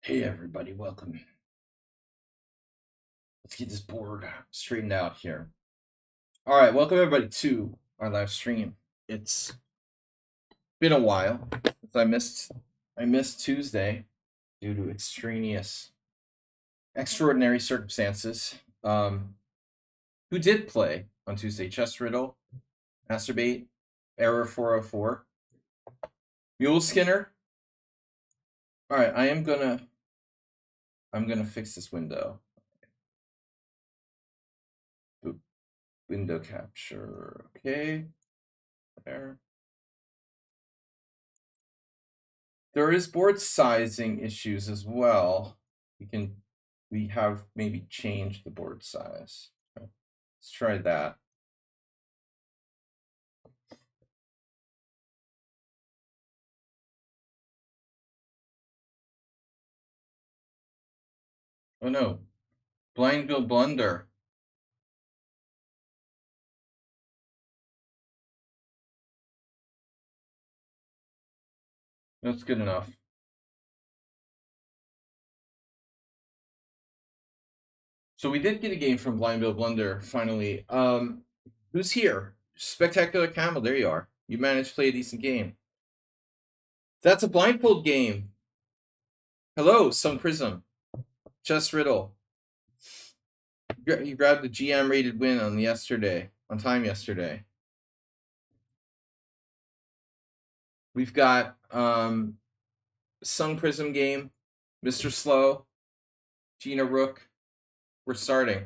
Hey everybody, welcome. Let's get this board straightened out here. All right, welcome everybody to our live stream. It's been a while since I missed Tuesday due to extraordinary circumstances. Who did play on Tuesday? Chess Riddle, Masturbate, Error 404, Mule Skinner. All right, I'm gonna fix this window. Window capture. Okay. There. There is board sizing issues as well. We have maybe changed the board size. Let's try that. Oh no, Blind Bill Blunder. That's good enough. So we did get a game from Blind Bill Blunder finally. Who's here? Spectacular Camel, there you are. You managed to play a decent game. That's a blindfold game. Hello, Sun Prism. Chess Riddle. You grabbed the GM rated win on time yesterday. We've got Sun Prism game, Mr. Slow, Gina Rook. We're starting.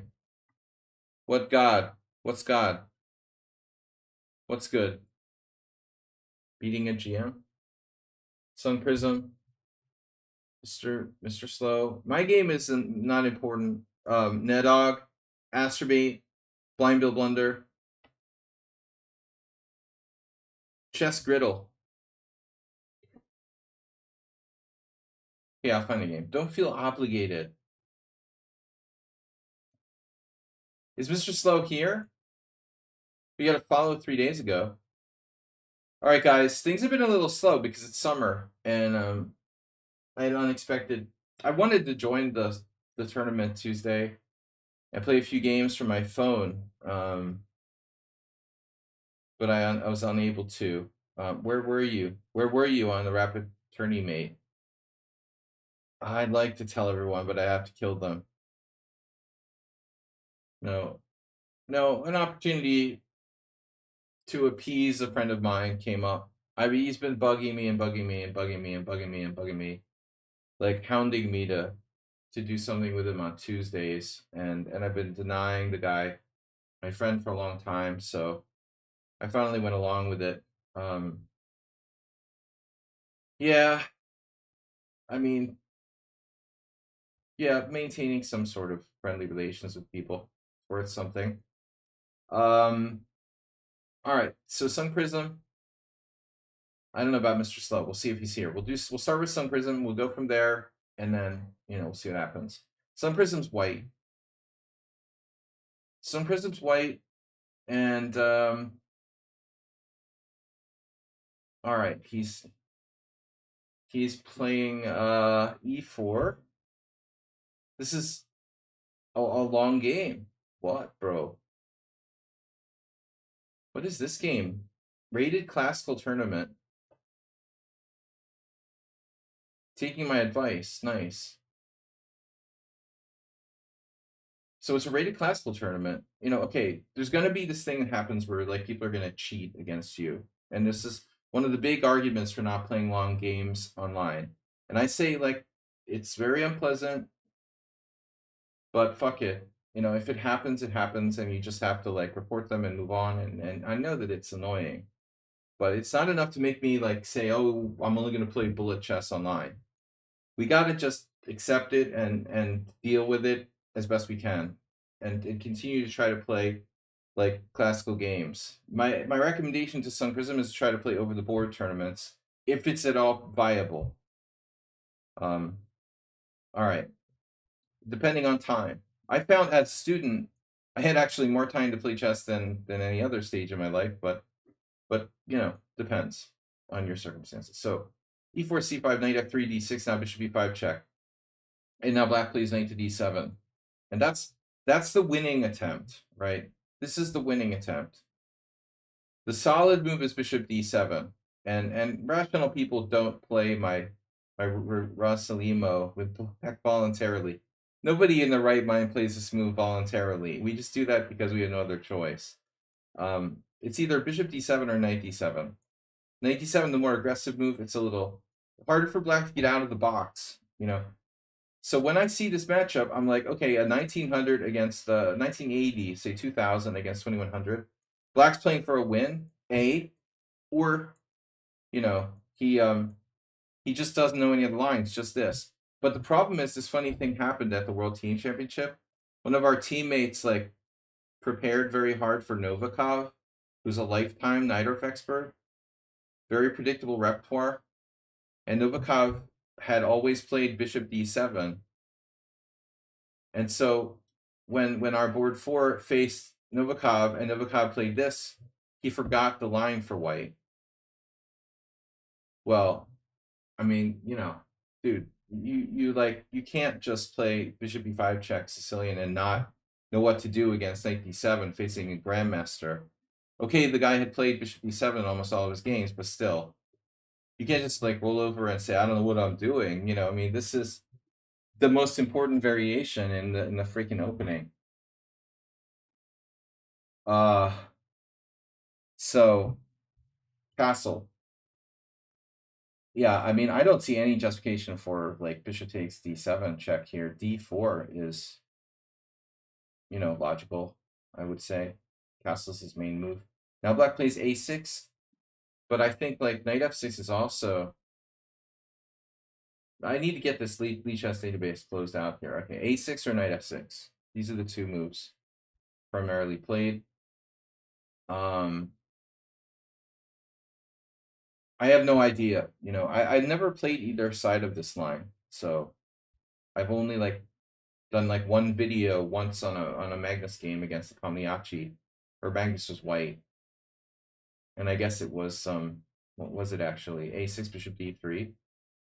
What God? What's God? What's good? Beating a GM? Sun Prism, Mr. Slow. My game is not important. Nedog, Astrobate, Blind Bill Blunder, Chess Griddle. Yeah, I'll find a game. Don't feel obligated. Is Mr. Slow here? We got a follow 3 days ago. All right, guys. Things have been a little slow because it's summer, and I had unexpected. I wanted to join the tournament Tuesday and play a few games from my phone, but I was unable to. Where were you? Where were you on the Rapid Tourney Mate? I'd like to tell everyone, but I have to kill them. No, an opportunity to appease a friend of mine came up. He's been bugging me, like hounding me to do something with him on Tuesdays, and I've been denying the guy, my friend, for a long time. So I finally went along with it. Yeah, I mean, yeah, maintaining some sort of friendly relations with people is worth something. All right, so Sun Prism. I don't know about Mr. Slow. We'll see if he's here. We'll start with Sun Prism. We'll go from there, and then we'll see what happens. Sun Prism's white. Sun Prism's white, and all right, he's playing e4. This is a long game. What, bro? What is this game? Rated classical tournament. Taking my advice. Nice. So it's a rated classical tournament. Okay, there's going to be this thing that happens where like people are going to cheat against you. And this is one of the big arguments for not playing long games online. And I say, like, it's very unpleasant, but fuck it. If it happens, it happens, and you just have to like report them and move on. And I know that it's annoying, but it's not enough to make me like say, oh, I'm only going to play bullet chess online. We got to just accept it and deal with it as best we can, and continue to try to play like classical games. My recommendation to Sun Prism is to try to play over the board tournaments if it's at all viable. All right. Depending on time. I found as a student, I had actually more time to play chess than any other stage in my life, but depends on your circumstances. So e4, c5, knight f3, d6, now bishop e5 check. And now black plays knight to d7. And that's the winning attempt, right? This is the winning attempt. The solid move is bishop d7. And rational people don't play my Rosalimo with black voluntarily. Nobody in their right mind plays this move voluntarily. We just do that because we have no other choice. It's either bishop d7 or knight d7. Knight d7, the more aggressive move. It's a little harder for black to get out of the box, you know. So when I see this matchup, I'm like, okay, a 1900 against 1980, say 2000 against 2100. Black's playing for a win, or you know, he just doesn't know any of the lines, just this. But the problem is, this funny thing happened at the World Team Championship. One of our teammates like prepared very hard for Novikov, who's a lifetime Najdorf expert, very predictable repertoire, and Novikov had always played bishop d7. And so when our board 4 faced Novikov and Novikov played this, he forgot the line for white. Well, I mean, you know, dude, you can't just play bishop b5 check Sicilian and not know what to do against knight d7 facing a grandmaster. Okay, the guy had played bishop b7 in almost all of his games, but still, you can't just like roll over and say, I don't know what I'm doing. You know, I mean, this is the most important variation in the freaking opening. So castle. Yeah, I mean, I don't see any justification for like bishop takes d7 check here. d4 is, you know, logical, I would say. Castle's his main move. Now black plays a6, but I think like knight f6 is also. I need to get this lichess database closed out here. Okay, a6 or knight f6. These are the two moves primarily played. I have no idea. You know, I never played either side of this line, so I've only like done like one video once on a Magnus game against the Kamiyachi, or Magnus was white, and I guess it was what was it actually? A6 bishop d3.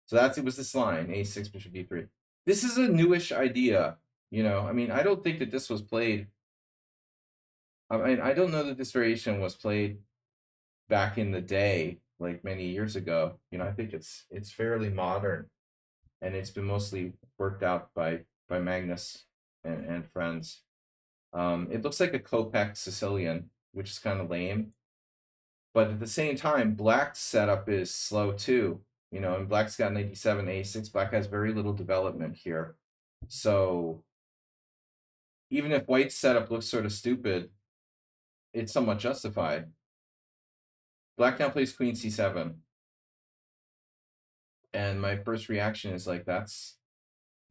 So it was this line, a6 bishop d3. This is a newish idea, you know. I mean, I don't think that this was played. I mean, I don't know that this variation was played back in the day, like many years ago. You know, I think it's fairly modern, and it's been mostly worked out by Magnus and friends. It looks like a Kopek Sicilian, which is kind of lame. But at the same time, black's setup is slow too. You know, and black's got 97 a6. Black has very little development here. So even if white's setup looks sort of stupid, it's somewhat justified. Black now plays queen c7. And my first reaction is like, that's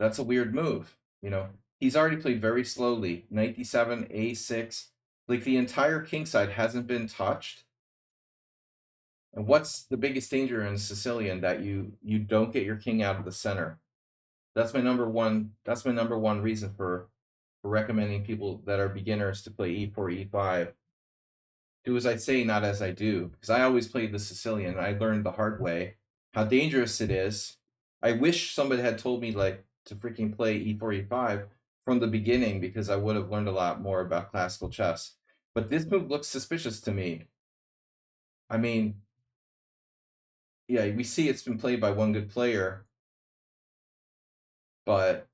a weird move. You know, he's already played very slowly. Knight d7, a6. Like the entire king side hasn't been touched. And what's the biggest danger in Sicilian? That you don't get your king out of the center. That's my number one. That's my number one reason for recommending people that are beginners to play e4, e5. Do as I say, not as I do. Because I always played the Sicilian. And I learned the hard way how dangerous it is. I wish somebody had told me like to freaking play e4, e5 from the beginning, because I would have learned a lot more about classical chess. But this move looks suspicious to me. I mean, yeah, we see it's been played by one good player, but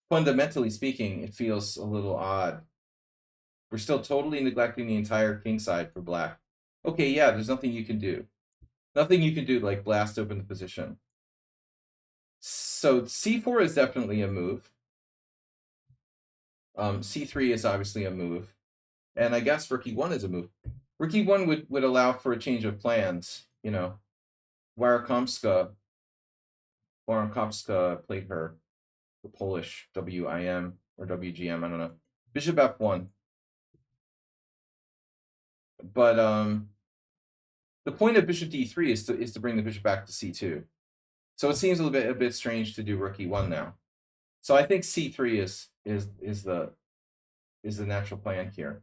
fundamentally speaking, it feels a little odd. We're still totally neglecting the entire king side for black. Okay, yeah, there's nothing you can do. Nothing you can do like blast open the position. So c4 is definitely a move. C3 is obviously a move. And I guess rook e1 is a move. Rook e1 would allow for a change of plans, you know. Warakowska played her, the Polish WIM or WGM, I don't know. Bishop f1. But the point of bishop d3 is to bring the bishop back to c2. So it seems a bit strange to do rook e1 now. So I think c3 is the natural plan here.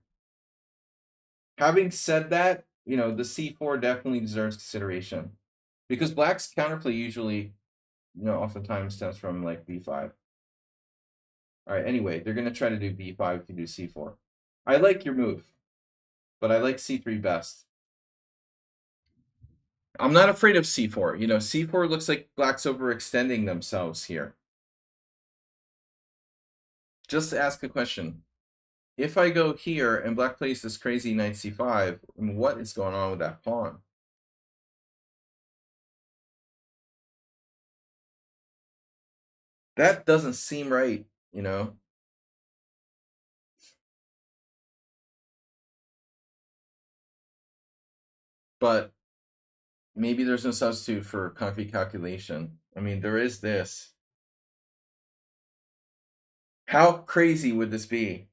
Having said that, you know, the c4 definitely deserves consideration, because black's counterplay usually oftentimes stems from like b5. All right, anyway, they're going to try to do b5 if you do c4. I like your move, but I like c3 best. I'm not afraid of c4. C4 looks like black's overextending themselves here. Just to ask a question. If I go here and black plays this crazy knight c5, what is going on with that pawn? That doesn't seem right, But maybe there's no substitute for concrete calculation. I mean, there is this. How crazy would this be?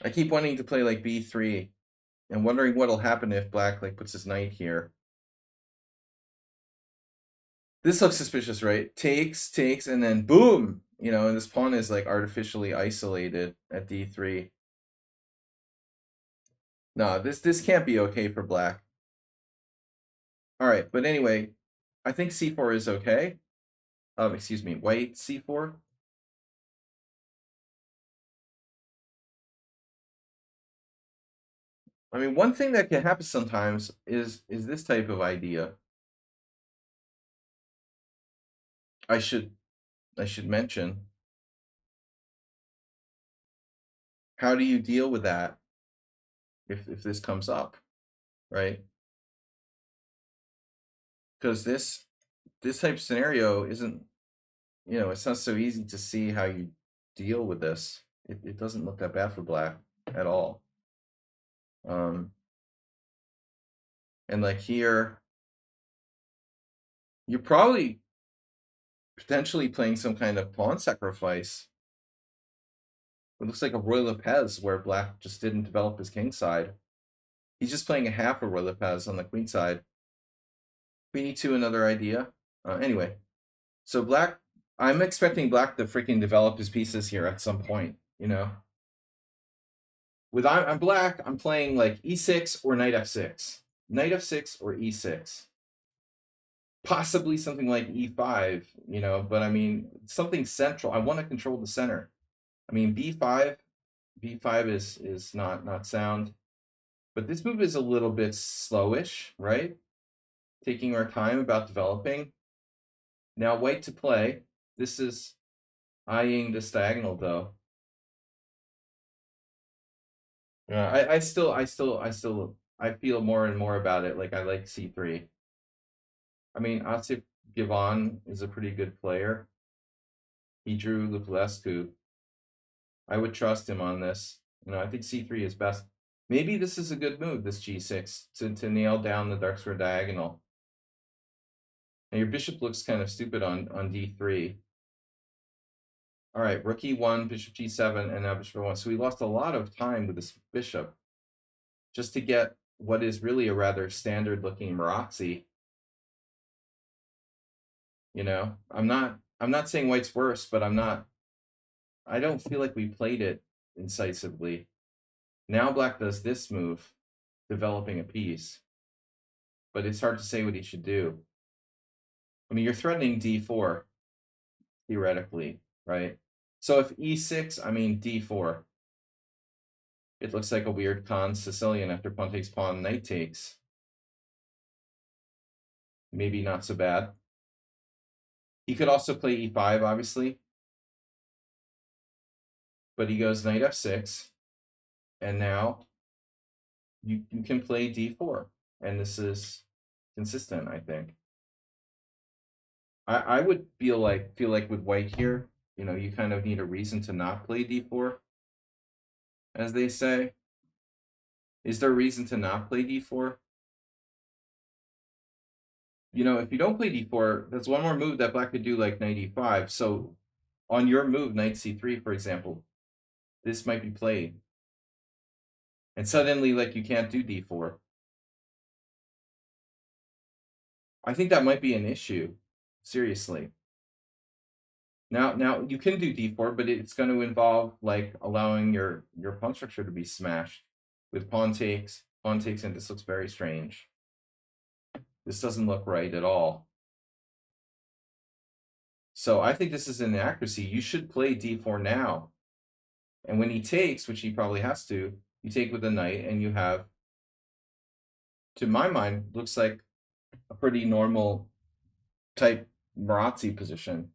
I keep wanting to play like b3 and wondering what'll happen if black like puts his knight here. This looks suspicious, right? Takes, and then boom! And this pawn is like artificially isolated at d3. No, this can't be okay for black. All right, but anyway, I think c4 is okay. Excuse me, white c4. I mean, one thing that can happen sometimes is this type of idea. I should mention. How do you deal with that if this comes up, right? Because this type of scenario isn't, it's not so easy to see how you deal with this. It doesn't look that bad for black at all. And like here, you're probably potentially playing some kind of pawn sacrifice. It looks like a Roy Lopez where black just didn't develop his king side. He's just playing a half of Roy Lopez on the queen side. Queen e2, another idea. Anyway, so black, I'm expecting black to freaking develop his pieces here at some point, With I'm black, I'm playing like e6 or knight f6. Knight f6 or e6. Possibly something like e5, but I mean, something central. I want to control the center. I mean, b5 is not sound. But this move is a little bit slowish, right? Taking our time about developing. Now white to play. This is eyeing this diagonal though. Yeah, I feel more and more about it. Like I like c3. I mean, Asif Givon is a pretty good player. He drew Lupulescu. I would trust him on this. I think c3 is best. Maybe this is a good move, this g6, to nail down the dark square diagonal. Now your bishop looks kind of stupid on d3. All right, rook e1, bishop g7, and now bishop e1. So we lost a lot of time with this bishop just to get what is really a rather standard-looking Marazzi. I'm not saying white's worse, but I don't feel like we played it incisively. Now black does this move, developing a piece, but it's hard to say what he should do. I mean, you're threatening d4, theoretically, right? So if e6, I mean d4. It looks like a weird con Sicilian after pawn takes pawn, knight takes. Maybe not so bad. He could also play e5, obviously. But he goes knight f6. And now you can play d4. And this is consistent, I think. I would feel like with white here, you kind of need a reason to not play d4, as they say. Is there a reason to not play d4? If you don't play d4, that's one more move that black could do like knight e5. So on your move, knight c3, for example, this might be played. And suddenly, like, you can't do d4. I think that might be an issue, seriously. Now you can do d4, but it's going to involve like allowing your pawn structure to be smashed with pawn takes, and this looks very strange. This doesn't look right at all. So I think this is an inaccuracy. You should play d4 now. And when he takes, which he probably has to, you take with the knight, and you have, to my mind, looks like a pretty normal type Marazzi position.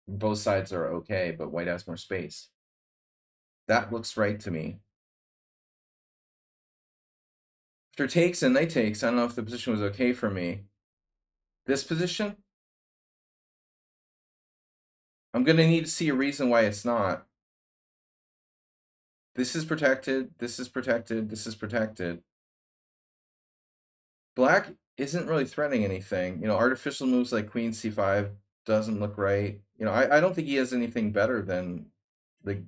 Both sides are okay, but white has more space. That looks right to me. After takes and knight takes, I don't know if the position was okay for me. This position, I'm going to need to see a reason why it's not. This is protected, this is protected, this is protected. Black isn't really threatening anything. You know, artificial moves like queen c5 doesn't look right. You know, I don't think he has anything better than like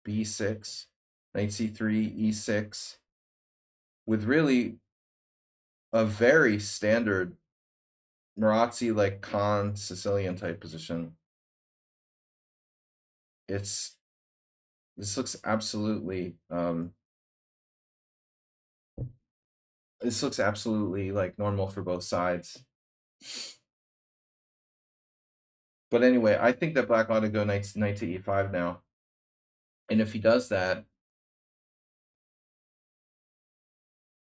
b6, knight c3, e6, with really a very standard Marazzi like Khan Sicilian type position. This looks absolutely this looks absolutely like normal for both sides. But anyway, I think that black ought to go knight to e5 now. And if he does that,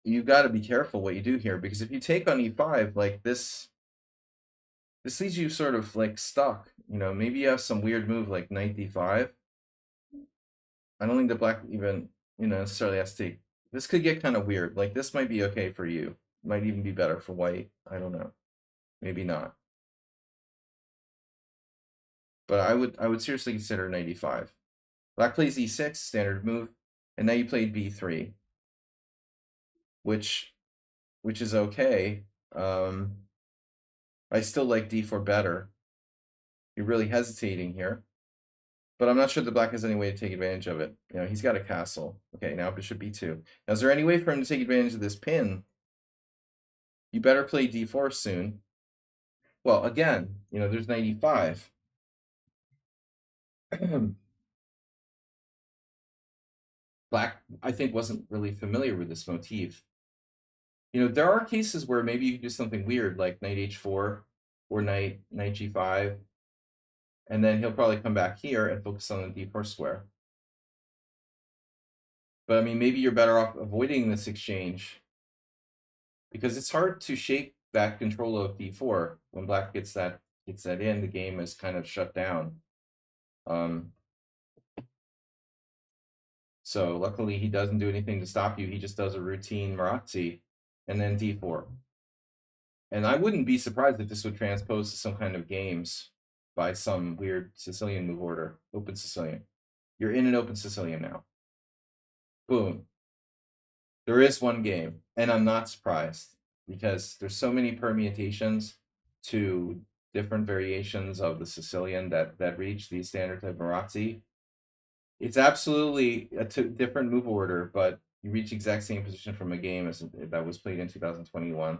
you got to be careful what you do here, because if you take on e5 like this leaves you sort of like stuck. You know, maybe you have some weird move like knight d5. I don't think the black even, you know, necessarily has to take. This could get kind of weird. Like this might be okay for you. Might even be better for white. I don't know. Maybe not. But I would seriously consider knight e5. Black plays e6, standard move, and now you played b3, which is okay. I still like d4 better. You're really hesitating here, but I'm not sure the black has any way to take advantage of it. You know, he's got a castle. Okay, now bishop b2. Now, is there any way for him to take advantage of this pin? You better play d4 soon. Well, again, you know, there's knight e5. Black, I think, wasn't really familiar with this motif. You know, there are cases where maybe you can do something weird, like knight h4 or knight g5, and then he'll probably come back here and focus on the d4 square. But I mean, maybe you're better off avoiding this exchange, because it's hard to shake that control of d4 when black gets that in. The game is kind of shut down. So luckily he doesn't do anything to stop you. He just does a routine Marazzi and then d4. And I wouldn't be surprised if this would transpose to some kind of games by some weird Sicilian move order. Open Sicilian. You're in an open Sicilian now. Boom. There is one game, and I'm not surprised, because there's so many permutations to different variations of the Sicilian that reach the standard type Marazzi. It's absolutely a different move order, but you reach the exact same position from a game as that was played in 2021.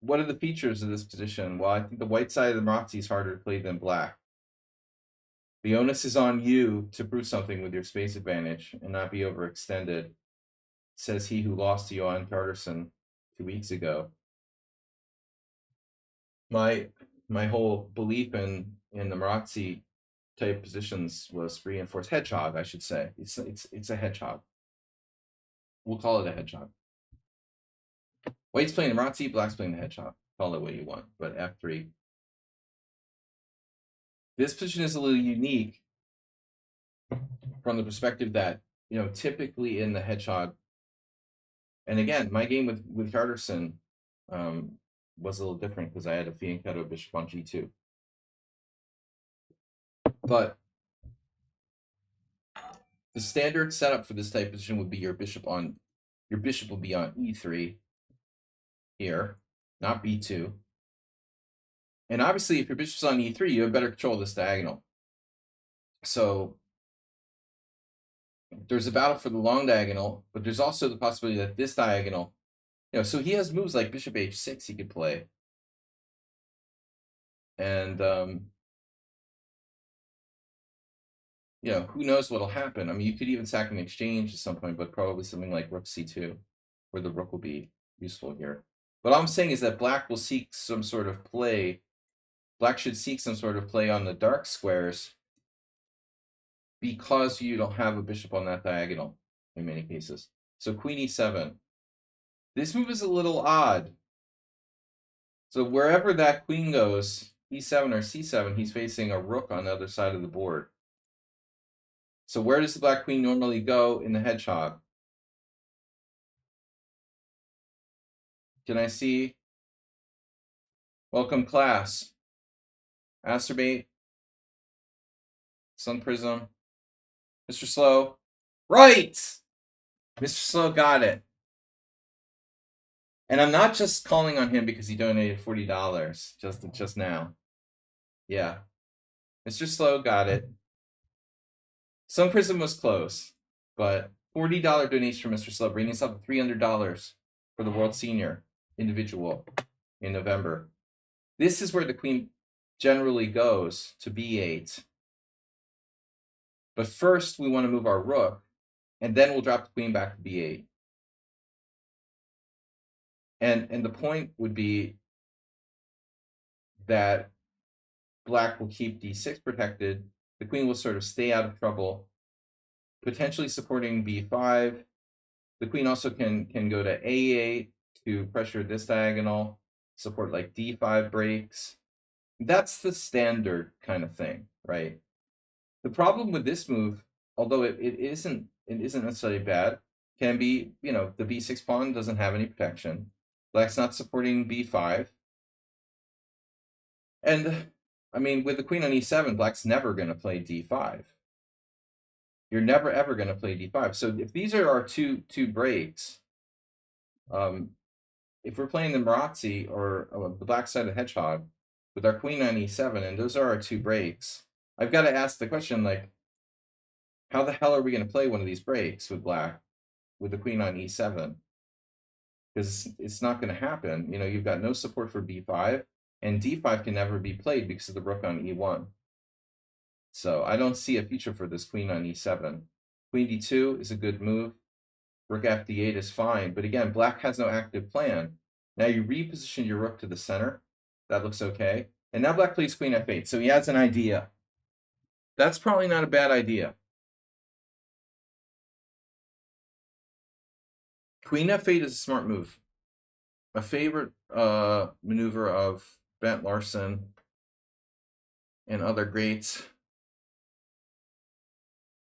What are the features of this position? Well, I think the white side of the Marazzi is harder to play than black. The onus is on you to prove something with your space advantage and not be overextended, says he who lost to Johan Carterson 2 weeks ago. My whole belief in the Marazzi type positions was reinforced. Hedgehog, I should say. It's a hedgehog. We'll call it a hedgehog. White's playing the Marazzi, black's playing the hedgehog. Call it what you want, but f3. This position is a little unique from the perspective that, you know, typically in the hedgehog, and again, my game with Carterson was a little different because I had a fianchetto bishop on g2. But the standard setup for this type of position would be your bishop will be on e3 here, not b2. And obviously, if your bishop's on e3, you have better control of this diagonal. So there's a battle for the long diagonal, but there's also the possibility that this diagonal, you know, so he has moves like bishop h6 he could play. And you know, who knows what'll happen. I mean, you could even sack an exchange at some point, but probably something like rook c2, where the rook will be useful here. What I'm saying is that black will seek some sort of play. Black should seek some sort of play on the dark squares because you don't have a bishop on that diagonal in many cases. So queen e7. This move is a little odd. So wherever that queen goes, e7 or c7, he's facing a rook on the other side of the board. So where does the black queen normally go in the hedgehog? Can I see? Welcome, class. Masturbate. Sun Prism. Mr. Slow. Right! Mr. Slow got it. And I'm not just calling on him because he donated $40 just now. Yeah. Mr. Slow got it. Sun Prism was close, but $40 donation from Mr. Slow, bringing us up to $300 for the World Senior individual in November. This is where the queen generally goes, to b8. But first, we want to move our rook, and then we'll drop the queen back to b8. And the point would be that black will keep d6 protected. The queen will sort of stay out of trouble, potentially supporting b5. The queen also can go to a8 to pressure this diagonal, support like d5 breaks. That's the standard kind of thing, right? The problem with this move, although it isn't necessarily bad, can be, you know, the b6 pawn doesn't have any protection. Black's not supporting b5. And, I mean, with the queen on e7, black's never going to play d5. You're never, ever going to play d5. So if these are our two breaks, if we're playing the Marazzi or the black-sided hedgehog with our queen on e7, and those are our two breaks, I've got to ask the question, like, how the hell are we going to play one of these breaks with black with the queen on e7? Because it's not going to happen. You know, you've got no support for b5, and d5 can never be played because of the rook on e1. So I don't see a future for this queen on e7. Queen d2 is a good move. Rook fd8 is fine. But again, black has no active plan. Now you reposition your rook to the center. That looks okay. And now black plays queen f8. So he has an idea. That's probably not a bad idea. Queen f8 is a smart move. A favorite maneuver of Bent Larson and other greats.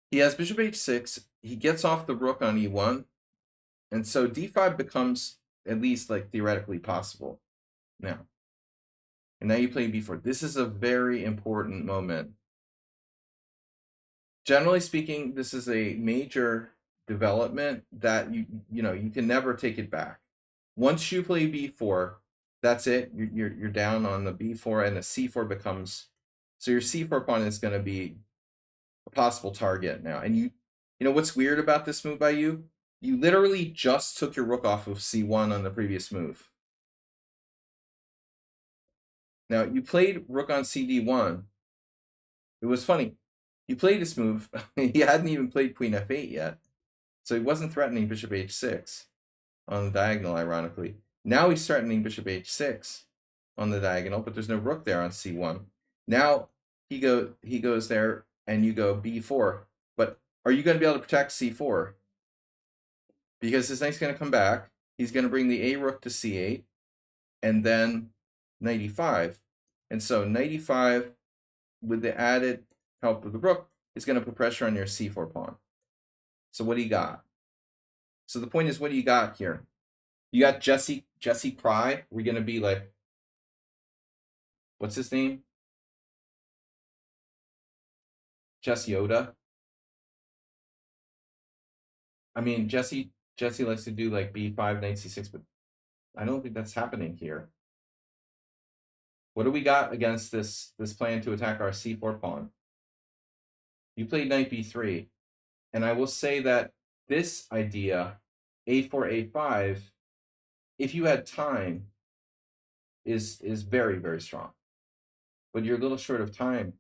He has bishop h6. He gets off the rook on e1. And so d5 becomes at least like theoretically possible now. And now you play b4. This is a very important moment. Generally speaking, this is a major development that you can never take it back. Once you play b4, that's it. You're down on the b4, and the c4 becomes, so your c4 pawn is going to be a possible target now. And you know what's weird about this move by you? You literally just took your rook off of c1 on the previous move. Now, you played rook on cd1. It was funny. You played this move. He hadn't even played queen f8 yet. So he wasn't threatening bishop h6 on the diagonal, ironically. Now he's threatening bishop h6 on the diagonal, but there's no rook there on c1. Now he goes there, and you go b4. But are you going to be able to protect c4? Because this knight's going to come back. He's going to bring the a rook to c8, and then knight e5. And so knight e5, with the added help of the rook, is going to put pressure on your c4 pawn. So what do you got? So the point is, what do you got here? You got Jesse Pry. We're going to be like, what's his name? Jesse Yoda. I mean, Jesse likes to do like b5, knight c6, but I don't think that's happening here. What do we got against this plan to attack our c4 pawn? You played knight b3, and I will say that this idea, a4, a5, if you had time, is very, very strong. But you're a little short of time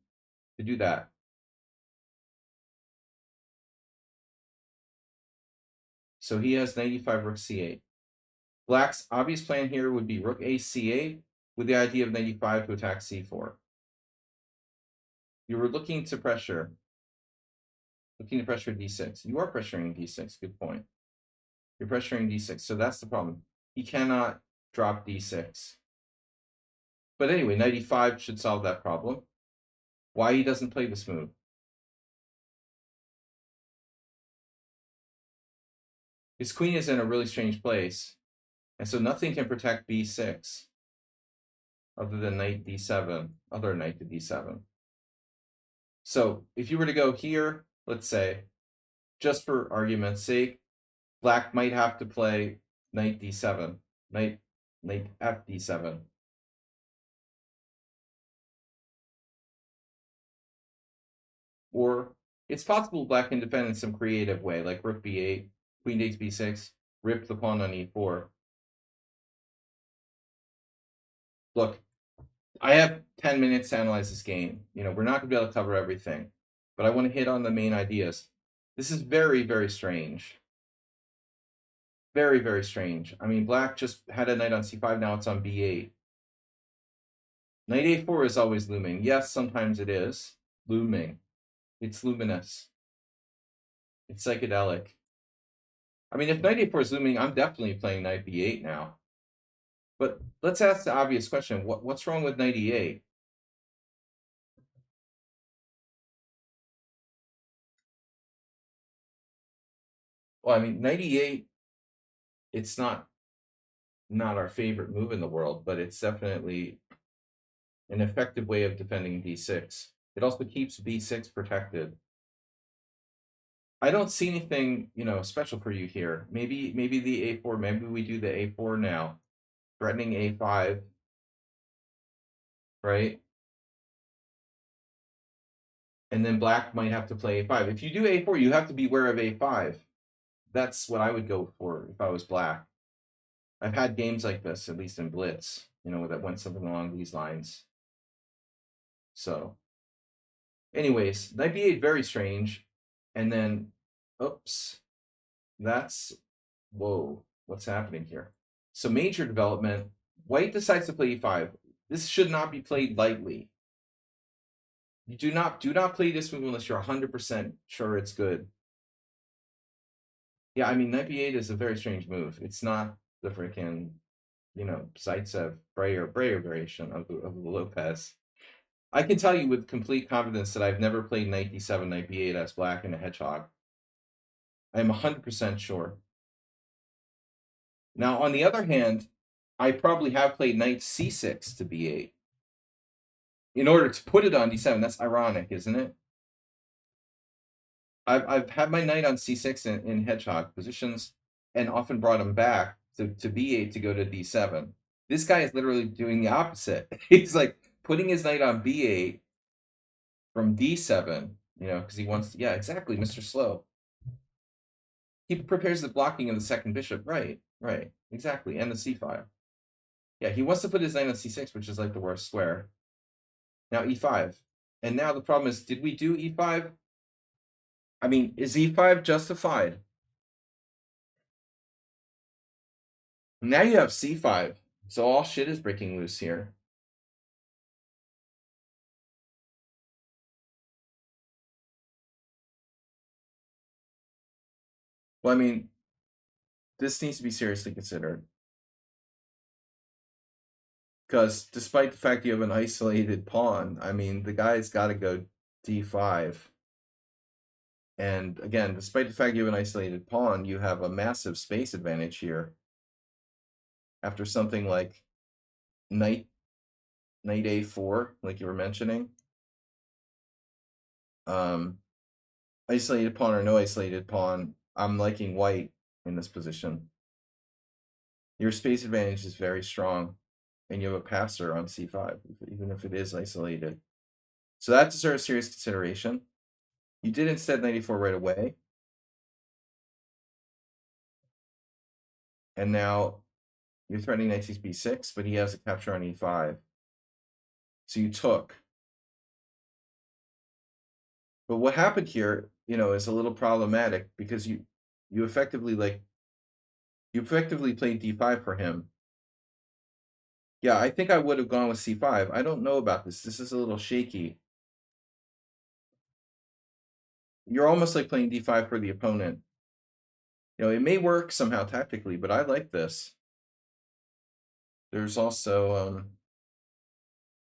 to do that. So he has knight e5, rook c8. Black's obvious plan here would be rook a c8 with the idea of knight e5 to attack c4. You were looking to pressure d6. You are pressuring d6. Good point. You're pressuring d6, so that's the problem. He cannot drop d6. But anyway, knight e5 should solve that problem. Why he doesn't play this move? His queen is in a really strange place, and so nothing can protect b6 other than knight d7, other knight to d7. So if you were to go here, let's say, just for argument's sake, black might have to play knight d7, knight f d7. Or it's possible black can defend in some creative way, like rook b8, queen takes b6, rip the pawn on e4. Look, I have 10 minutes to analyze this game. We're not going to be able to cover everything, but I want to hit on the main ideas. This is very, very strange. Very, very strange. I mean, black just had a knight on c5, now it's on b8. Knight a4 is always looming. Yes, sometimes it is looming. It's luminous. It's psychedelic. I mean, if knight a4 is looming, I'm definitely playing knight b8 now. But let's ask the obvious question. What's wrong with knight e8? Well, I mean, knight e8, it's not our favorite move in the world, but it's definitely an effective way of defending d6. It also keeps b6 protected. I don't see anything, special for you here. Maybe the a4. Maybe we do the a4 now, threatening a5, right? And then black might have to play a5. If you do a4, you have to beware of a5. That's what I would go for if I was black. I've had games like this, at least in Blitz, that went something along these lines. So, anyways, knight b8, very strange. And then, oops, whoa, what's happening here? So major development, white decides to play e5. This should not be played lightly. You do not play this move unless you're 100% sure it's good. Yeah, I mean, knight b8 is a very strange move. It's not the freaking, Zaitsev Breyer variation of the Lopez. I can tell you with complete confidence that I've never played knight d7, knight b8 as black in a hedgehog. I'm 100% sure. Now, on the other hand, I probably have played knight c6 to b8 in order to put it on d7. That's ironic, isn't it? I've had my knight on c6 in hedgehog positions and often brought him back to b8 to go to d7. This guy is literally doing the opposite. He's like putting his knight on b8 from d7, because he wants to, yeah, exactly, Mr. Slow. He prepares the blocking of the second bishop, right, exactly, and the c5. Yeah, he wants to put his knight on c6, which is like the worst square. Now e5. And now the problem is, did we do e5? I mean, is e5 justified? Now you have c5. So all shit is breaking loose here. Well, I mean, this needs to be seriously considered. Because despite the fact you have an isolated pawn, I mean, the guy's got to go d5. And again, despite the fact you have an isolated pawn, you have a massive space advantage here. After something like knight a4, like you were mentioning. Isolated pawn or no isolated pawn, I'm liking white in this position. Your space advantage is very strong, and you have a passer on c5, even if it is isolated. So that deserves serious consideration. You did instead knight e4 right away. And now you're threatening knight takes b6, but he has a capture on e5. So you took. But what happened here, is a little problematic because you effectively You effectively played d5 for him. Yeah, I think I would have gone with c5. I don't know about this. This is a little shaky. You're almost like playing d5 for the opponent. You know, it may work somehow tactically, but I like this. There's also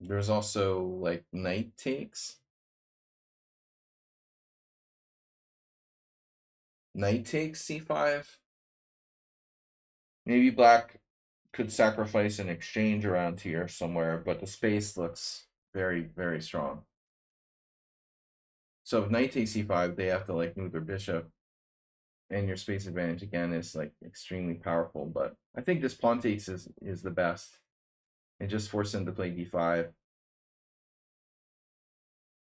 like knight takes. Knight takes c5. Maybe black could sacrifice an exchange around here somewhere, but the space looks very, very strong. So if knight takes c5, they have to like move their bishop. And your space advantage again is like extremely powerful, but I think this pawn takes is the best. And just force him to play d5.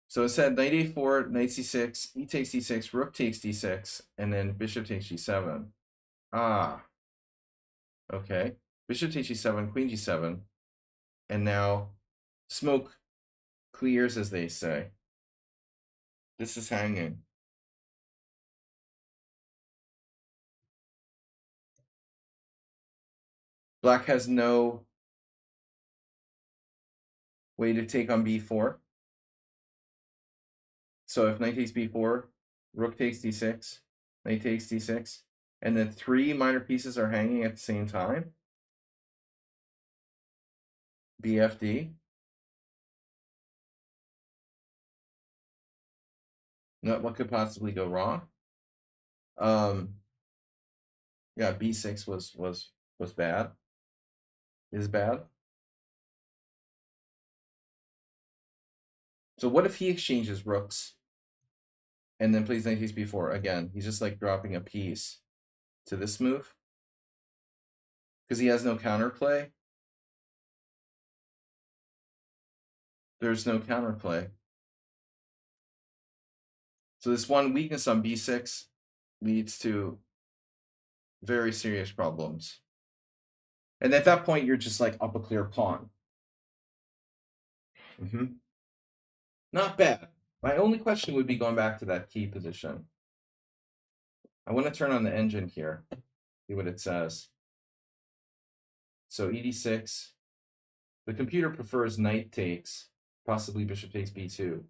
So it said knight a4, knight c6, e takes d6, rook takes d6, and then bishop takes g7. Ah, okay. Bishop takes g7, queen g7, and now smoke clears, as they say. This is hanging. Black has no way to take on b4. So if knight takes b4, rook takes d6, knight takes d6, and then 3 minor pieces are hanging at the same time. BFD. No, what could possibly go wrong? Yeah, b6 was bad. Is bad. So what if he exchanges rooks and then plays knight takes b4 again? He's just like dropping a piece to this move because he has no counterplay. There's no counterplay. So this one weakness on b6 leads to very serious problems. And at that point, you're just like up a clear pawn. Not bad. My only question would be going back to that key position. I want to turn on the engine here, see what it says. So ed6. The computer prefers knight takes, possibly bishop takes b2.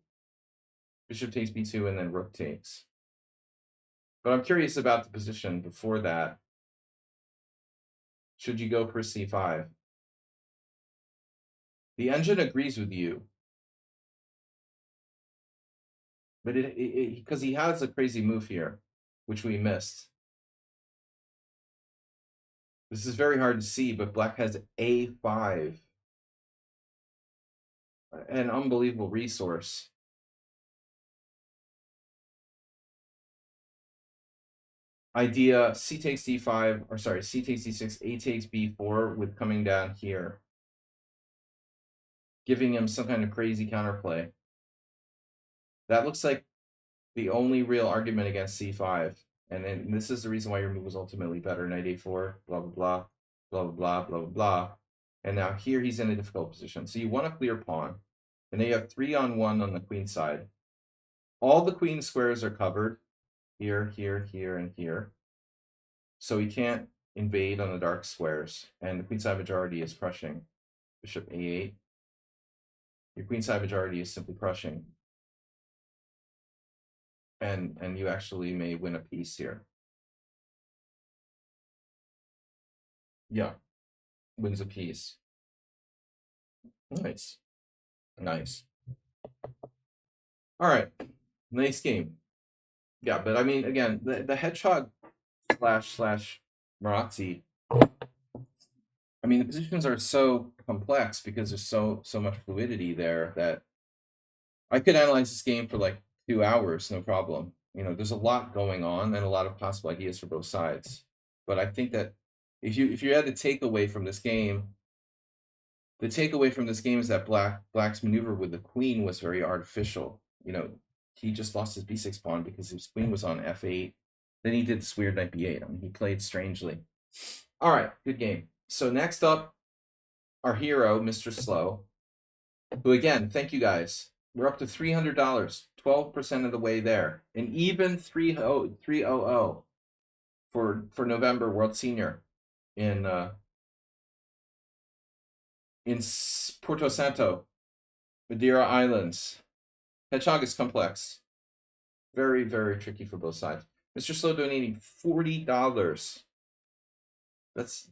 Bishop takes b2 and then rook takes. But I'm curious about the position before that. Should you go for c5? The engine agrees with you. But because he has a crazy move here, which we missed. This is very hard to see, but black has a5. An unbelievable resource. Idea c takes d5, or sorry, c takes d6, a takes b4 with coming down here, giving him some kind of crazy counterplay. That looks like the only real argument against c5. And then this is the reason why your move was ultimately better. Knight a4, blah, blah, blah, blah, blah, blah, blah, blah, blah. And now here he's in a difficult position. So you want a clear pawn. And then you have 3-on-1 on the queen side. All the queen squares are covered. Here, here, here, and here. So he can't invade on the dark squares. And the queenside majority is crushing. Bishop a8. Your queenside majority is simply crushing. And you actually may win a piece here. Yeah. Wins a piece. Nice. Nice. All right. Nice game. Yeah, but I mean, again, the hedgehog slash Marazzi. I mean, the positions are so complex because there's so much fluidity there that I could analyze this game for like 2 hours, no problem. You know, there's a lot going on and a lot of possible ideas for both sides. But I think that if you had the takeaway from this game, the takeaway from this game is that black's maneuver with the queen was very artificial. You know, he just lost his b6 pawn because his queen was on f8. Then he did this weird knight b8. I mean, he played strangely. All right, good game. So next up, our hero, Mr. Slow, who again, thank you guys. We're up to $300, 12% of the way there, and even 300 for November World Senior. in Porto Santo, Madeira Islands. Hedgehog is complex. Very, very tricky for both sides. Mr. Slow donating $40. That's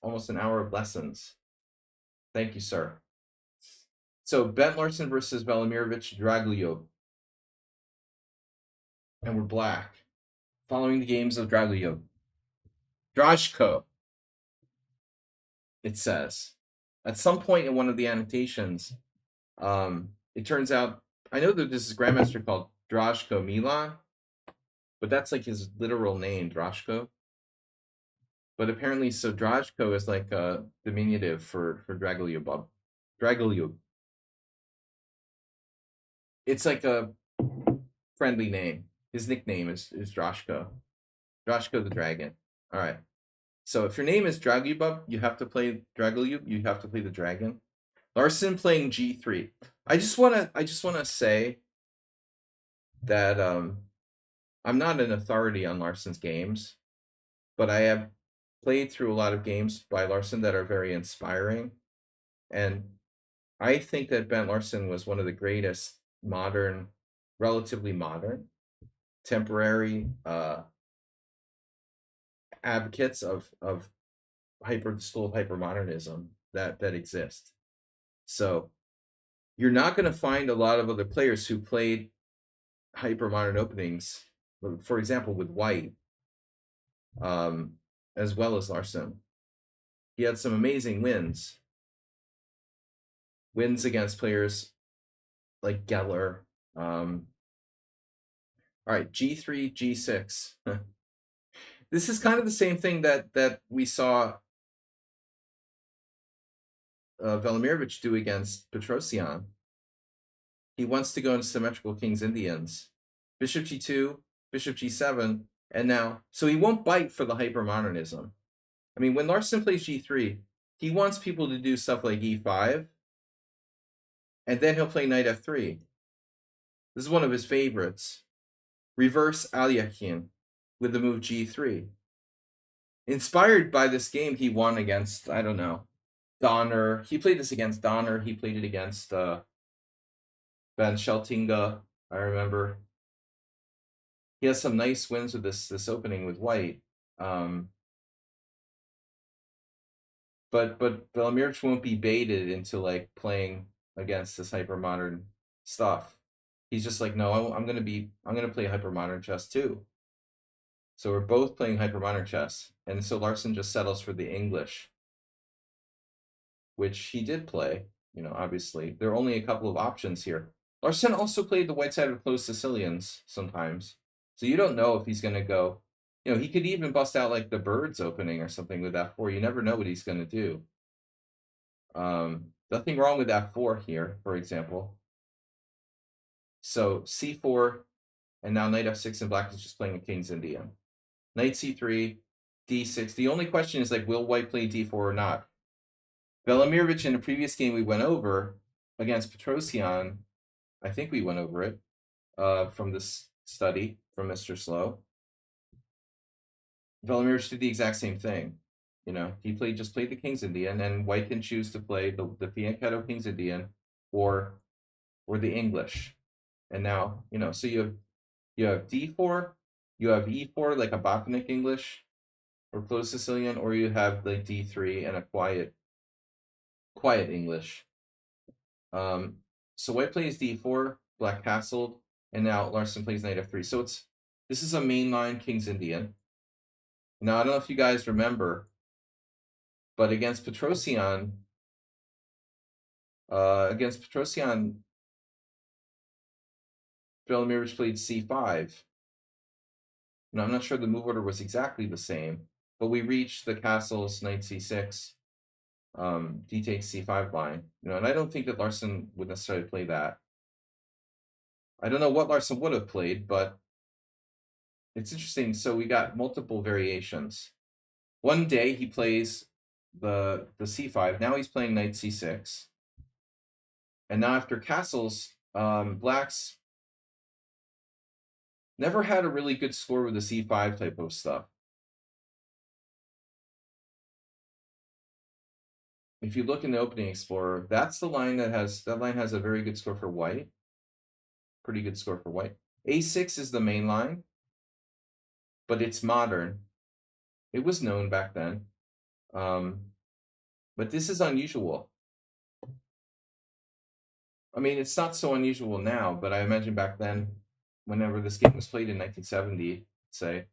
almost an hour of lessons. Thank you, sir. So Bent Larson versus Velimirovich Draglio. And we're black. Following the games of Draglio. Drashko. It says. At some point in one of the annotations, it turns out, I know that this is Grandmaster called Drashko Milan, but that's like his literal name, Drashko. But apparently, so Drashko is like a diminutive for Draglio Bob. Draglio. It's like a friendly name. His nickname is Drashko. Drashko the Dragon. All right. So if your name is Draglio, you have to play Draglio. You have to play the dragon. Larson playing G3. I just wanna say that I'm not an authority on Larson's games, but I have played through a lot of games by Larson that are very inspiring, and I think that Bent Larson was one of the greatest modern, relatively modern, temporary advocates of the school of hypermodernism that exist. So you're not going to find a lot of other players who played hypermodern openings, for example, with White, as well as Larson. He had some amazing wins against players like Geller. All right, G3, G6. This is kind of the same thing that we saw Velimirovich do against Petrosian. He wants to go into symmetrical Kings Indians. Bishop G2, Bishop G7, and now, so he won't bite for the hypermodernism. I mean, when Larson plays G3, he wants people to do stuff like E5, and then he'll play Knight F3. This is one of his favorites. Reverse Alekhine with the move G3. Inspired by this game he won against, I don't know, Donner. He played this against Donner. He played it against Van Scheltinga, I remember. He has some nice wins with this opening with White. But Velimirovich won't be baited into like playing against this hypermodern stuff. He's just like, no, I'm gonna play hypermodern chess too. So we're both playing hypermodern chess, and so Larson just settles for the English, which he did play. You know, obviously there are only a couple of options here. Larson also played the white side of closed Sicilians sometimes, so you don't know if he's gonna go. You know, he could even bust out like the birds opening or something with F4. You never know what he's gonna do. Nothing wrong with F4 here, for example. So C4, and now Knight F6, and black is just playing a King's Indian. Knight C3, D6. The only question is like, will white play D4 or not? Velimirovich in a previous game we went over against Petrosian, I think we went over it from this study from Mr. Slow. Velimirovich did the exact same thing. You know, he just played the King's Indian, and white can choose to play the Fianchetto King's Indian or the English. And now, you know, so you have D4, you have E4 like a Botvinnik English or closed Sicilian, or you have like D3 and a quiet English. So white plays D4, black castled, and now Larson plays Knight F3. So this is a mainline King's Indian. Now I don't know if you guys remember, but against Petrosian, Velimirovich played C5. Now I'm not sure the move order was exactly the same, but we reached the castles, Knight C6, D takes C5 line. You know, and I don't think that Larson would necessarily play that. I don't know what Larson would have played, but it's interesting. So we got multiple variations. One day he plays the C5. Now he's playing Knight C6. And now after castles, black's never had a really good score with the C5 type of stuff. if you look in the opening explorer, that's the line that line has a very good score for white. Pretty good score for white. A6 is the main line, but it's modern. It was known back then. But this is unusual. I mean, it's not so unusual now, but I imagine back then, whenever this game was played in 1970, say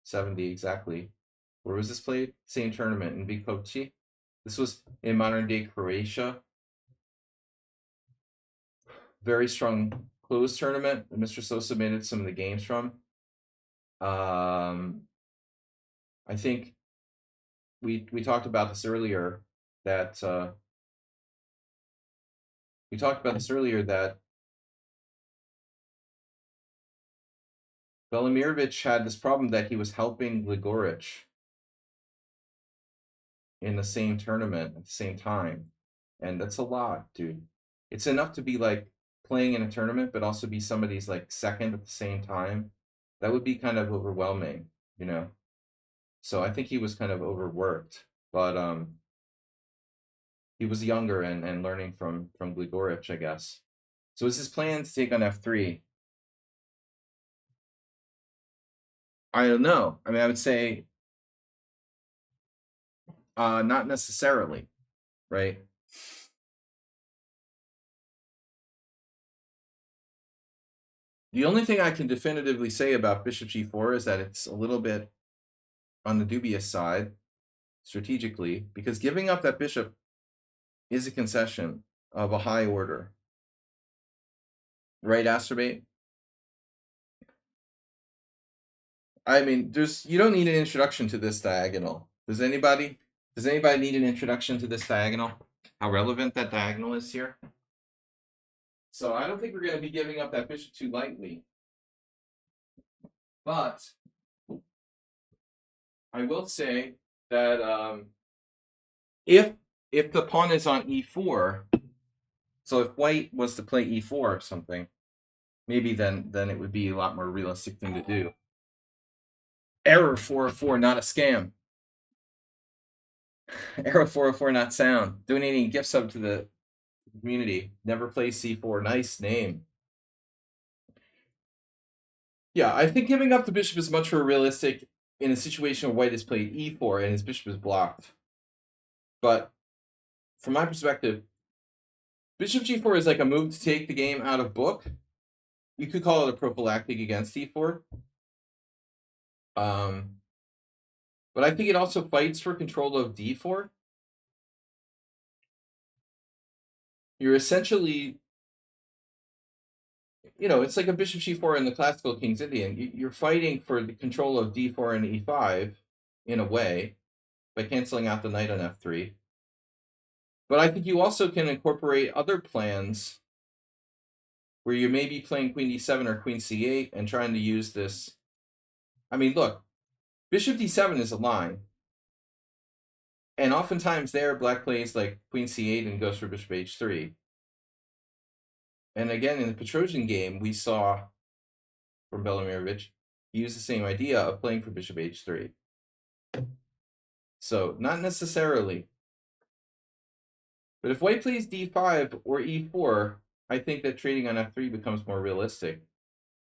70 exactly, where was this played? Same tournament in Bikochi. This was in modern day Croatia. Very strong closed tournament that Mr. So submitted some of the games from. I think we talked about this earlier that Velimirovich had this problem that he was helping Gligorich in the same tournament at the same time. And that's a lot, dude. It's enough to be like playing in a tournament, but also be somebody's like second at the same time. That would be kind of overwhelming, you know? So I think he was kind of overworked, but he was younger and learning from Gligorich, I guess. So is his plan to take on f3? I don't know. I mean, I would say not necessarily, right? The only thing I can definitively say about bishop g4 is that it's a little bit on the dubious side strategically, because giving up that bishop is a concession of a high order. Right, Astrobate? I mean, you don't need an introduction to this diagonal. Does anybody need an introduction to this diagonal? How relevant that diagonal is here? So I don't think we're going to be giving up that bishop too lightly. But I will say that if the pawn is on e4, so if white was to play e4 or something, maybe then it would be a lot more realistic thing to do. Error 404, not a scam. Error 404, not sound. Donating gift sub to the community. Never play c4. Nice name. Yeah, I think giving up the bishop is much more realistic in a situation where white has played e4 and his bishop is blocked. But from my perspective, bishop g4 is like a move to take the game out of book. You could call it a prophylactic against e4. But I think it also fights for control of d4. You're essentially, it's like a bishop g4 in the classical King's Indian. You're fighting for the control of d4 and e5 in a way by canceling out the knight on f3. But I think you also can incorporate other plans where you may be playing queen d7 or queen c8 and trying to use this. I mean, look, bishop d7 is a line. And oftentimes there, black plays like queen c8 and goes for bishop h3. And again, in the Petrosian game, we saw from Velimirovich, he used the same idea of playing for bishop h3. So not necessarily. But if white plays d5 or e4, I think that trading on f3 becomes more realistic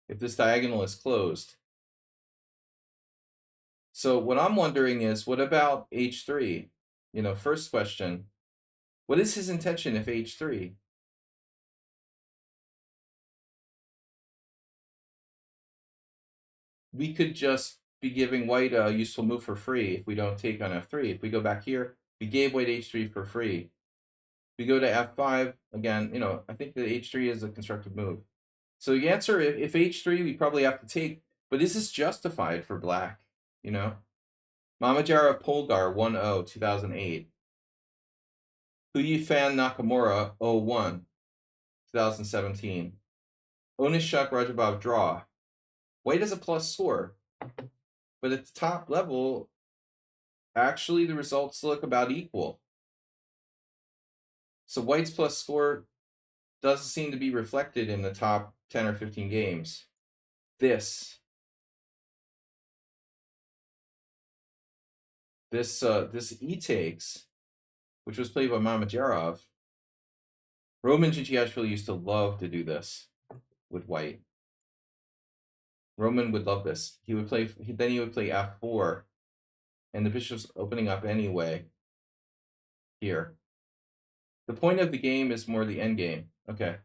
if this diagonal is closed. So what I'm wondering is, what about h3? First question, what is his intention if h3? We could just be giving white a useful move for free if we don't take on f3. If we go back here, we gave white h3 for free. We go to f5, again, I think that h3 is a constructive move. So the answer, if h3, we probably have to take, but is this justified for black? Mamajara Polgar 1-0, 2008. Fan Nakamura 0-1, 2017. Onishak Rajabov draw. White has a plus score, but at the top level, actually the results look about equal. So white's plus score doesn't seem to be reflected in the top 10 or 15 games. This e takes which was played by Mamedyarov. Roman Ciciashvili used to love to do this with white. Roman would love this. He would play. Then he would play f4, and the bishop's opening up anyway. Here, the point of the game is more the end game. Okay,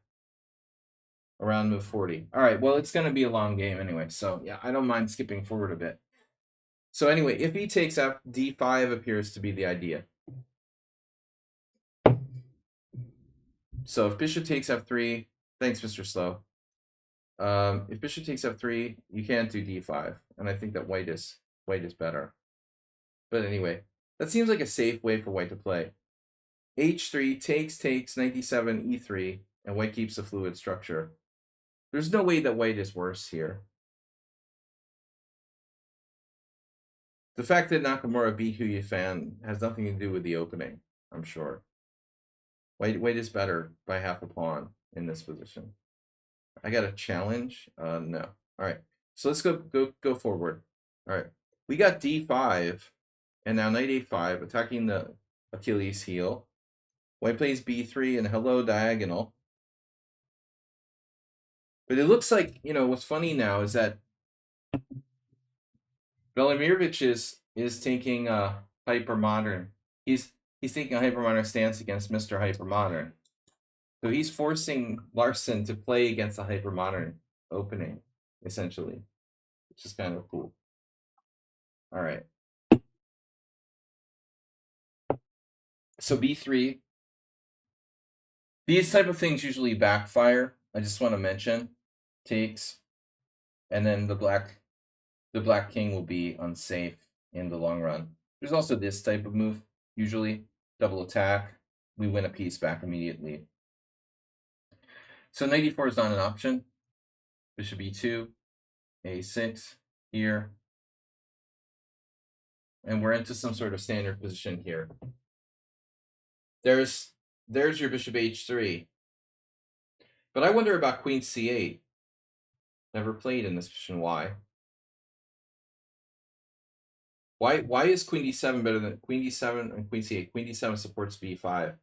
around move 40. All right. Well, it's going to be a long game anyway, so yeah, I don't mind skipping forward a bit. So anyway, if he takes f, d5 appears to be the idea. So if bishop takes f3, thanks, Mr. Slow. If bishop takes f3, you can't do d5, and I think that white is better. But anyway, that seems like a safe way for white to play. h3 takes, knight d7, e3, and white keeps a fluid structure. There's no way that white is worse here. The fact that Nakamura beat Hu Yifan has nothing to do with the opening, I'm sure. White is better by half a pawn in this position. I got a challenge? No. All right. So let's go forward. All right. We got d5, and now knight a5, attacking the Achilles heel. White plays b3 and hello diagonal. But it looks like, what's funny now is that Velimirovich is taking hypermodern. He's taking a hypermodern stance against Mr. Hypermodern. So he's forcing Larson to play against a hypermodern opening, essentially, which is kind of cool. All right. So b3. These type of things usually backfire. I just want to mention takes, and then the black king will be unsafe in the long run. There's also this type of move, usually double attack. We win a piece back immediately. So knight e4 is not an option. Bishop e2, a6 here. And we're into some sort of standard position here. There's your bishop h3. But I wonder about queen c8. Never played in this position. Why? Why is queen d7 better than queen d7 and queen c8? Queen d7 supports b5.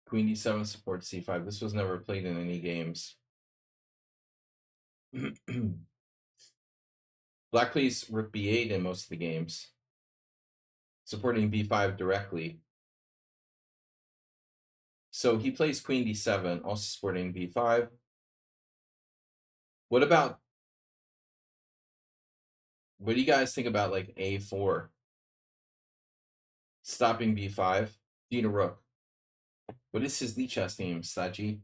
Queen d7 supports c5. This was never played in any games. Black plays rook b8 in most of the games, supporting b5 directly. So he plays queen d7, also supporting b5. What do you guys think about like a4? Stopping b5, d to rook. What is his lichess name, Saji?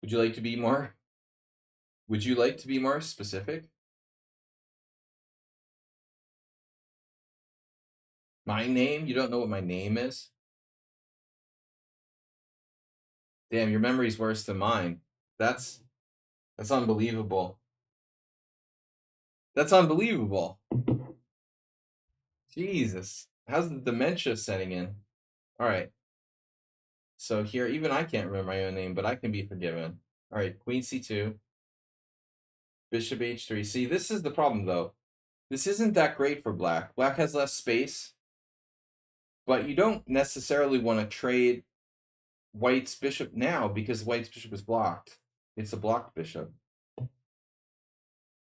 Would you like to be more specific? My name? You don't know what my name is? Damn, your memory's worse than mine. That's unbelievable. That's unbelievable. Jesus. How's the dementia setting in? All right. So here, even I can't remember my own name, but I can be forgiven. All right, queen c2. Bishop h3. See, this is the problem, though. This isn't that great for black. Black has less space, but you don't necessarily want to trade white's bishop now because white's bishop is blocked. It's a blocked bishop.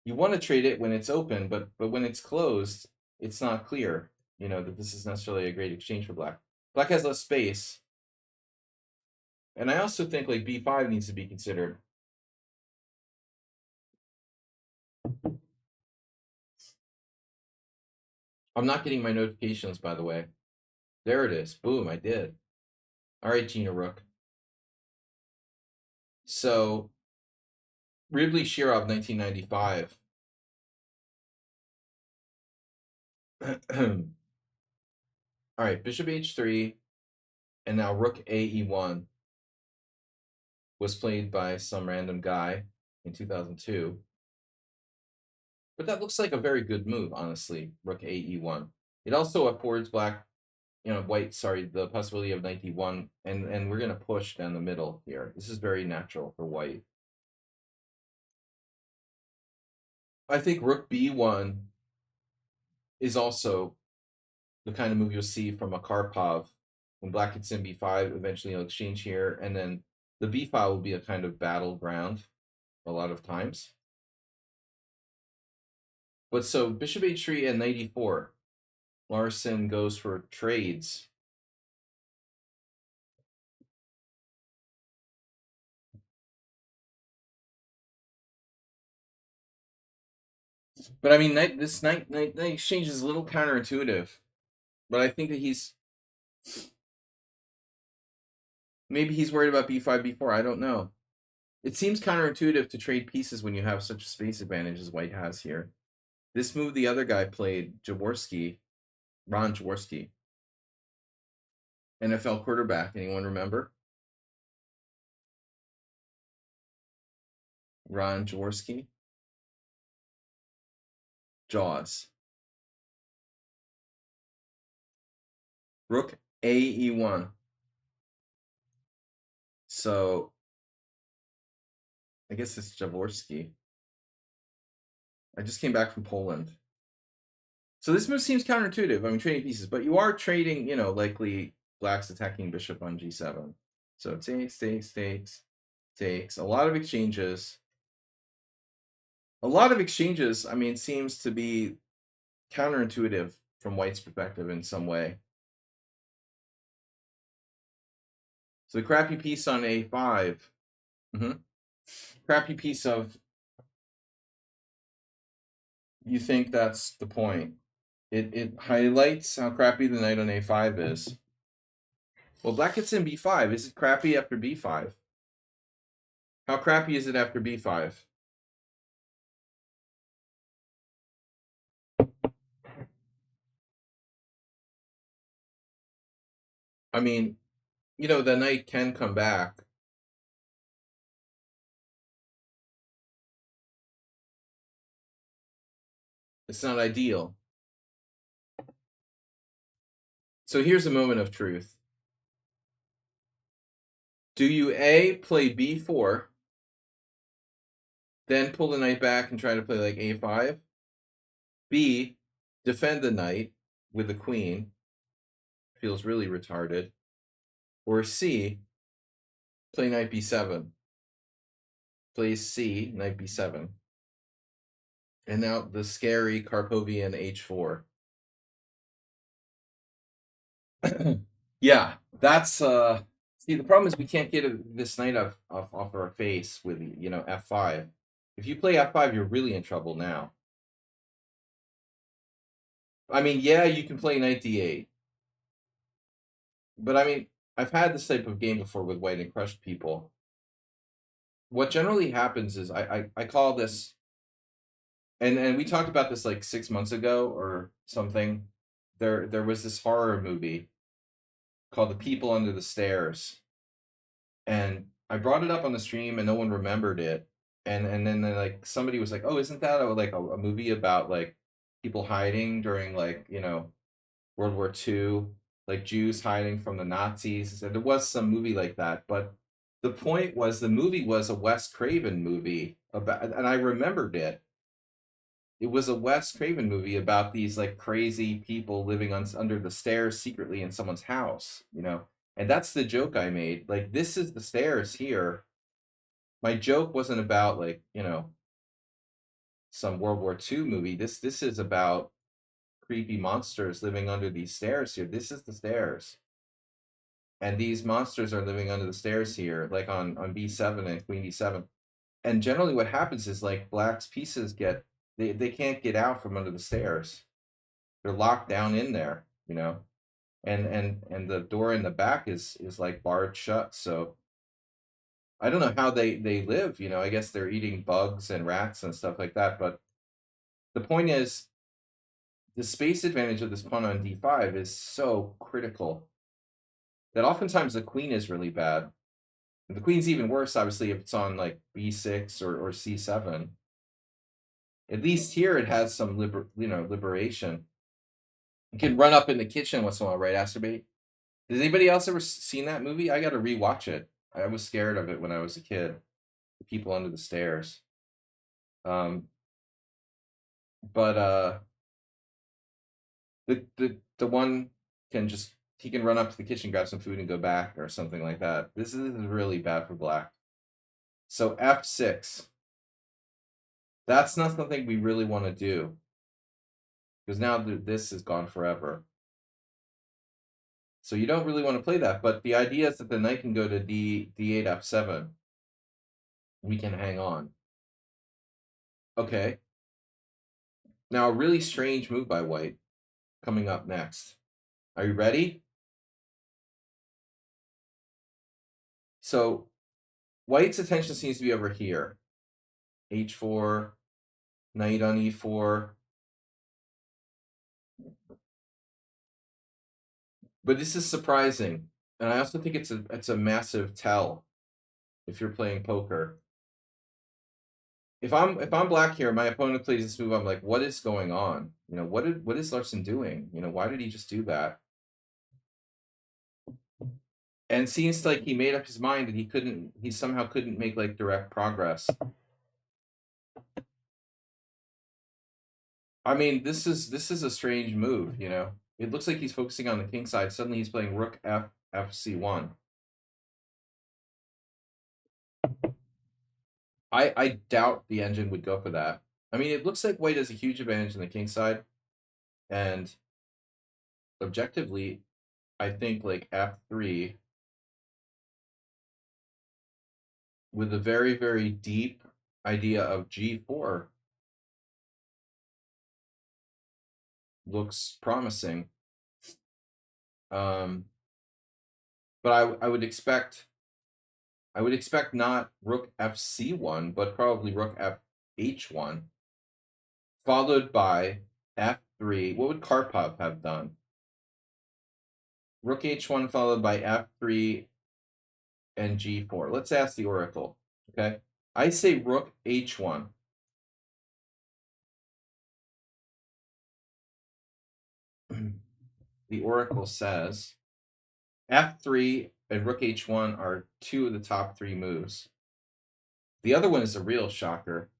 You want to trade it when it's open, but when it's closed, it's not clear, that this is necessarily a great exchange for black. Black has less space. And I also think like b5 needs to be considered. I'm not getting my notifications, by the way. There it is. Boom, I did. All right, Gina Rook. So, Ridley Shirov, 1995. All right, bishop h3, and now rook ae1 was played by some random guy in 2002. But that looks like a very good move, honestly, rook ae1. It also affords black white, sorry, the possibility of knight d1, and we're going to push down the middle here. This is very natural for white. I think rook b1 is also the kind of move you'll see from a Karpov when black gets in b5. Eventually he'll exchange here, and then the b file will be a kind of battleground a lot of times. But so bishop h3 and knight e4. Larson goes for trades. But I mean, this knight exchange is a little counterintuitive. But I think that maybe he's worried about b5, b4. I don't know. It seems counterintuitive to trade pieces when you have such a space advantage as white has here. This move the other guy played, Ron Jaworski, NFL quarterback. Anyone remember? Ron Jaworski? Jaws. Rook A-E1. So I guess it's Jaworski. I just came back from Poland. So this move seems counterintuitive. I mean, trading pieces, but you are trading, likely black's attacking bishop on g7. So takes. A lot of exchanges. A lot of exchanges, I mean, seems to be counterintuitive from white's perspective in some way. So the crappy piece on a5. Crappy piece of... You think that's the point. It highlights how crappy the knight on a5 is. Well, black gets in b5. Is it crappy after b5? How crappy is it after b5? I mean, the knight can come back. It's not ideal. So here's a moment of truth. Do you A, play b4, then pull the knight back and try to play like a5? B, defend the knight with the queen. Feels really retarded. Or C, play knight b7. Plays C, knight b7. And now the scary Karpovian h4. Yeah, that's see, the problem is we can't get this knight off our face with f5. If you play f5, you're really in trouble now. I mean, yeah, you can play knight d8. But I mean, I've had this type of game before with white and crushed people. What generally happens is I call this, and we talked about this like 6 months ago or something. There was this horror movie called The People Under the Stairs, and I brought it up on the stream and no one remembered it. And then like somebody was like, "Oh, isn't that a movie about like people hiding during like World War II, like Jews hiding from the Nazis?" And there was some movie like that, but the point was the movie was a Wes Craven movie about, and I remembered it. It was a Wes Craven movie about these like crazy people living under the stairs secretly in someone's house, And that's the joke I made. Like, this is the stairs here. My joke wasn't about like, some World War II movie. This is about creepy monsters living under these stairs here. This is the stairs. And these monsters are living under the stairs here, like on b7 and queen d7. And generally what happens is like black's pieces they can't get out from under the stairs. They're locked down in there, and the door in the back is like barred shut. So I don't know how they live, I guess they're eating bugs and rats and stuff like that. But the point is, the space advantage of this pawn on d5 is so critical that oftentimes the queen is really bad. And the queen's even worse, obviously, if it's on like b6 or c7. At least here it has some liberation. You can run up in the kitchen once in a while, right? Masturbate. Has anybody else ever seen that movie? I got to rewatch it. I was scared of it when I was a kid. The people under the stairs. Um, but the one can just he can run up to the kitchen, grab some food, and go back or something like that. This is really bad for black. So F6. That's not something we really want to do because now this is gone forever. So you don't really want to play that. But the idea is that the knight can go to D8 F7. We can hang on. Okay. Now a really strange move by white coming up next. Are you ready? So white's attention seems to be over here. H4, knight on E4. But this is surprising. And I also think it's a massive tell if you're playing poker. If I'm black here, my opponent plays this move, I'm like, what is going on? You know, what is Larson doing? You know, why did he just do that? And seems like he made up his mind and he somehow couldn't make like direct progress. I mean, this is a strange move, you know. It looks like he's focusing on the king side. Suddenly he's playing rook F C1. I doubt the engine would go for that. I mean, it looks like white has a huge advantage in the king side, and objectively, I think like F3 with a very, very deep idea of G4 looks promising. But I would expect not rook FC1, but probably rook FH1, followed by F3. What would Karpov have done? Rook H1 followed by F3 and G4. Let's ask the oracle. Okay, I say rook H1. The oracle says F3 and rook H1 are two of the top 3 moves. The other one is a real shocker.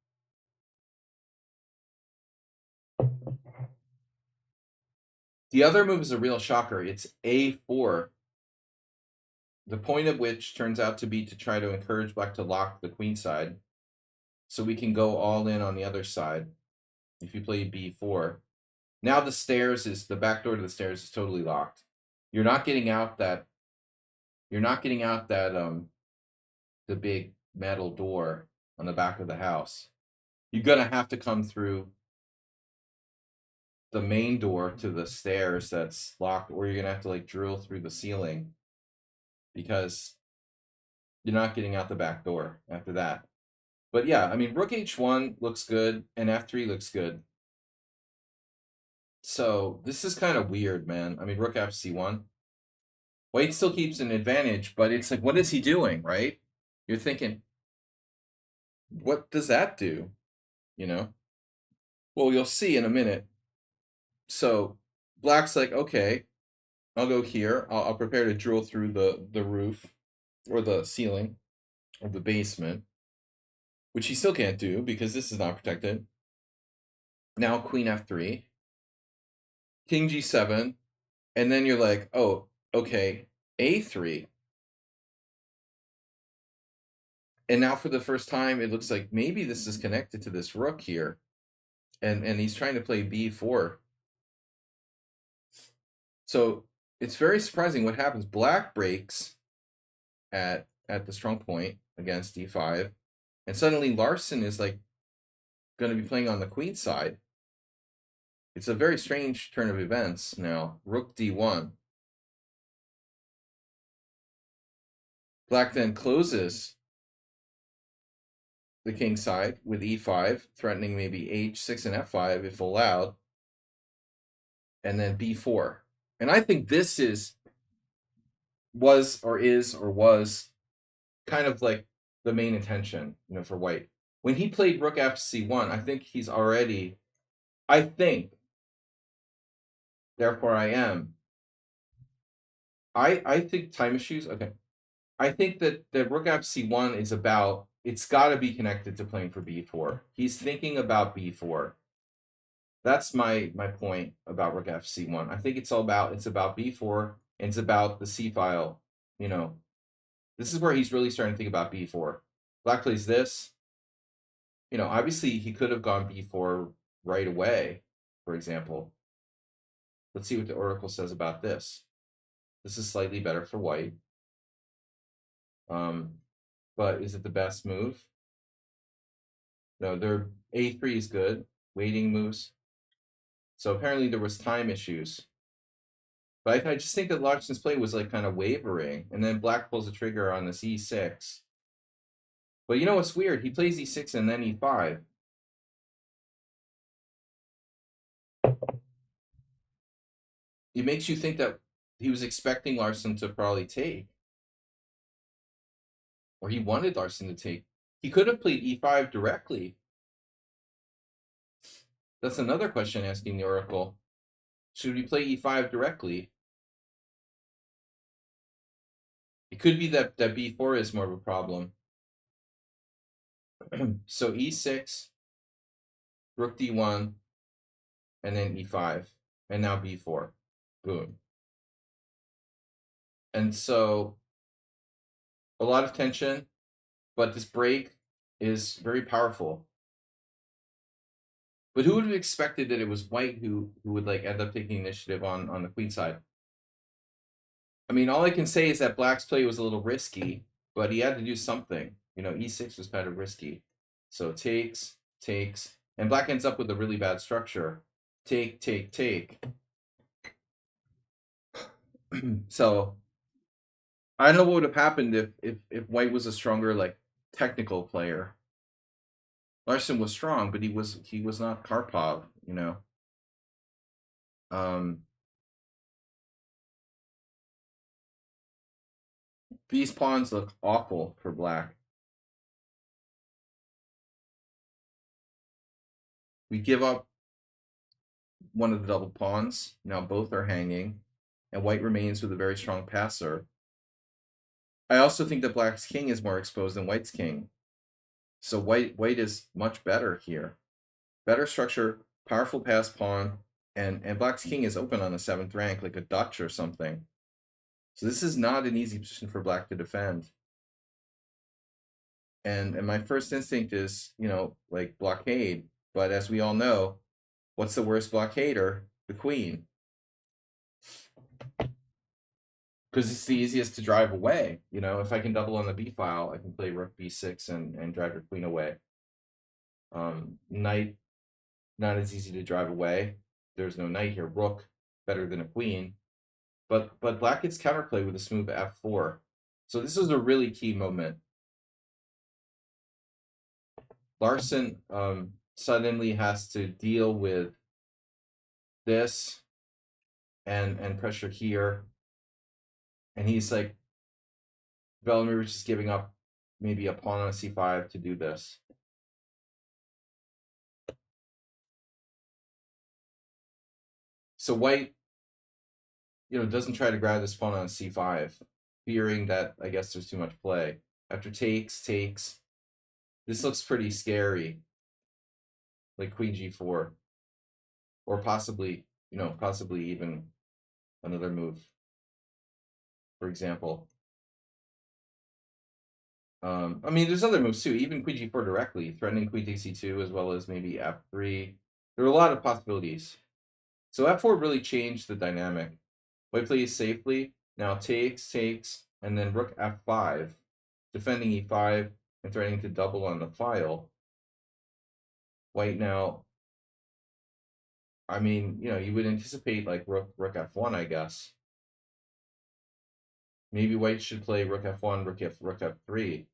The other move is a real shocker. It's A4. The point of which turns out to be to try to encourage black to lock the queen side so we can go all in on the other side if you play B4. Now the back door to the stairs is totally locked. You're not getting out that the big metal door on the back of the house. You're gonna have to come through the main door to the stairs that's locked, or you're gonna have to like drill through the ceiling because you're not getting out the back door after that. But yeah, I mean, rook H1 looks good and F3 looks good. So this is kind of weird, man. I mean, rook FC1. White still keeps an advantage, but it's like, what is he doing, right? You're thinking, what does that do? You know? Well, you'll see in a minute. So black's like, okay, I'll go here. I'll prepare to drill through the roof or the ceiling of the basement, which he still can't do because this is not protected. Now queen F3, king G7, and then you're like, oh, okay, A3. And now for the first time, it looks like maybe this is connected to this rook here. And he's trying to play B4. So it's very surprising what happens. Black breaks at the strong point against D5. And suddenly Larson is like going to be playing on the queen side. It's a very strange turn of events now. Rook D1. Black then closes the king side with E5, threatening maybe H6 and F5 if allowed. And then B4. And I think this was kind of like the main intention, you know, for white. When he played rook FC1, I think Therefore, I am. I think time issues. Okay, I think that rook f(c1) is about. It's got to be connected to playing for b4. He's thinking about b4. That's my point about rook f(c1). I think it's about b4 and it's about the c file. You know, this is where he's really starting to think about b4. Black plays this. You know, obviously he could have gone b4 right away, for example. Let's see what the oracle says about this. This is slightly better for white. But is it the best move? No, their a3 is good. Waiting moves. So apparently there was time issues. But I just think that Larsen's play was like kind of wavering, and then black pulls the trigger on this e6. But you know what's weird? He plays e6 and then e5. It makes you think that he was expecting Larsen to probably take. Or he wanted Larsen to take. He could have played e5 directly. That's another question asking the oracle. Should we play e5 directly? It could be that b4 is more of a problem. So e6, rook d1, and then e5, and now b4. Boom. And so a lot of tension, but this break is very powerful. But who would have expected that it was white who would like end up taking initiative on the queen side? I mean, all I can say is that black's play was a little risky, but he had to do something. You know, e6 was kind of risky. So takes, and black ends up with a really bad structure. Take. So I don't know what would have happened if white was a stronger like technical player. Larsen was strong, but he was not Karpov, you know. These pawns look awful for black. We give up one of the double pawns. Now both are hanging, and white remains with a very strong passer. I also think that black's king is more exposed than white's king. So white is much better here. Better structure, powerful pass pawn, and black's king is open on the 7th rank, like a Dutch or something. So this is not an easy position for black to defend. And my first instinct is, you know, like blockade. But as we all know, what's the worst blockader? The queen. Because it's the easiest to drive away. You know, if I can double on the b file, I can play rook b6 and drive your queen away. Knight, not as easy to drive away. There's no knight here. Rook, better than a queen. But black gets counterplay with a smooth f4. So this is a really key moment. Larsen suddenly has to deal with this and pressure here. And he's like, Velimirovich is giving up maybe a pawn on c5 to do this. So white, you know, doesn't try to grab this pawn on c5, fearing that I guess there's too much play. After takes, this looks pretty scary. Like queen g4. Or possibly, you know, possibly even another move. For example. I mean, there's other moves too. Even queen g4 directly, threatening queen takes c2, as well as maybe f3. There are a lot of possibilities. So f4 really changed the dynamic. White plays safely. Now takes, and then rook f5, defending e5 and threatening to double on the file. White now, I mean, you know, you would anticipate like rook f1, I guess. Maybe white should play rook f1, rook f3.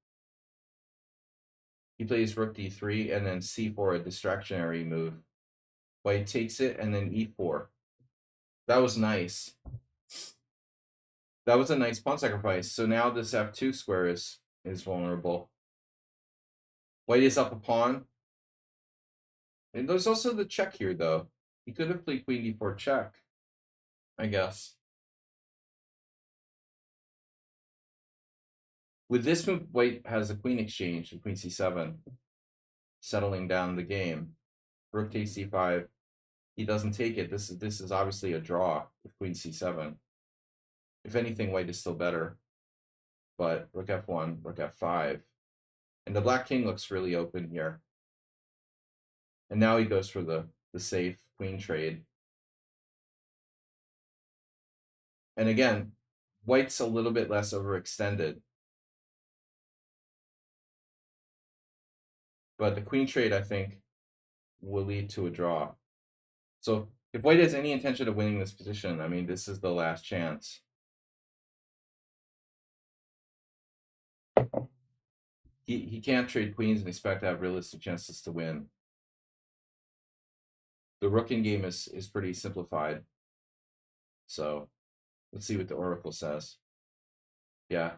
He plays rook d3 and then c4, a distractionary move. White takes it and then e4. That was nice. That was a nice pawn sacrifice. So now this f2 square is vulnerable. White is up a pawn. And there's also the check here, though. He could have played queen d4 check. I guess. With this move, white has a queen exchange, the queen c7, settling down the game. Rook takes c5. He doesn't take it. This is obviously a draw with queen c7. If anything, white is still better. But rook f1, rook f5. And the black king looks really open here. And now he goes for the safe queen trade. And again, white's a little bit less overextended. But the queen trade, I think, will lead to a draw. So if white has any intention of winning this position, I mean, this is the last chance. He can't trade queens and expect to have realistic chances to win. The rook in game is pretty simplified. So let's see what the oracle says. Yeah.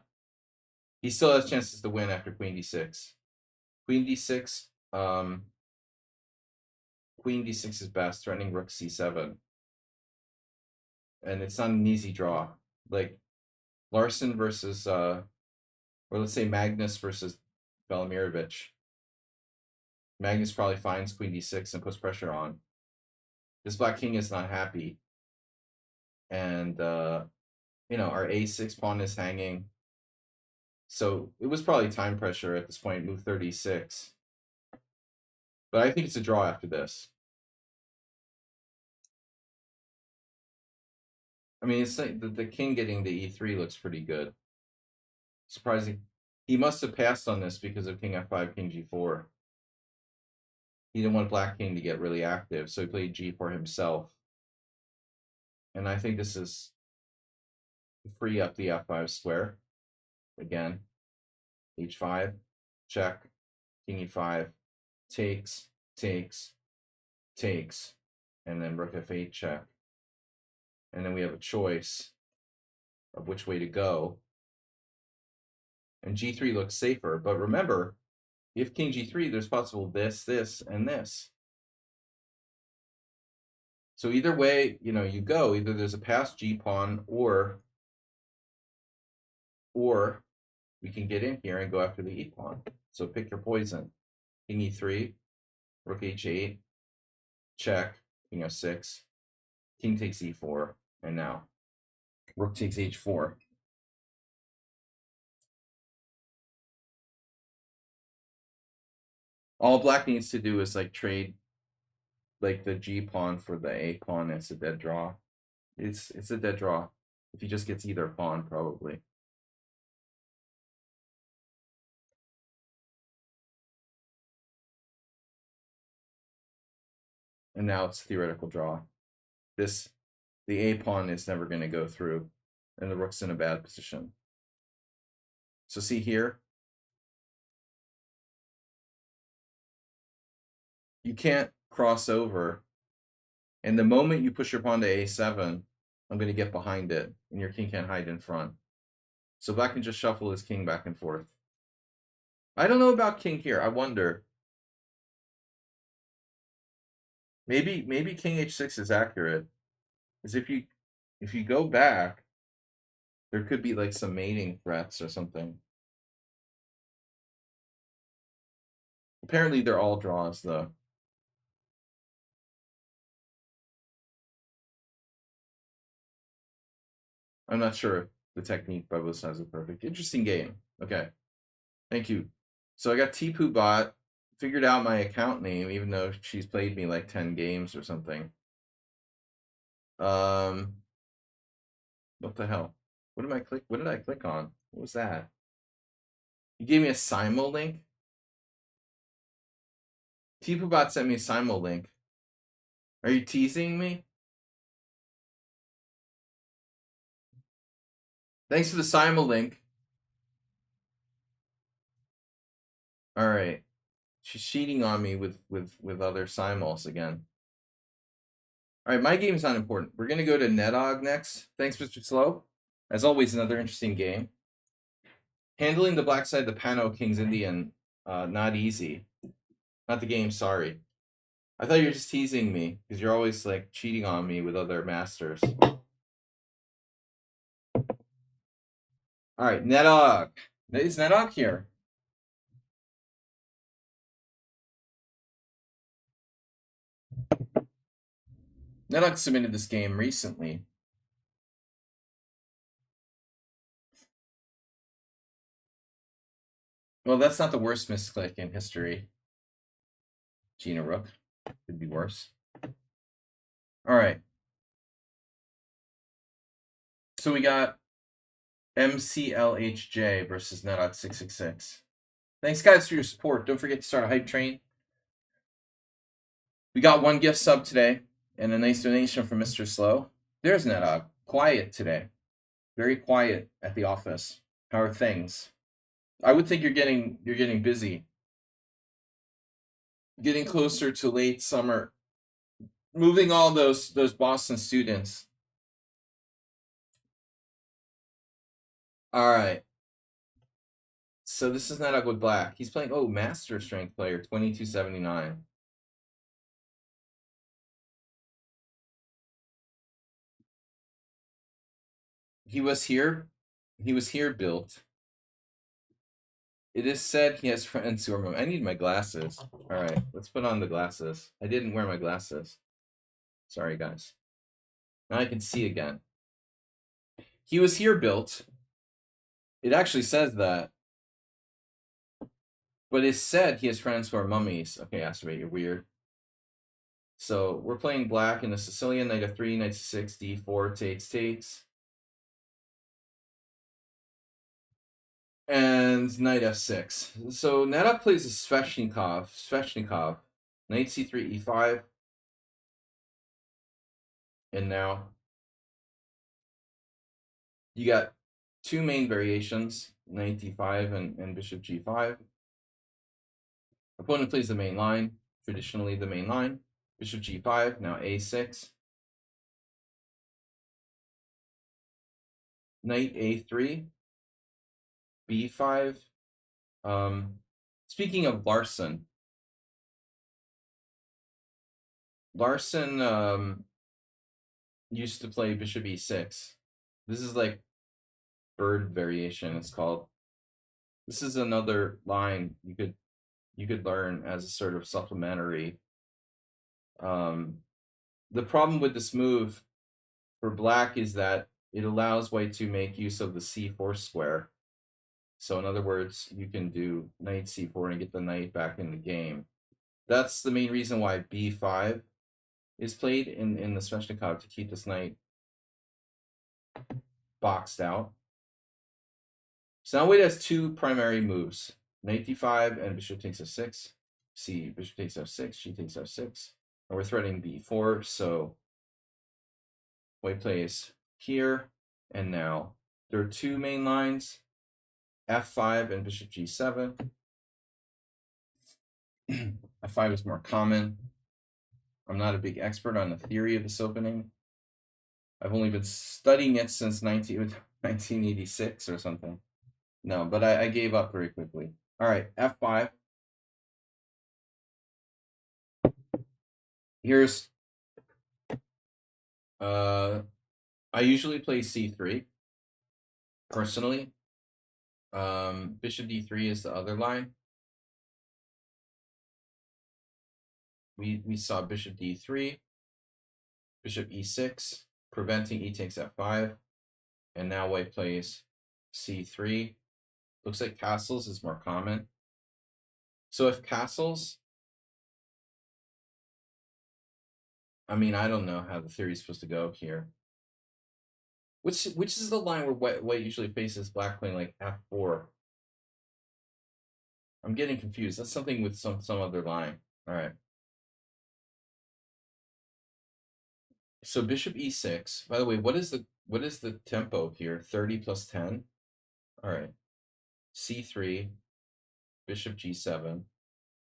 He still has chances to win after queen d6. Queen d6, queen d6 is best, threatening rook c7. And it's not an easy draw. Like Larson versus, or let's say Magnus versus Velimirovich. Magnus probably finds queen d6 and puts pressure on. This black king is not happy. And, you know, our a6 pawn is hanging. So it was probably time pressure at this point, move 36. But I think it's a draw after this. I mean, it's like the king getting to e3 looks pretty good. Surprising. He must have passed on this because of king f5, king g4. He didn't want black king to get really active, so he played g4 himself. And I think this is to free up the f5 square. Again, h5, check, king e5, takes, takes, takes, and then rook f8 check. And then we have a choice of which way to go. And g3 looks safer, but remember, if king g3, there's possible this, this, and this. So either way, you know, you go, either there's a passed g pawn or we can get in here and go after the e pawn. So pick your poison. King e3, rook h8, check, king f6, king takes e4, and now rook takes h4. All black needs to do is like trade like the g pawn for the a pawn. It's a dead draw. It's a dead draw. If he just gets either pawn, probably. And now it's theoretical draw. The a pawn is never going to go through, and the rook's in a bad position. So see here, you can't cross over. And the moment you push your pawn to a7, I'm going to get behind it, and your king can't hide in front. So black can just shuffle his king back and forth. I don't know about king here. I wonder. Maybe king h6 is accurate. Because if you go back, there could be like some mating threats or something. Apparently they're all draws though. I'm not sure if the technique by both sides is perfect. Interesting game. Okay. Thank you. So I got Tipu Bot, figured out my account name, even though she's played me like 10 games or something. What the hell? What did I click on? What was that? You gave me a Simo link? Tipu Bot sent me a Simo link. Are you teasing me? Thanks for the Simo link. All right. She's cheating on me with other Simals again. All right, my game is not important. We're going to go to Nedog next. Thanks, Mr. Slow. As always, another interesting game. Handling the black side of the Pano King's Indian, not easy. Not the game, sorry. I thought you were just teasing me because you're always like cheating on me with other masters. All right, Nedog. Is Nedog here? Nedog submitted this game recently. Well, that's not the worst misclick in history. Gina Rook. Could be worse. All right. So we got MCLHJ versus Nedog666. Thanks, guys, for your support. Don't forget to start a hype train. We got one gift sub today and a nice donation from Mr. Slow. There's Nedog. Quiet today. Very quiet at the office. How are things? I would think you're getting busy. Getting closer to late summer. Moving all those Boston students. All right. So this is Nedog with black. He's playing master strength player 2279. He was here built. It is said he has friends who are. I need my glasses. All right, let's put on the glasses. I didn't wear my glasses. Sorry, guys. Now I can see again. He was here built. It actually says that. But it's said he has friends who are mummies. Okay, Astrobate, you're weird. So we're playing black in the Sicilian, knight f3, knight c6, d4, takes. And knight f6. So Nedog plays a Sveshnikov, knight c3, e5. And now you got two main variations, knight d5 and bishop g5. Opponent plays the main line, traditionally the main line. Bishop g5, now a6. Knight a3, b5. Speaking of Larson used to play bishop e6. This is like bird variation, it's called. This is another line you could learn as a sort of supplementary. The problem with this move for black is that it allows white to make use of the c4 square. So in other words, you can do knight c4 and get the knight back in the game. That's the main reason why b5 is played in the Sveshnikov, to keep this knight boxed out. So now white has two primary moves, knight d5 and bishop takes f6. See, bishop takes f6, she takes f6. And we're threatening b4, so white plays here, and now there are two main lines, f5 and bishop g7. f5 is more common. I'm not a big expert on the theory of this opening. I've only been studying it since 1986 or something. No, but I gave up very quickly. All right, f5. Here's I usually play c3 personally. Bishop d3 is the other line. We saw bishop d3, bishop e6, preventing e takes f5, and now white plays c3. Looks like castles is more common. So if castles, I mean, I don't know how the theory is supposed to go here. Which is the line where white usually faces black playing like f4? I'm getting confused. That's something with some other line. All right. So bishop e6. By the way, what is the tempo here? 30 plus 10. All right. c3, bishop g7.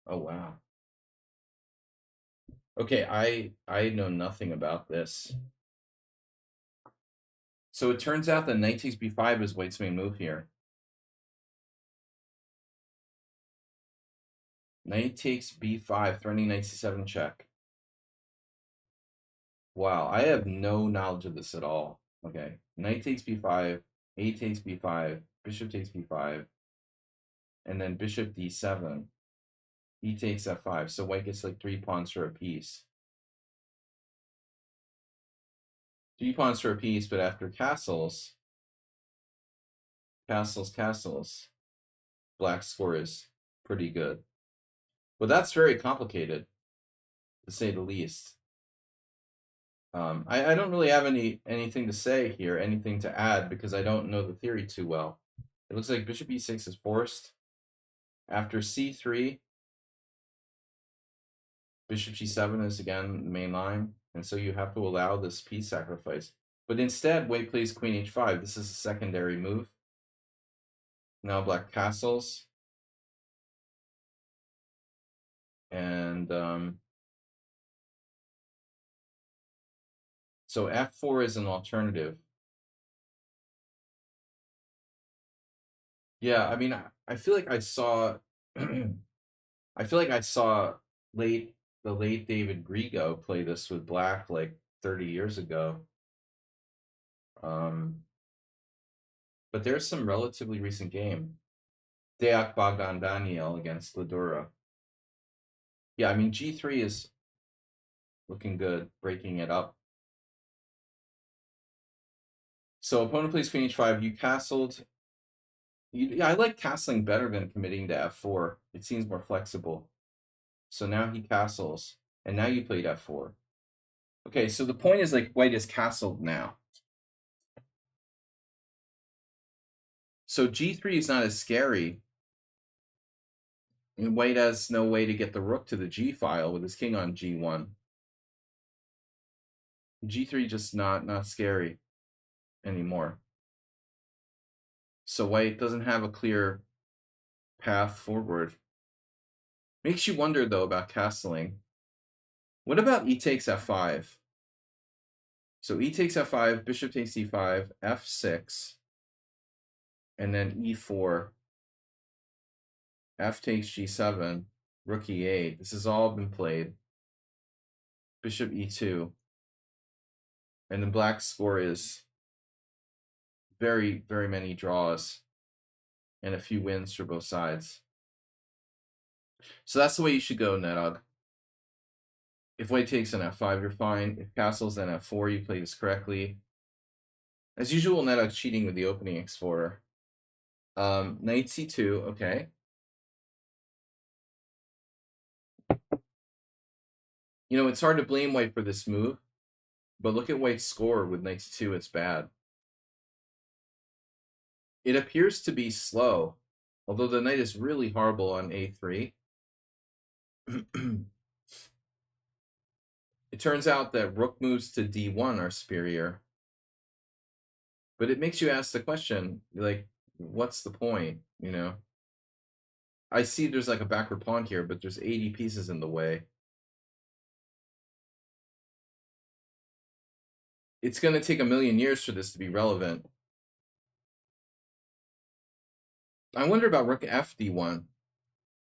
Oh wow. Okay, I know nothing about this. So it turns out that knight takes b5 is white's main move here. Knight takes b5, threatening knight c7 check. Wow, I have no knowledge of this at all. Okay, knight takes b5, a takes b5, bishop takes b5, and then bishop d7, e takes f5. So white gets like 3 pawns for a piece. 3 pawns for a piece, but after castles, black score is pretty good. But that's very complicated, to say the least. I don't really have anything to say here, anything to add, because I don't know the theory too well. It looks like bishop e6 is forced. After c3, bishop g7 is again the main line, and so you have to allow this piece sacrifice. But instead, white plays queen h5. This is a secondary move. Now black castles. And so f4 is an alternative. Yeah, I mean, I feel like I saw, I feel like I saw the late David Grigo play this with black like 30 years ago. But there's some relatively recent game. Deak Bogdan Daniel against Ladura. Yeah, I mean, g3 is looking good, breaking it up. So opponent plays queen h5, you castled. Yeah, I like castling better than committing to f4. It seems more flexible. So now he castles, and now you played f4. Okay, so the point is like white is castled now. So g3 is not as scary, and white has no way to get the rook to the g file with his king on g1. g3 just not scary anymore. So white doesn't have a clear path forward. Makes you wonder, though, about castling. What about e takes f5? So e takes f5, bishop takes e5, f6, and then e4, f takes g7, rook e8. This has all been played. Bishop e2. And the black score is very, very many draws and a few wins for both sides. So that's the way you should go, Nedog. If white takes an f5, you're fine. If castles, then f4, you play this correctly. As usual, Nedog's cheating with the opening explorer. Knight c2, okay. You know, it's hard to blame white for this move, but look at white's score with knight c2, it's bad. It appears to be slow, although the knight is really horrible on a3. It turns out that rook moves to d1 are superior. But it makes you ask the question, like, what's the point, you know? I see there's like a backward pawn here, but there's 80 pieces in the way. It's going to take a million years for this to be relevant. I wonder about rook f d1.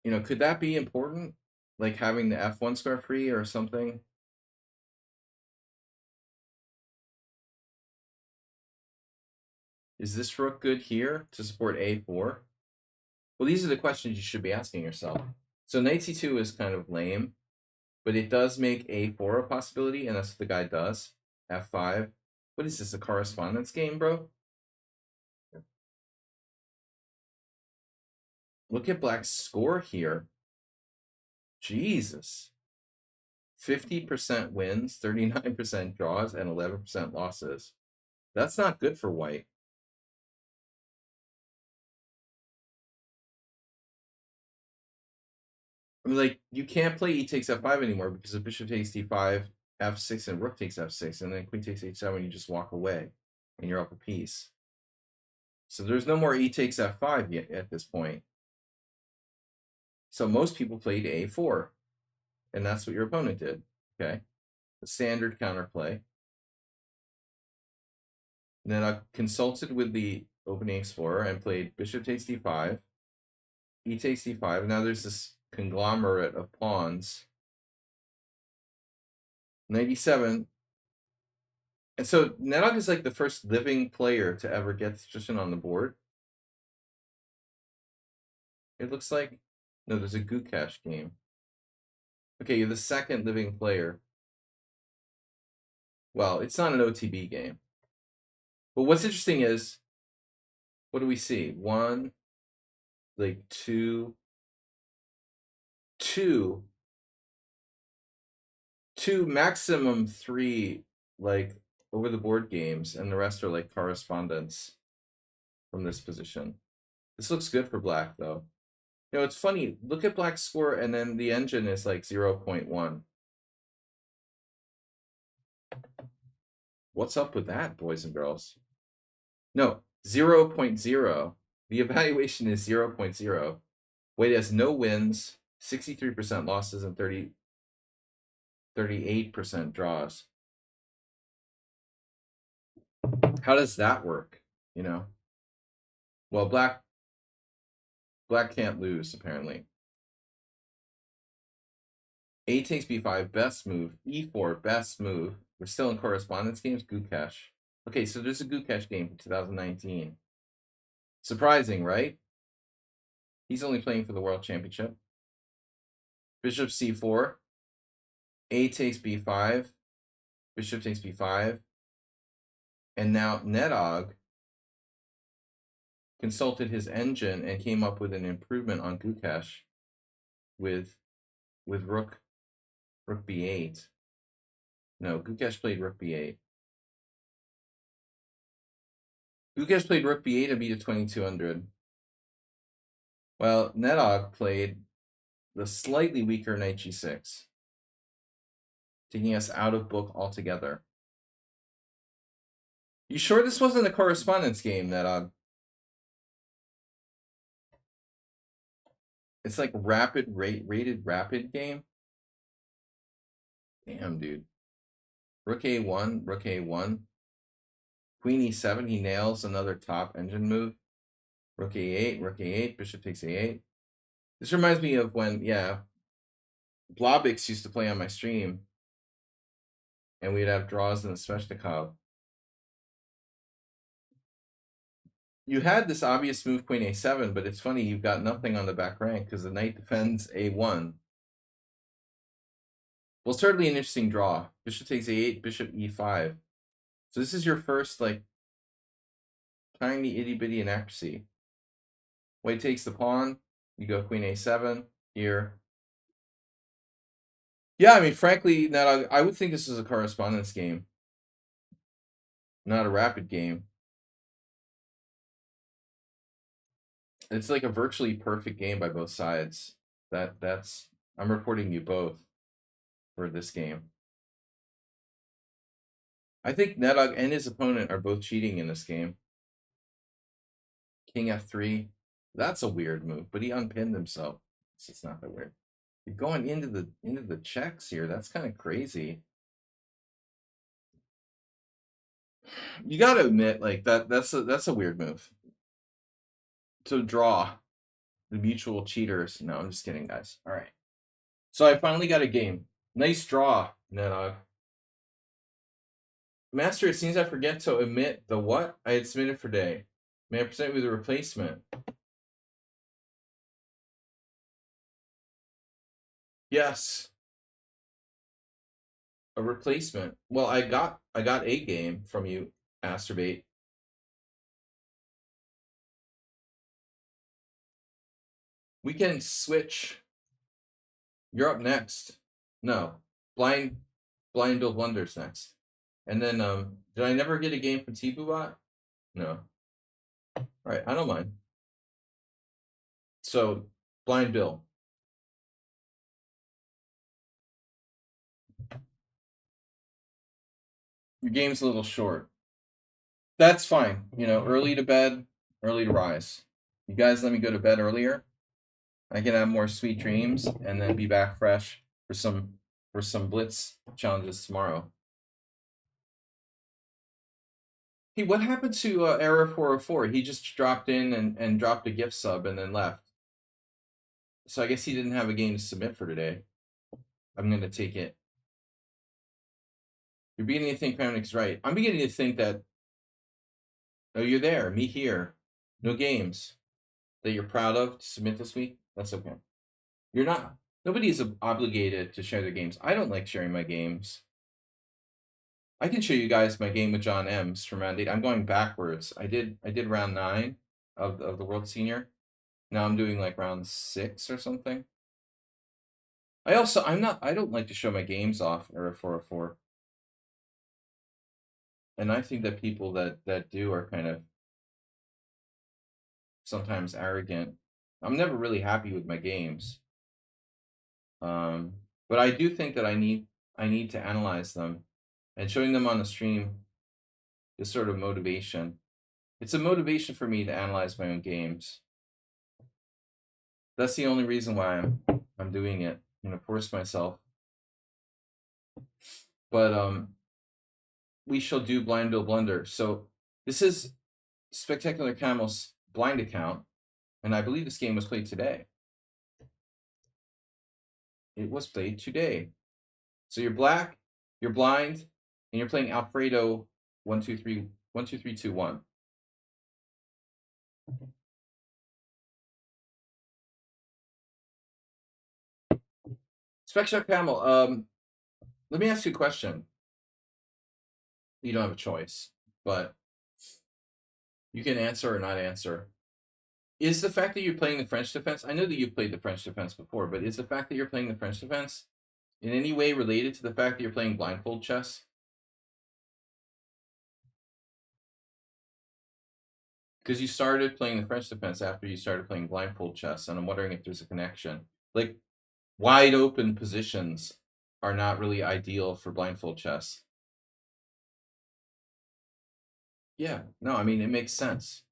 You know, could that be important? Like having the f1 square free or something? Is this rook good here to support a4? Well, these are the questions you should be asking yourself. So knight c2 is kind of lame, but it does make a4 a possibility, and that's what the guy does. f5. What is this, a correspondence game, bro? Look at black's score here. Jesus. 50% wins, 39% draws, and 11% losses. That's not good for white. I mean, like, you can't play e takes f5 anymore because if bishop takes d5, f6, and rook takes f6, and then queen takes h7, you just walk away, and you're up a piece. So there's no more e takes f5 yet at this point. So most people played a4, and that's what your opponent did, okay? The standard counterplay. And then I consulted with the opening explorer and played bishop takes d5, e takes d5. Now there's this conglomerate of pawns. 97. And so Nedog is like the first living player to ever get this position on the board. It looks like. No, there's a Gukash game. Okay, you're the second living player. Well, it's not an OTB game. But what's interesting is, what do we see? One, like two, maximum three, like over the board games, and the rest are like correspondence from this position. This looks good for black, though. You know, it's funny. Look at black's score, and then the engine is like 0.1. What's up with that, boys and girls? No, 0.0. The evaluation is 0.0. Wade has no wins, 63% losses, and 38% draws. How does that work? You know? Well, black can't lose, apparently. A takes b5, best move. E4, best move. We're still in correspondence games. Gukash. Okay, so there's a Gukash game for 2019. Surprising, right? He's only playing for the World Championship. Bishop c4. A takes b5. Bishop takes b5. And now Nedog consulted his engine and came up with an improvement on Gukash with rook b8. No, Gukash played rook b8. Gukash played rook b8 and beat a 2200. Well, Nedog played the slightly weaker knight g6, taking us out of book altogether. You sure this wasn't a correspondence game, Nedog? It's like rated rapid game. Damn, dude. Rook a1, rook a1. Queen e7, he nails another top engine move. Rook a8, bishop takes a8. This reminds me of when, yeah, Blobix used to play on my stream, and we'd have draws in the Sveshnikov. You had this obvious move, queen a7, but it's funny, you've got nothing on the back rank because the knight defends a1. Well, certainly an interesting draw. Bishop takes a8, bishop e5. So this is your first, like, tiny itty-bitty inaccuracy. White takes the pawn. You go queen a7 here. Yeah, I mean, frankly, I would think this is a correspondence game, not a rapid game. It's like a virtually perfect game by both sides. I'm reporting you both for this game. I think Nedog and his opponent are both cheating in this game. King f3. That's a weird move, but he unpinned himself. It's not that weird. You're going into the checks here. That's kind of crazy. You got to admit, like that's a weird move. To draw the mutual cheaters. No, I'm just kidding, guys. All right. So I finally got a game. Nice draw, Nedog. Master, it seems I forget to omit the what I had submitted for day. May I present you with a replacement? Yes. A replacement. Well, I got a game from you, Masturbate. We can switch. You're up next. No. Blind Bill Blunders next. And then did I never get a game from T-Bubot? No. Alright, I don't mind. So Blind Bill. Your game's a little short. That's fine. You know, early to bed, early to rise. You guys let me go to bed earlier. I can have more sweet dreams and then be back fresh for some blitz challenges tomorrow. Hey, what happened to Error 404? He just dropped in and dropped a gift sub and then left. So I guess he didn't have a game to submit for today. I'm going to take it. You're beginning to think Pramnik's right. I'm beginning to think that, oh, you're there, me here. No games. that you're proud of to submit this week, that's okay. You're not. Nobody is obligated to share their games. I don't like sharing my games. I can show you guys my game with John M's from round 8. I'm going backwards. I did round 9 of the World Senior. Now I'm doing like round 6 or something. I don't like to show my games off or 404. And I think that people that do are kind of sometimes arrogant. I'm never really happy with my games. But I do think that I need to analyze them, and showing them on the stream is sort of motivation. It's a motivation for me to analyze my own games. That's the only reason why I'm doing it, force myself. But we shall do Blind Bill Blunder. So this is Spectacular Camel's blind account, and I believe this game was played today. It was played today. So you're black, you're blind, and you're playing Alfredo 1 2 3 1 2 3 2 1. Spec Camel, let me ask you a question. You don't have a choice, but you can answer or not answer. Is the fact that you're playing the French defense, I know that you've played the French defense before, but is the fact that you're playing the French defense in any way related to the fact that you're playing blindfold chess? Because you started playing the French defense after you started playing blindfold chess, and I'm wondering if there's a connection. Like, wide open positions are not really ideal for blindfold chess. Yeah, no, I mean, it makes sense.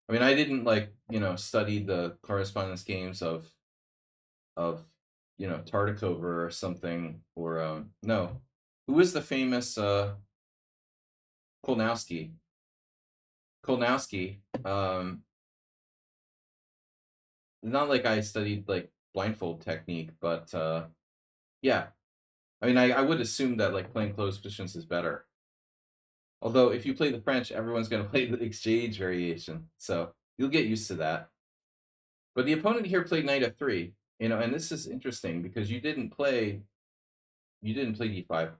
I mean, I didn't study the correspondence games of Tartakover or something, or no. Who is the famous Kolnowski? Not like I studied like blindfold technique, but yeah. I mean, I would assume that like playing closed positions is better. Although if you play the French, everyone's going to play the exchange variation, so you'll get used to that. But the opponent here played knight f3, and this is interesting because you didn't play d5.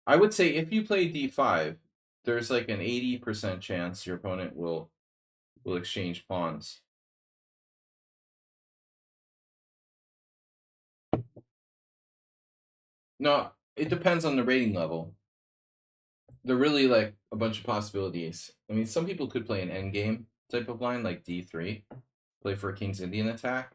I would say if you play d5, there's like an 80% chance your opponent will exchange pawns. No, it depends on the rating level. They're really like a bunch of possibilities. I mean, some people could play an endgame type of line like d3, play for a King's Indian attack.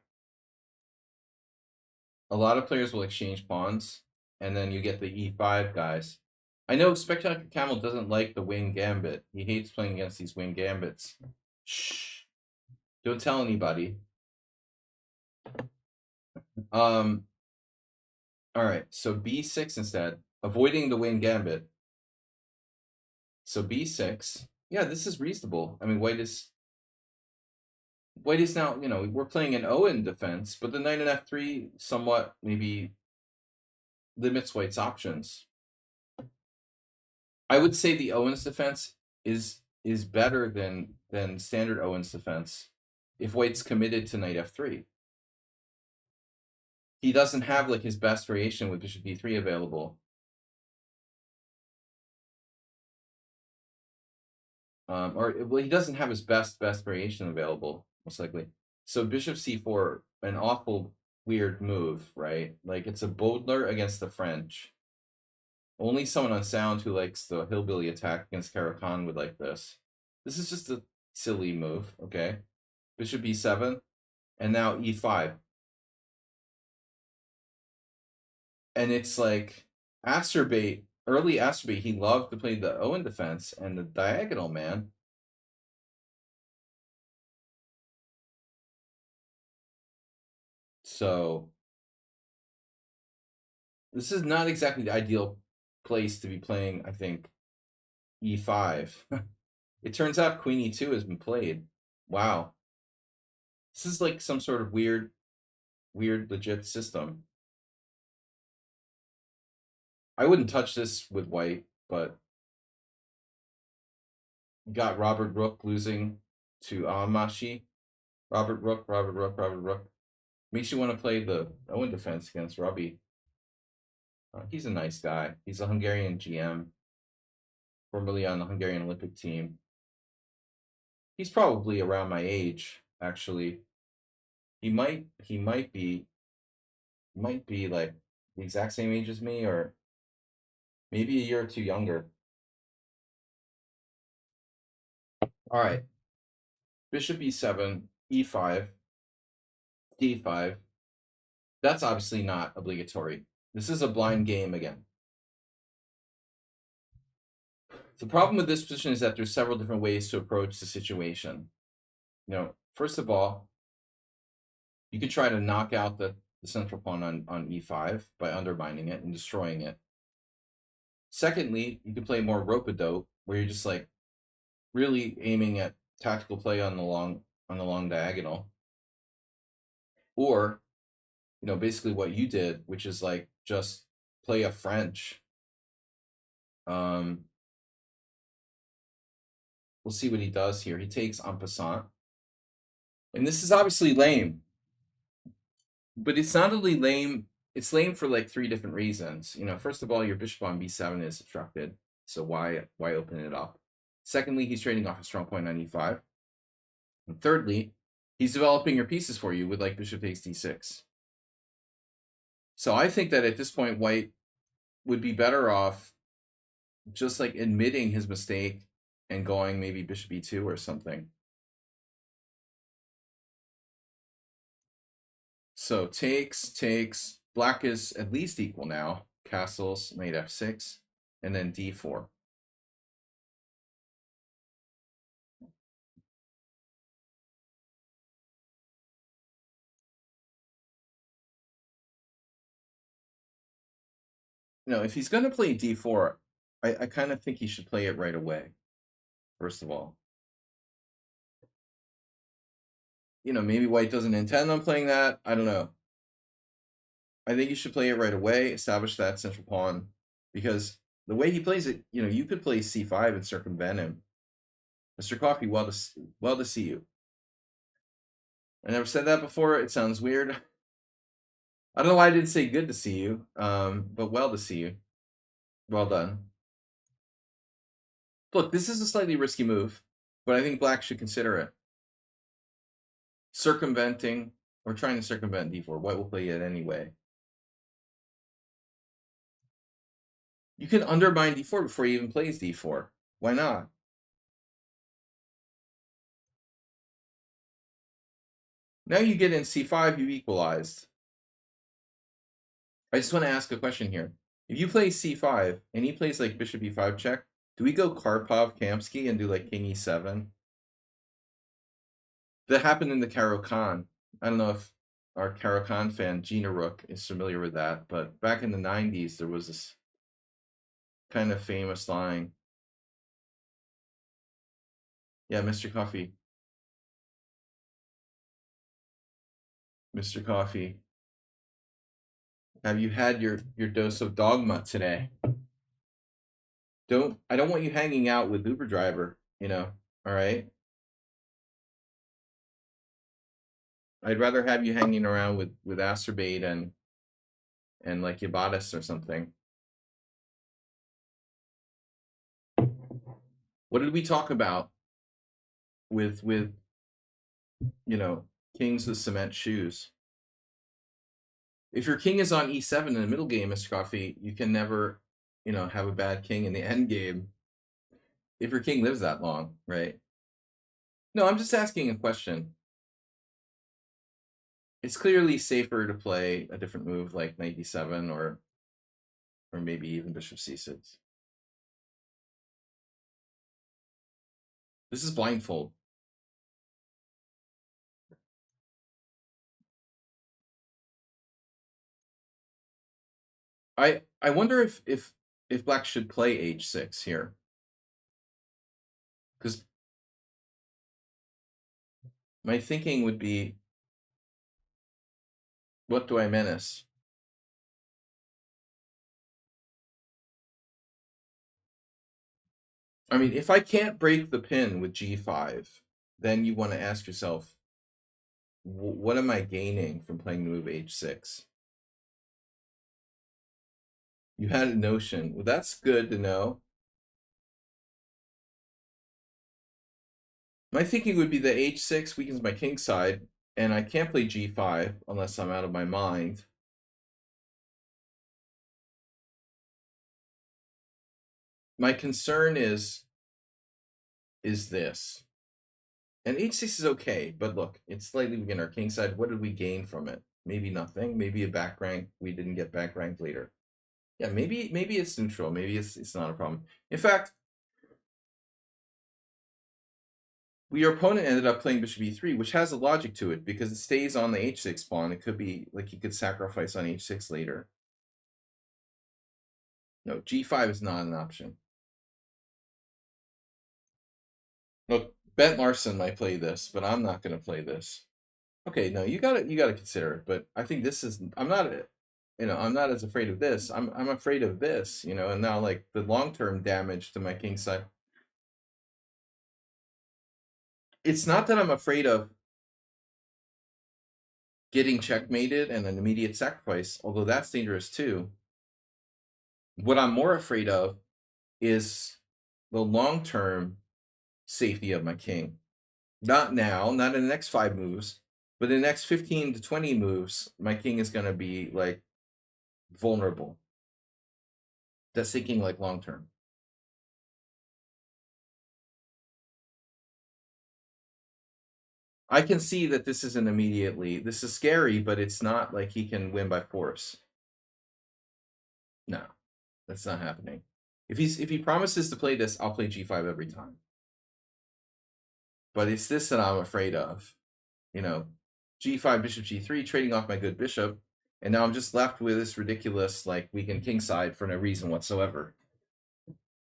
A lot of players will exchange pawns, and then you get the e5 guys. I know Spectacular Camel doesn't like the wing gambit. He hates playing against these wing gambits. Shh. Don't tell anybody. All right, so b6 instead, avoiding the wing gambit. So b6. Yeah, this is reasonable. I mean, white is now, we're playing an Owen defense, but the knight and f3 somewhat maybe limits white's options. I would say the Owen's defense is better than standard Owen's defense if white's committed to knight f3. He doesn't have like his best variation with bishop d3 available. Well, he doesn't have his best variation available, most likely. So bishop c4, an awful weird move, right? Like it's a Bodler against the French. Only someone unsound who likes the hillbilly attack against Caro-Kann would like this. This is just a silly move, okay? Bishop b7, and now e5. And it's like Asterbait, early Asterbait, he loved to play the Owen defense and the diagonal, man. So this is not exactly the ideal place to be playing, I think, e5. It turns out queen e2 has been played. Wow. This is like some sort of weird legit system. I wouldn't touch this with white, but got Robert Rook losing to Amashi. Robert Rook, Robert Rook, Robert Rook. Makes you want to play the Owen defense against Robbie. He's a nice guy. He's a Hungarian GM, formerly on the Hungarian Olympic team. He's probably around my age, actually. He might be like the exact same age as me, or maybe a year or two younger. All right. Bishop e7, e5, d5. That's obviously not obligatory. This is a blind game again. The problem with this position is that there's several different ways to approach the situation. First of all, you could try to knock out the central pawn on e5 by undermining it and destroying it. Secondly, you could play more rope-a-dope, where you're just like really aiming at tactical play on the long diagonal. Or, basically what you did, which is like just play a French. We'll see what he does here. He takes en passant. And this is obviously lame. But it's not only lame, it's lame for like three different reasons. First of all, your bishop on b7 is obstructed, so why open it up? Secondly, he's trading off a strong point on e5. And thirdly, he's developing your pieces for you with like bishop takes d6. So I think that at this point, white would be better off just like admitting his mistake and going maybe bishop e2 or something. So takes, black is at least equal now. Castles, mate f6, and then d4. If he's going to play d4, I kind of think he should play it right away, first of all. Maybe white doesn't intend on playing that. I don't know. I think you should play it right away, establish that central pawn, because the way he plays it, you could play c5 and circumvent him. Mr. Coffee, well to see you. I never said that before. It sounds weird. I don't know why I didn't say good to see you, but well to see you. Well done. Look, this is a slightly risky move, but I think black should consider it. Circumventing, or trying to circumvent d4. White will play it anyway. You can undermine d4 before he even plays d4. Why not? Now you get in c5, you equalized. I just want to ask a question here. If you play c5 and he plays like bishop e5 check, do we go Karpov-Kamsky and do like king e7? That happened in the Caro-Kann. I don't know if our Caro-Kann fan, Gina Rook, is familiar with that, but back in the 90s, there was this kind of famous line. Yeah, Mr. Coffee. Mr. Coffee. Have you had your dose of dogma today? I don't want you hanging out with Uber driver, all right? I'd rather have you hanging around with Acerbate and like Yabatis or something. What did we talk about with kings with cement shoes? If your king is on e7 in the middle game, Mr. Coffee, you can never, have a bad king in the end game if your king lives that long, right? No, I'm just asking a question. It's clearly safer to play a different move like knight d7 or maybe even bishop c6. This is blindfold. I wonder if black should play h6 here, because my thinking would be, what do I menace? I mean, if I can't break the pin with g5, then you want to ask yourself, what am I gaining from playing the move h6? You had a notion. Well, that's good to know. My thinking would be that h6 weakens my king side, and I can't play g5 unless I'm out of my mind. My concern is this. And h6 is okay, but look, it's slightly weakened our king side. What did we gain from it? Maybe nothing. Maybe a back rank. We didn't get back ranked later. Yeah, maybe it's neutral. Maybe it's not a problem. In fact, your opponent ended up playing bishop e3, which has a logic to it because it stays on the h6 pawn. It could be like he could sacrifice on h6 later. No, g5 is not an option. Look, Bent Larson might play this, but I'm not going to play this. Okay, no, you got to consider it. But I think this is. I'm not as afraid of this. I'm afraid of this. And now like the long term damage to my king side. It's not that I'm afraid of getting checkmated and an immediate sacrifice, although that's dangerous too. What I'm more afraid of is the long term safety of my king. Not now, not in the next 5 moves, but in the next 15 to 20 moves, my king is going to be like vulnerable. That's thinking like long term. I can see that this isn't immediately. This is scary, but it's not like he can win by force. No, that's not happening. If he promises to play this, I'll play g5 every time. But it's this that I'm afraid of. G5, bishop g3, trading off my good bishop, and now I'm just left with this ridiculous like weakened king side for no reason whatsoever.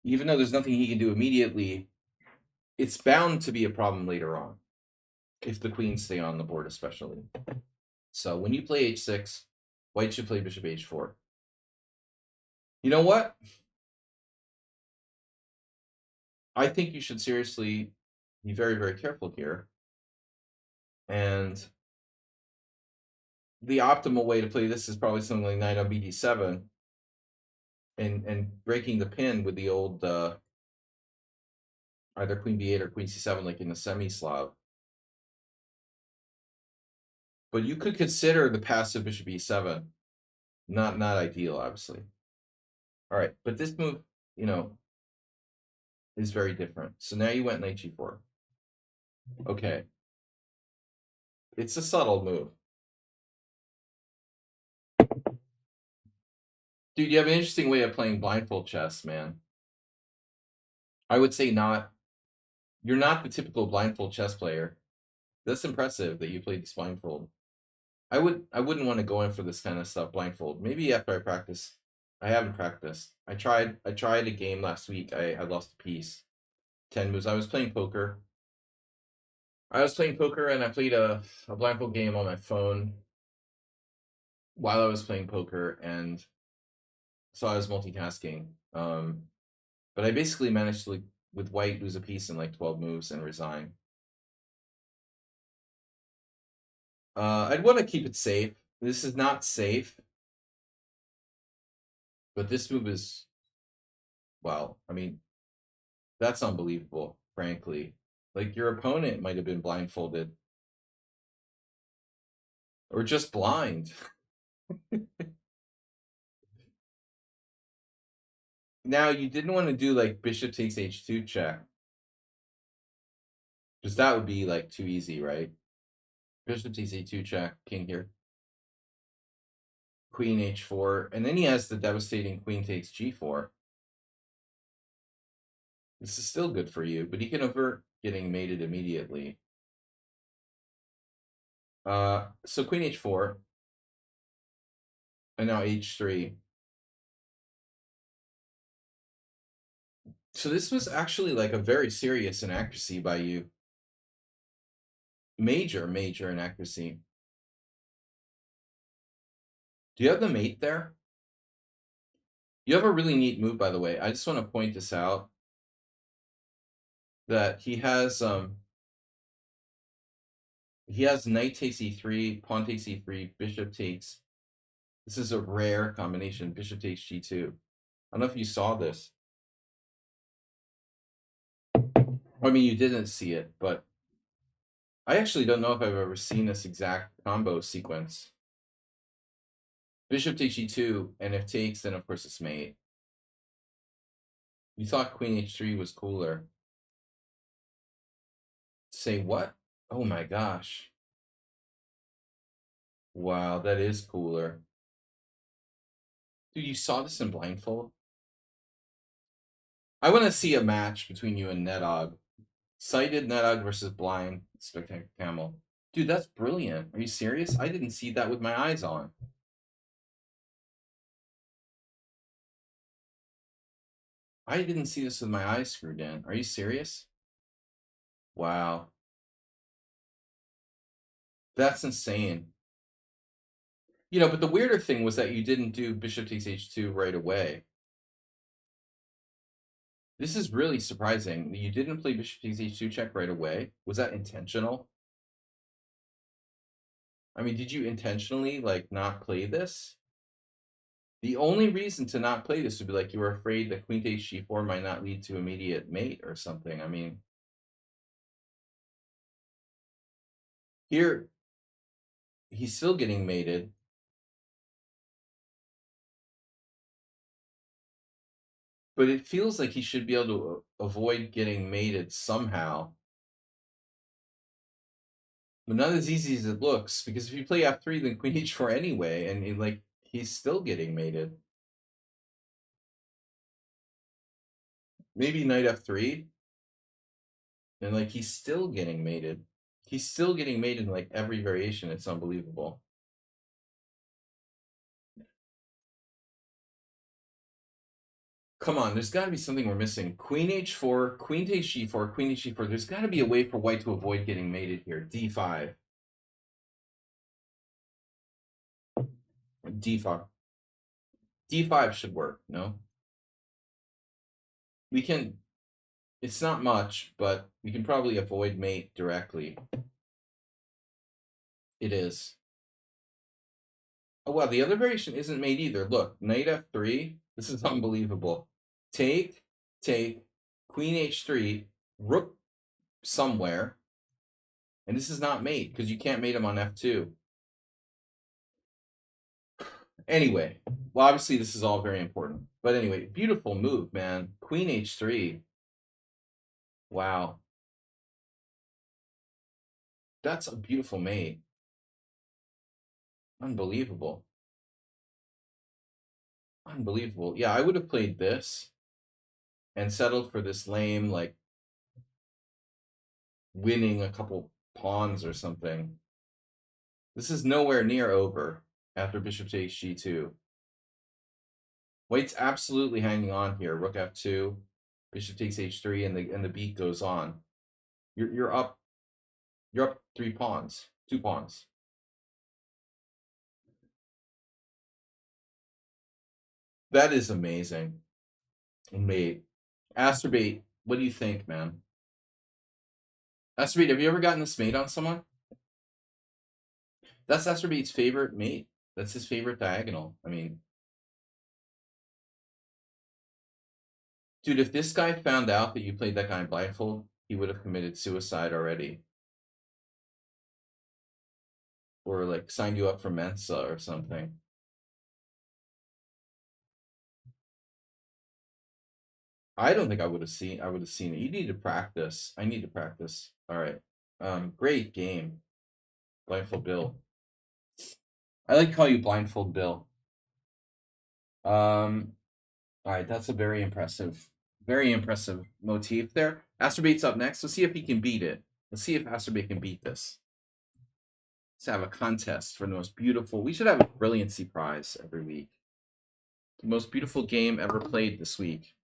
Even though there's nothing he can do immediately, it's bound to be a problem later on, if the queens stay on the board especially. So when you play h6, white should play bishop h4. You know what? I think you should seriously be very, very careful here. And the optimal way to play this is probably something like knight on bd7 and breaking the pin with the old either queen b8 or queen c7 like in the semi-Slav. But you could consider the passive bishop e7. Not ideal, obviously. All right, but this move, is very different. So now you went knight g4. Okay. It's a subtle move. Dude, you have an interesting way of playing blindfold chess, man. I would say not. You're not the typical blindfold chess player. That's impressive that you played this blindfold. I wouldn't want to go in for this kind of stuff blindfold. Maybe after I practice. I haven't practiced. I tried a game last week. I lost a piece. 10 moves. I was playing poker. And I played a blindfold game on my phone while I was playing poker, and so I was multitasking. But I basically managed to, with white, lose a piece in like 12 moves and resign. I'd want to keep it safe. This is not safe. But this move is, well, I mean, that's unbelievable, frankly. Like, your opponent might have been blindfolded. Or just blind. Now, you didn't want to do, like, bishop takes h2 check. Because that would be, like, too easy, right? Bishop takes a2 check, king here. Queen h4, and then he has the devastating queen takes g4. This is still good for you, but he can avert getting mated immediately. So queen h4, and now h3. So this was actually like a very serious inaccuracy by you. Major inaccuracy. Do you have the mate there? You have a really neat move, by the way. I just want to point this out. That he has He has knight takes e3, pawn takes e3, bishop takes. This is a rare combination. Bishop takes g2. I don't know if you saw this. I mean, you didn't see it, but I actually don't know if I've ever seen this exact combo sequence. Bishop takes g2, and if takes, then of course it's mate. You thought queen h3 was cooler. Say what? Oh my gosh. Wow, that is cooler. Dude, you saw this in blindfold? I want to see a match between you and Nedog. Sighted Nedog versus blind Spectacular Camel. Dude, that's brilliant. Are you serious? I didn't see that with my eyes on. I didn't see this with my eyes screwed in. Are you serious? Wow. That's insane. You know, but the weirder thing was that you didn't do bishop takes h2 right away. This is really surprising. You didn't play bishop takes h2 check right away. Was that intentional? I mean, did you intentionally, like, not play this? The only reason to not play this would be like you were afraid that queen takes g4 might not lead to immediate mate or something. I mean, here, he's still getting mated. But it feels like he should be able to avoid getting mated somehow. But not as easy as it looks, because if you play f3, then queen h4 anyway, and like he's still getting mated. Maybe knight f3, and like he's still getting mated. He's still getting mated in like every variation. It's unbelievable. Come on, there's got to be something we're missing. Queen h4, queen takes g4, queen takes g4. There's got to be a way for white to avoid getting mated here. d5. d5. d5 should work, no? We can, it's not much, but we can probably avoid mate directly. It is. Oh, wow, the other variation isn't mate either. Look, knight f3. This is unbelievable. Take, queen h3, rook somewhere. And this is not mate, because you can't mate him on f2. Anyway, well, obviously this is all very important. But anyway, beautiful move, man. Queen h3. Wow. That's a beautiful mate. Unbelievable. Unbelievable. Yeah, I would have played this and settled for this lame, like, winning a couple pawns or something. This is nowhere near over after bishop takes g2. White's absolutely hanging on here. Rook f2, bishop takes h3, and the beat goes on. You're up 3 pawns, 2 pawns. That is amazing. Mate. Asterbate, what do you think, man? Asterbate, have you ever gotten this mate on someone? That's Asterbate's favorite mate. That's his favorite diagonal. I mean, dude, if this guy found out that you played that guy in blindfold, he would have committed suicide already. Or like signed you up for Mensa or something. I don't think I would have seen it. You need to practice. I need to practice. All right. Great game. Blindfold Bill. I like to call you Blindfold Bill. All right, that's a very impressive motif there. Astrobate's up next. Let's see if he can beat it. Let's see if Astrobate can beat this. Let's have a contest for the most beautiful. We should have a brilliancy prize every week. The most beautiful game ever played this week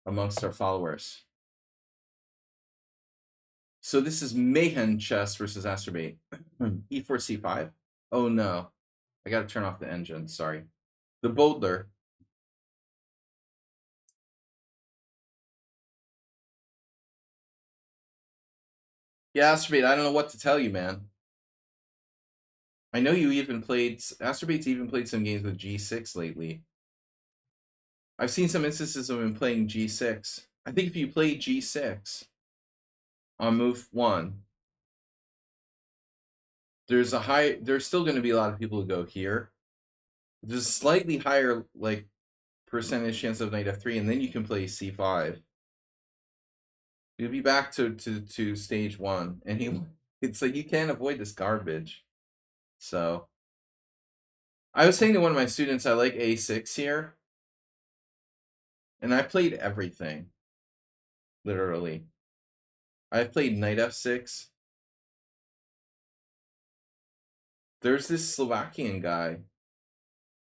amongst our followers. So this is Mayhem Chess versus Astrobate. E4, C5. Oh no. I gotta turn off the engine, sorry. The Bodler. Yeah, Astrobate, I don't know what to tell you, man. I know you even played, Astrobate's even played some games with G6 lately. I've seen some instances of him playing G6. I think if you play G6 on move 1, there's still going to be a lot of people who go here. There's a slightly higher like percentage chance of knight f3, and then you can play c5. You'll be back to stage 1, and it's like you can't avoid this garbage. So I was saying to one of my students, I like a6 here, and I played everything. Literally, I've played knight f6. There's this Slovakian guy.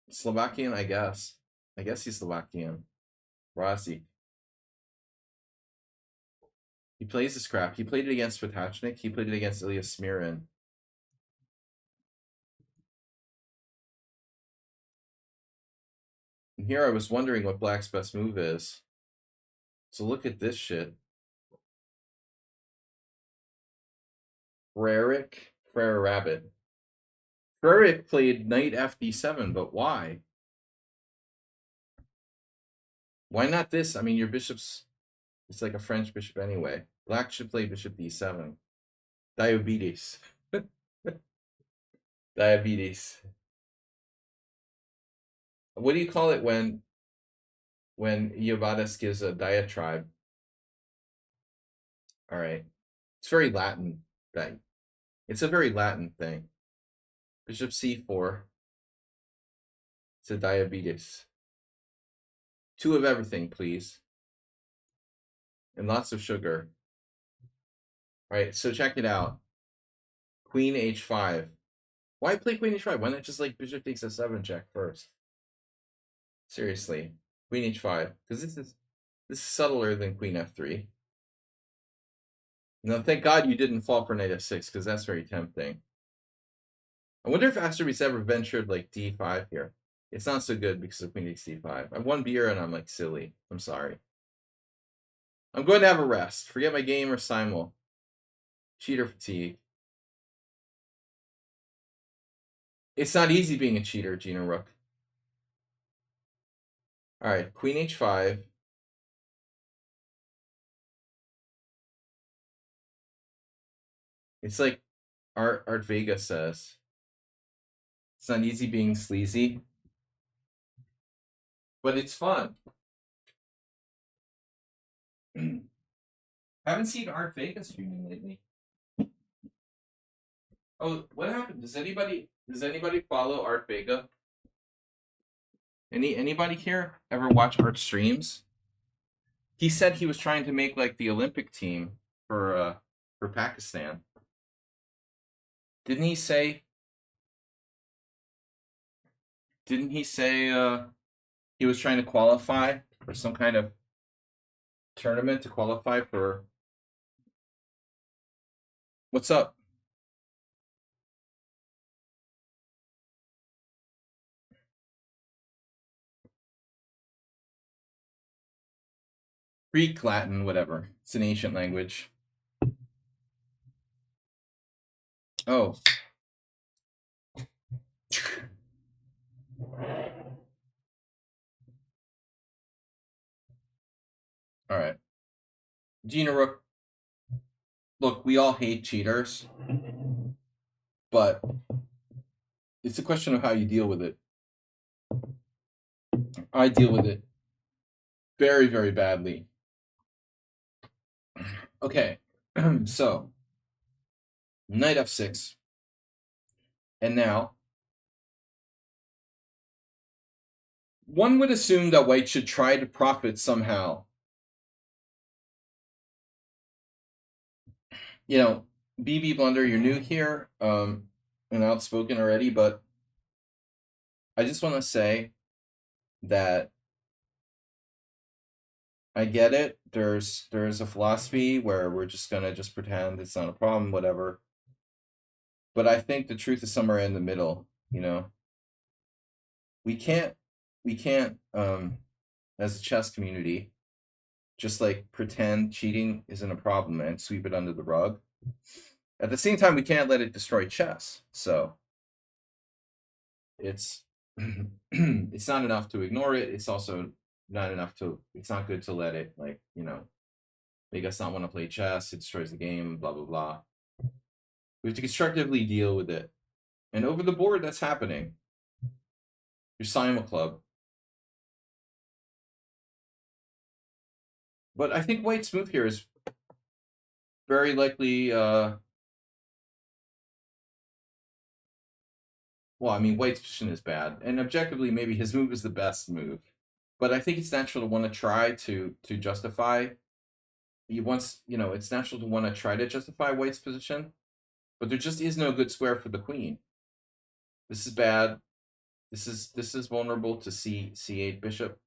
Slovakian, I guess. I guess he's Slovakian. Rossi. He plays this crap. He played it against Potachnik. He played it against Ilya Smirin. And here I was wondering what Black's best move is. So look at this shit. Frere Rabbit. Frere played knight fd7, but why? Why not this? I mean, your bishop's, it's like a French bishop anyway. Black should play bishop d7. Diabetes. Diabetes. What do you call it when Iovadas gives a diatribe? All right. It's very Latin. It's a very Latin thing. Bishop c4. It's a diabetes. 2 of everything, please. And lots of sugar. All right, so check it out. Queen h5. Why play queen h5? Why not just like bishop takes f7 check first? Seriously. Queen h5. Because this is subtler than queen f3. No, thank God you didn't fall for knight f6, because that's very tempting. I wonder if Astrobate's ever ventured like d5 here. It's not so good because of queen takes d5. I won beer and I'm like silly. I'm sorry. I'm going to have a rest. Forget my game or simul. Cheater fatigue. It's not easy being a cheater, Gina Rook. All right, queen h5. It's like Art Vega says. It's not easy being sleazy, but it's fun. Haven't seen Art Vega streaming lately. Oh, what happened? Does anybody follow Art Vega? Anybody here ever watch Art streams? He said he was trying to make like the Olympic team for Pakistan. Didn't he say he was trying to qualify for some kind of tournament to qualify for? What's up? Greek, Latin, whatever. It's an ancient language. Oh. All right. Gina Rook, look, we all hate cheaters, but it's a question of how you deal with it. I deal with it very, very badly. Okay, so knight f6. And now, one would assume that white should try to profit somehow. You know, BB Blunder, you're new here and outspoken already, but I just want to say that I get it. There's a philosophy where we're just gonna just pretend it's not a problem, whatever. But I think the truth is somewhere in the middle. You know, we can't as a chess community just like pretend cheating isn't a problem and sweep it under the rug. At the same time, we can't let it destroy chess. So it's it's not enough to ignore it. It's also not enough to. It's not good to let it make us not want to play chess. It destroys the game. Blah blah blah. We have to constructively deal with it. And over the board, that's happening. Your Simon Club. But I think White's move here is very likely. Well, I mean, White's position is bad, and objectively, maybe his move is the best move. But I think it's natural to want to try to justify. It's natural to want to try to justify White's position, but there just is no good square for the queen. This is bad. This is vulnerable to c8 bishop.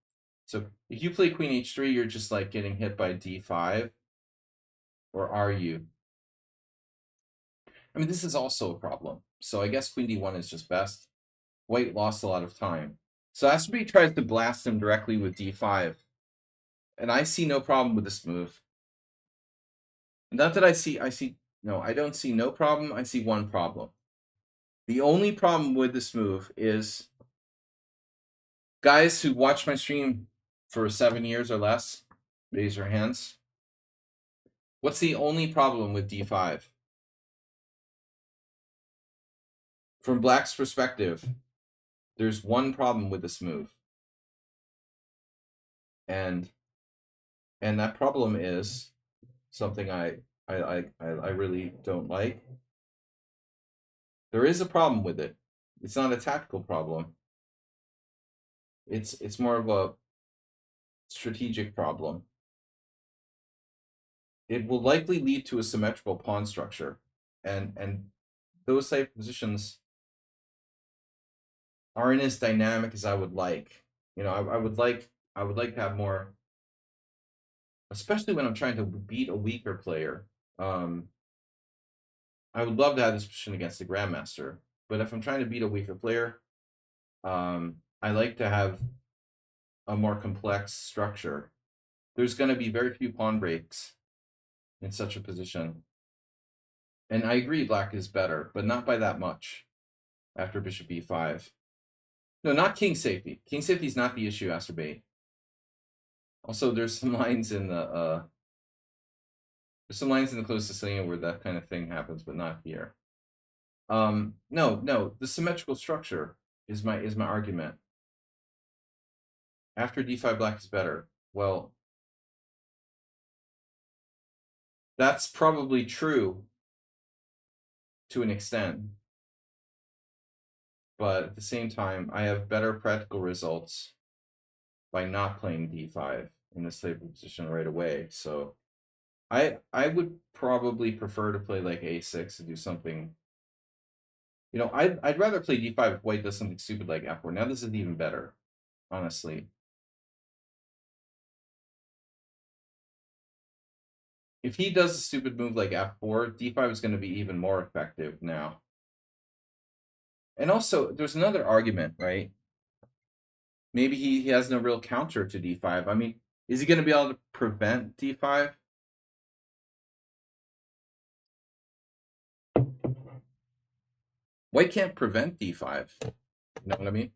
So if you play queen h3, you're just like getting hit by d5. Or are you? I mean, this is also a problem. So I guess queen d1 is just best. White lost a lot of time. So Asperby tries to blast him directly with d5. And I see no problem with this move. Not that I don't see no problem. I see one problem. The only problem with this move is guys who watch my stream for 7 years or less, raise your hands. What's the only problem with d5? From Black's perspective, there's one problem with this move. And that problem is something I really don't like. There is a problem with it. It's not a tactical problem. It's more of a strategic problem. It will likely lead to a symmetrical pawn structure, and those type of positions aren't as dynamic as I would like. I would like to have more, especially when I'm trying to beat a weaker player. I would love to have this position against the grandmaster, but if I'm trying to beat a weaker player, I like to have a more complex structure. There's going to be very few pawn breaks in such a position. And I agree Black is better, but not by that much after bishop e5. No, not king safety. King safety is not the issue, Asserbate. Also, there's some lines in the closed Sicilian where that kind of thing happens, but not here. No, the symmetrical structure is my argument. After d5, Black is better. Well, that's probably true to an extent. But at the same time, I have better practical results by not playing d5 in this type of position right away. So I would probably prefer to play like a6 to do something. I'd rather play d5 if White does something stupid like f4. Now this is even better, honestly. If he does a stupid move like f4, d5 is going to be even more effective now. And also, there's another argument, right? Maybe he has no real counter to d5. I mean, is he going to be able to prevent d5? White can't prevent d5. You know what I mean?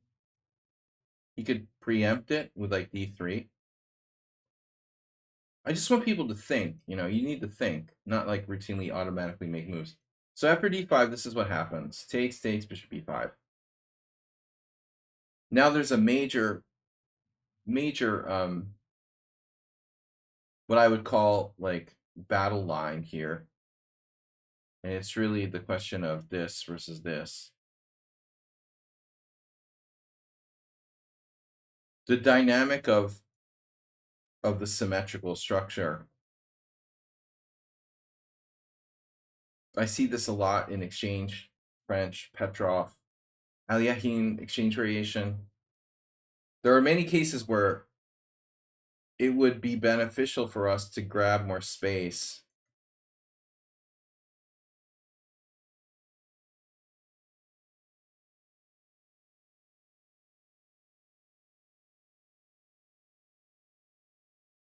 He could preempt it with like d3. I just want people to think. You need to think, not like routinely automatically make moves. So after d5, this is what happens. Takes, bishop e5. Now there's a major what I would call like battle line here. And it's really the question of this versus this. The dynamic of the symmetrical structure. I see this a lot in exchange, French, Petrov, Aliakhine exchange variation. There are many cases where it would be beneficial for us to grab more space.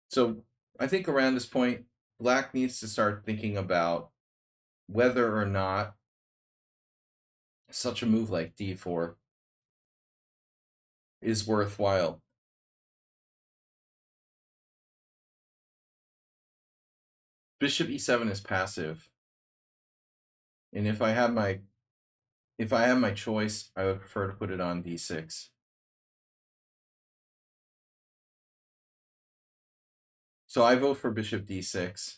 So I think around this point, Black needs to start thinking about whether or not such a move like d4 is worthwhile. Bishop e7 is passive. And if I have my choice, I would prefer to put it on d6. So I vote for bishop d6.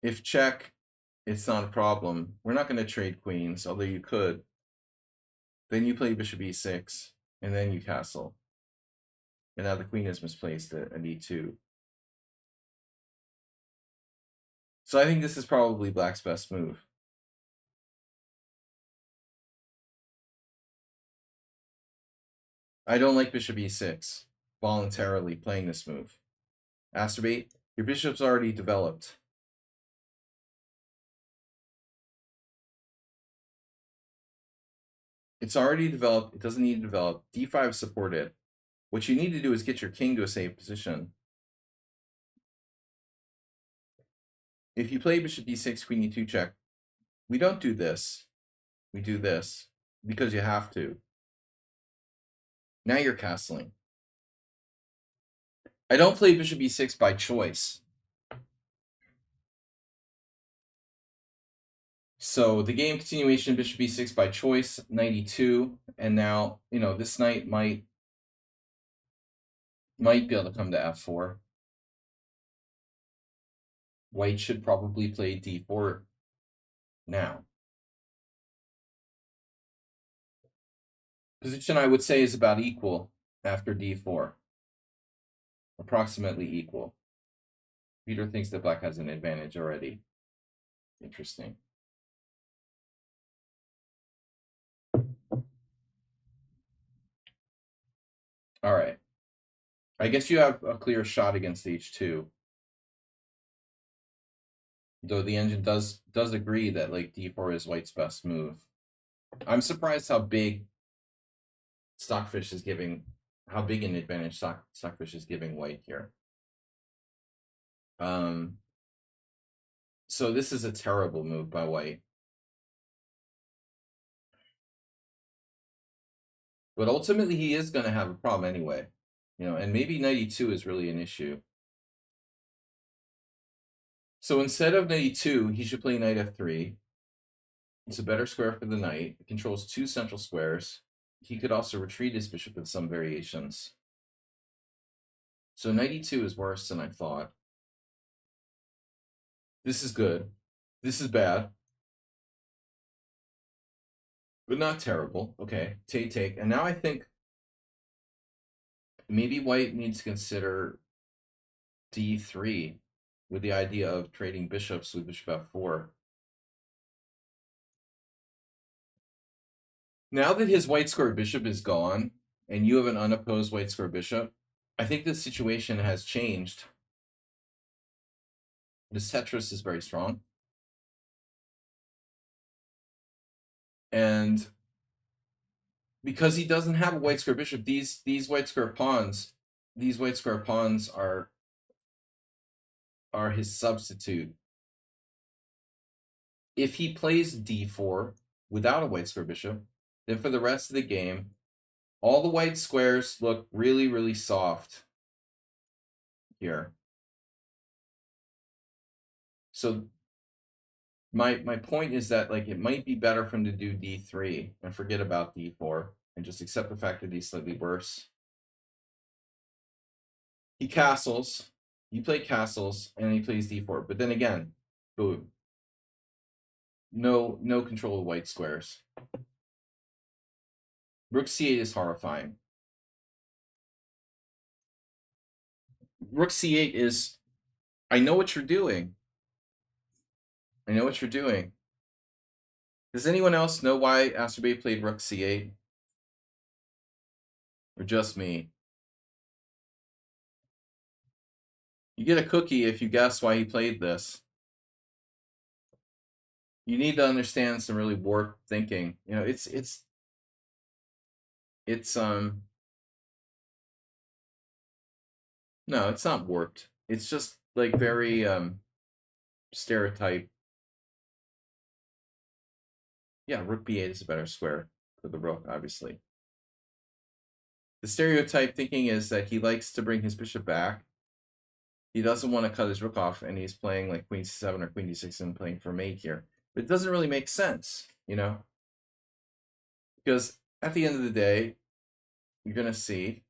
If check, it's not a problem. We're not going to trade queens, although you could. Then you play bishop e6, and then you castle. And now the queen is misplaced at e2. So I think this is probably black's best move. I don't like bishop e6, voluntarily playing this move. Astrobate, your bishop's already developed. It's already developed. It doesn't need to develop. d5 supported. What you need to do is get your king to a safe position. If you play bishop d6, queen e2 check, we don't do this. We do this because you have to. Now you're castling. I don't play bishop e6 by choice. So the game continuation, bishop e6 by choice, knight e2, and now, this knight might be able to come to f4. White should probably play d4 now. Position, I would say, is about equal after d4. Approximately equal. Peter thinks that black has an advantage already. Interesting. All right. I guess you have a clear shot against h2. Though the engine does agree that like d4 is white's best move. I'm surprised how big Stockfish is giving, how big an advantage Stockfish is giving white here. So this is a terrible move by white. But ultimately he is going to have a problem anyway. And maybe knight e2 is really an issue. So instead of knight e2, he should play knight f3. It's a better square for the knight. It controls two central squares. He could also retreat his bishop with some variations. So knight e2 is worse than I thought. This is good. This is bad. But not terrible. Okay, take. And now I think maybe white needs to consider d3 with the idea of trading bishops with bishop f4. Now that his white square bishop is gone, and you have an unopposed white square bishop, I think the situation has changed. This Tetris is very strong. And because he doesn't have a white square bishop, these white square pawns are his substitute. If he plays d4 without a white square bishop, then for the rest of the game, all the white squares look really, really soft here. So my point is that like it might be better for him to do d3 and forget about d4 and just accept the fact that he's slightly worse. He castles. You play castles, and he plays d4. But then again, boom. No control of white squares. Rook c8 is horrifying. Rook c8 is, I know what you're doing. I know what you're doing. Does anyone else know why Astrobate played Rook c8? Or just me? You get a cookie if you guess why he played this. You need to understand some really warped thinking. It's no, it's not warped. It's just like very stereotype. Yeah, Rook b8 is a better square. for the rook, obviously. The stereotype thinking is that he likes to bring his bishop back. He doesn't want to cut his rook off, and he's playing like queen c7 or queen d6 and playing for mate here. But it doesn't really make sense, you know? Because at the end of the day, you're going to see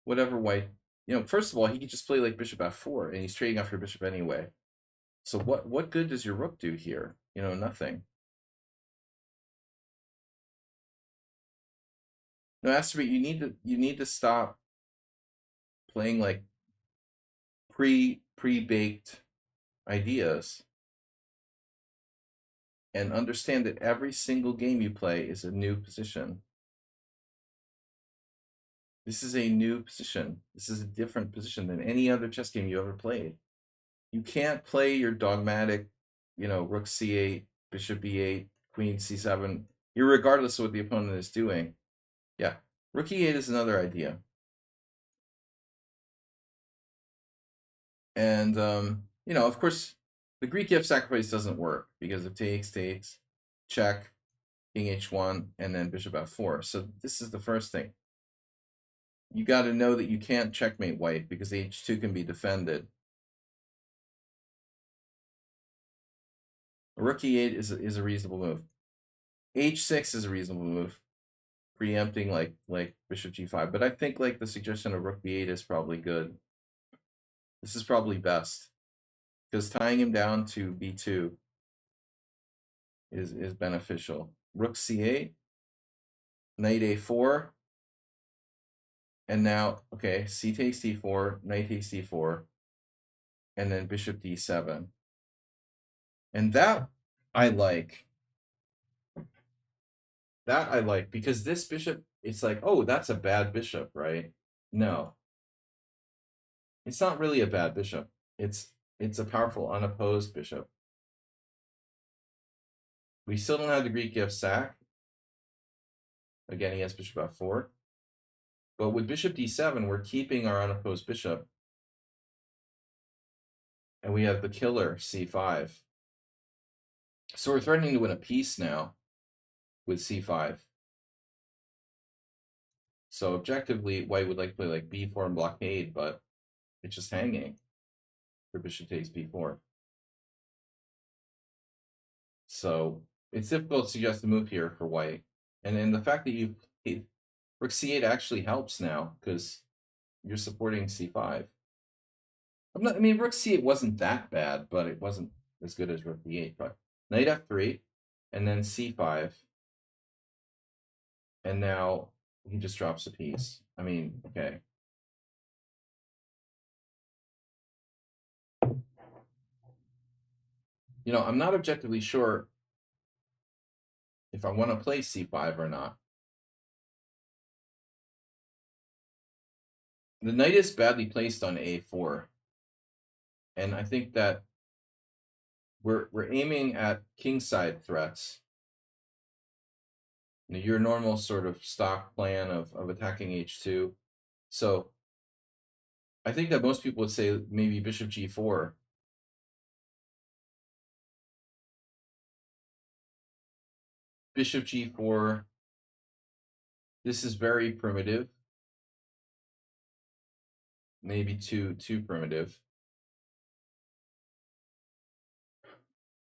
whatever white, first of all, he could just play like bishop f4, and he's trading off your bishop anyway. So what good does your rook do here? Nothing. No, Asteroid, you need to stop playing like pre-baked ideas and understand that every single game you play is a new position. This is a new position. This is a different position than any other chess game you ever played. You can't play your dogmatic, rook c8, bishop b8, queen c7, irregardless of what the opponent is doing. Yeah, rook e8 is another idea. And, of course, the Greek F sacrifice doesn't work because it takes, check, king h1, and then bishop f4. So this is the first thing. You got to know that you can't checkmate white because h2 can be defended. Rook e8 is a reasonable move. h6 is a reasonable move, preempting like bishop g5. But I think like the suggestion of rook b8 is probably good. This is probably best because tying him down to b2 is beneficial. Rook c8, knight a4, and now, okay, c takes d4, knight takes d4, and then bishop d7. And that I like. That I like because this bishop, it's like, oh, that's a bad bishop, right? No. It's not really a bad bishop. It's a powerful unopposed bishop. We still don't have the Greek F sac. Again, he has bishop f4. But with bishop d7, we're keeping our unopposed bishop. And we have the killer c5. So we're threatening to win a piece now with c5. So objectively, white would like to play like b4 and blockade, but it's just hanging for bishop takes b4. So it's difficult to suggest a move here for white. And then the fact that rook c8 actually helps now because you're supporting c5. I mean, rook c8 wasn't that bad, but it wasn't as good as rook d8. But knight f3, and then c5, and now he just drops a piece. I mean, okay. I'm not objectively sure if I want to play c5 or not. The knight is badly placed on a4, and I think that we're aiming at kingside threats. Your normal sort of stock plan of attacking h2. So I think that most people would say maybe bishop g4. Bishop g4. This is very primitive. Maybe too primitive.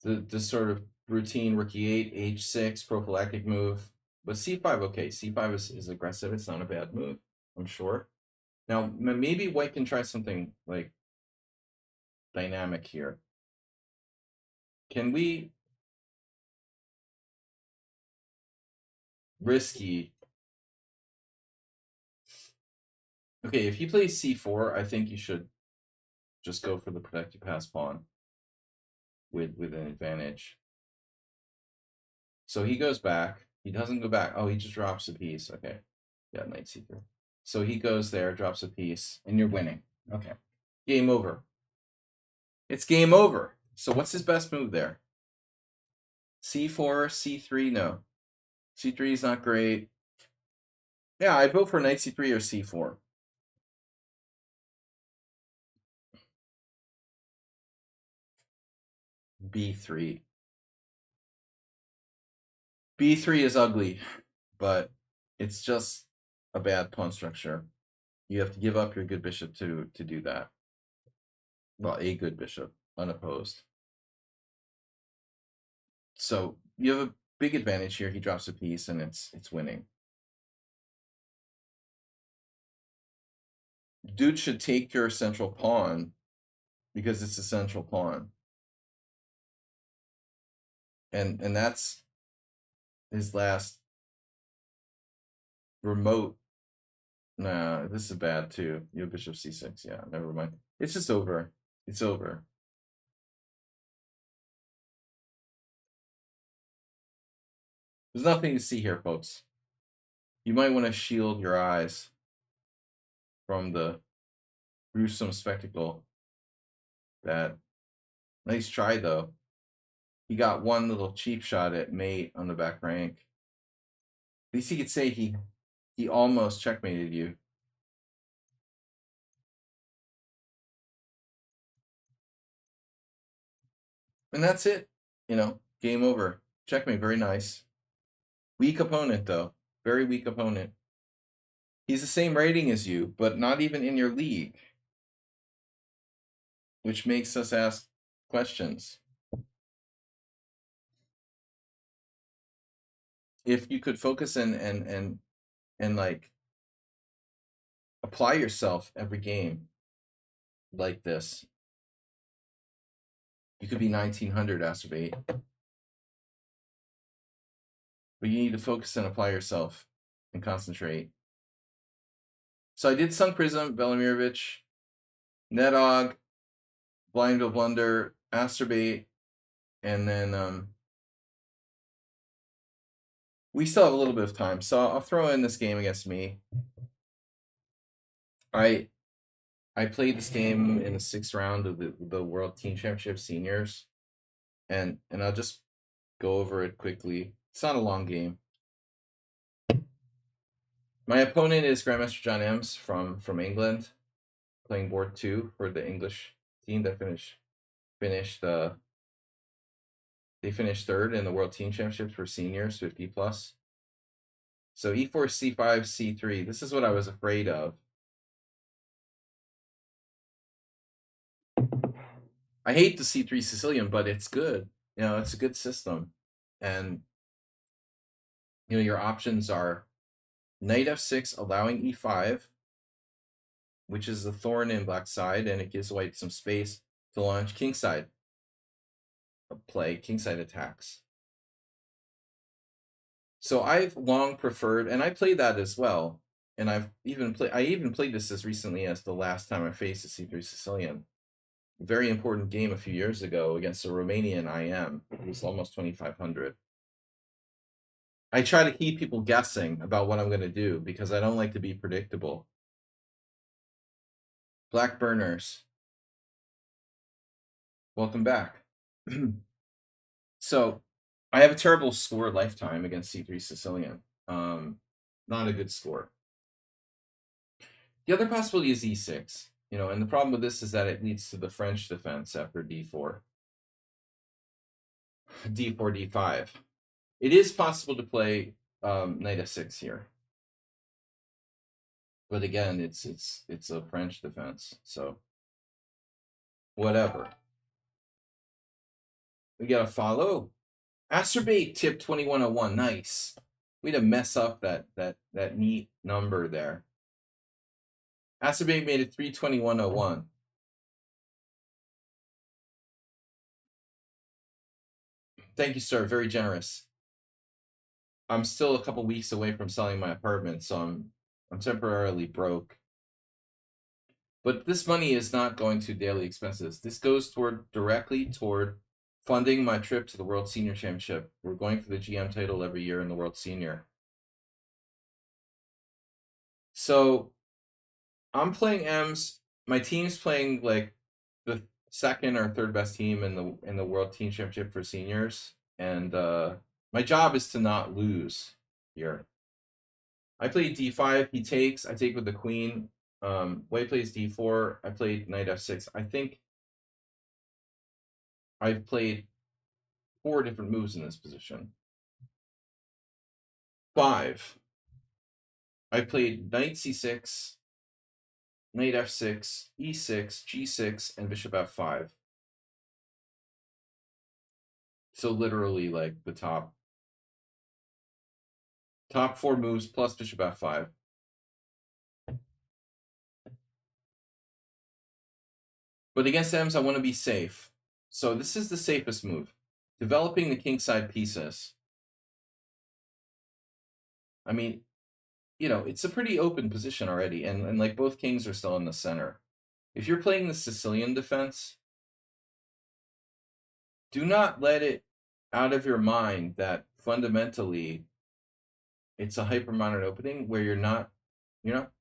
The sort of routine rook e8, h6 prophylactic move. But c5, okay, c5 is aggressive. It's not a bad move, I'm sure. Now, maybe white can try something like dynamic here. Can we risky? Okay, if he plays c4, I think you should just go for the protected pass pawn with an advantage. So he goes back. He doesn't go back. Oh, he just drops a piece. Okay. Yeah, knight c3. So he goes there, drops a piece, and you're winning. Okay. Game over. It's game over. So what's his best move there? c4, c3? No. c3 is not great. Yeah, I vote for knight c3 or c4. b3. B3 is ugly, but it's just a bad pawn structure. You have to give up your good bishop to do that. Well, a good bishop, unopposed. So you have a big advantage here. He drops a piece, and it's winning. Dude should take your central pawn because it's a central pawn, and that's his last remote. Nah, this is bad too. You have bishop c6. Yeah, never mind. It's just over. It's over. There's nothing to see here, folks. You might want to shield your eyes from the gruesome spectacle. That nice try though. He got one little cheap shot at mate on the back rank. At least he could say he almost checkmated you. And that's it. You know, game over. Checkmate, very nice. Weak opponent though. Very weak opponent. He's the same rating as you, but not even in your league. Which makes us ask questions. If you could focus and like apply yourself every game like this, you could be 1900 Acerbate. But you need to focus and apply yourself and concentrate. So I did Sunk Prism, Velimirovich, Nedog, Blind to Blunder, Acerbate, and then we still have a little bit of time. So I'll throw in this game against me. I played this game in the 6th round of the World Team Championship Seniors, and I'll just go over it quickly. It's not a long game. My opponent is Grandmaster John Ems from England, playing board 2 for the English team that finished they finished 3rd in the World Team Championships for seniors, 50 plus. So e4, c5, c3. This is what I was afraid of. I hate the c3 Sicilian, but it's good. You know, it's a good system. And, you know, your options are knight f6, allowing e5, which is the thorn in black side, and it gives white some space to launch kingside play, kingside attacks. So I've long preferred, and I play that as well. And I even played this as recently as the last time I faced a c3 Sicilian. Very important game a few years ago against a Romanian IM. It was almost 2,500. I try to keep people guessing about what I'm going to do because I don't like to be predictable. Black Burners, welcome back. So I have a terrible score lifetime against c3 Sicilian. Not a good score. The other possibility is e6. You know, and the problem with this is that it leads to the French defense after d4. d4, d5. It is possible to play knight f6 here. But again, it's a French defense, so whatever. We got to follow. Acerbate tip 2101. Nice. We had to mess up that neat number there. Acerbate made it 32101. Thank you, sir. Very generous. I'm still a couple weeks away from selling my apartment, so I'm temporarily broke. But this money is not going to daily expenses. This goes directly toward funding my trip to the World Senior Championship. We're going for the GM title every year in the World Senior. So I'm playing M's. My team's playing like the 2nd or 3rd best team in the World Team Championship for seniors, and my job is to not lose here. I played d5. He takes. I take with the queen. White plays d4. I played knight f6. I think I've played 4 different moves in this position. 5. I played knight c6, knight f6, e6, g6, and bishop f5. So literally like the top 4 moves plus bishop f5. But against M's, I want to be safe. So this is the safest move. Developing the kingside pieces. I mean, you know, it's a pretty open position already, and like both kings are still in the center. If you're playing the Sicilian defense, do not let it out of your mind that fundamentally it's a hypermodern opening where you're not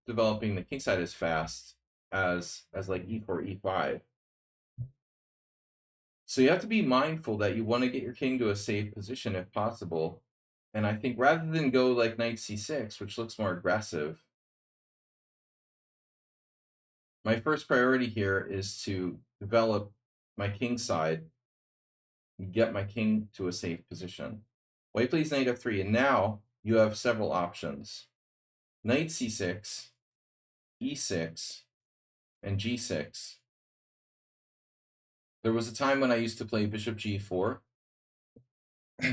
developing the kingside as fast as like e4, e5. So you have to be mindful that you want to get your king to a safe position if possible. And I think rather than go like knight c6, which looks more aggressive, my first priority here is to develop my king side and get my king to a safe position. White plays knight f3, and now you have several options. Knight c6, e6, and g6. There was a time when I used to play bishop g4,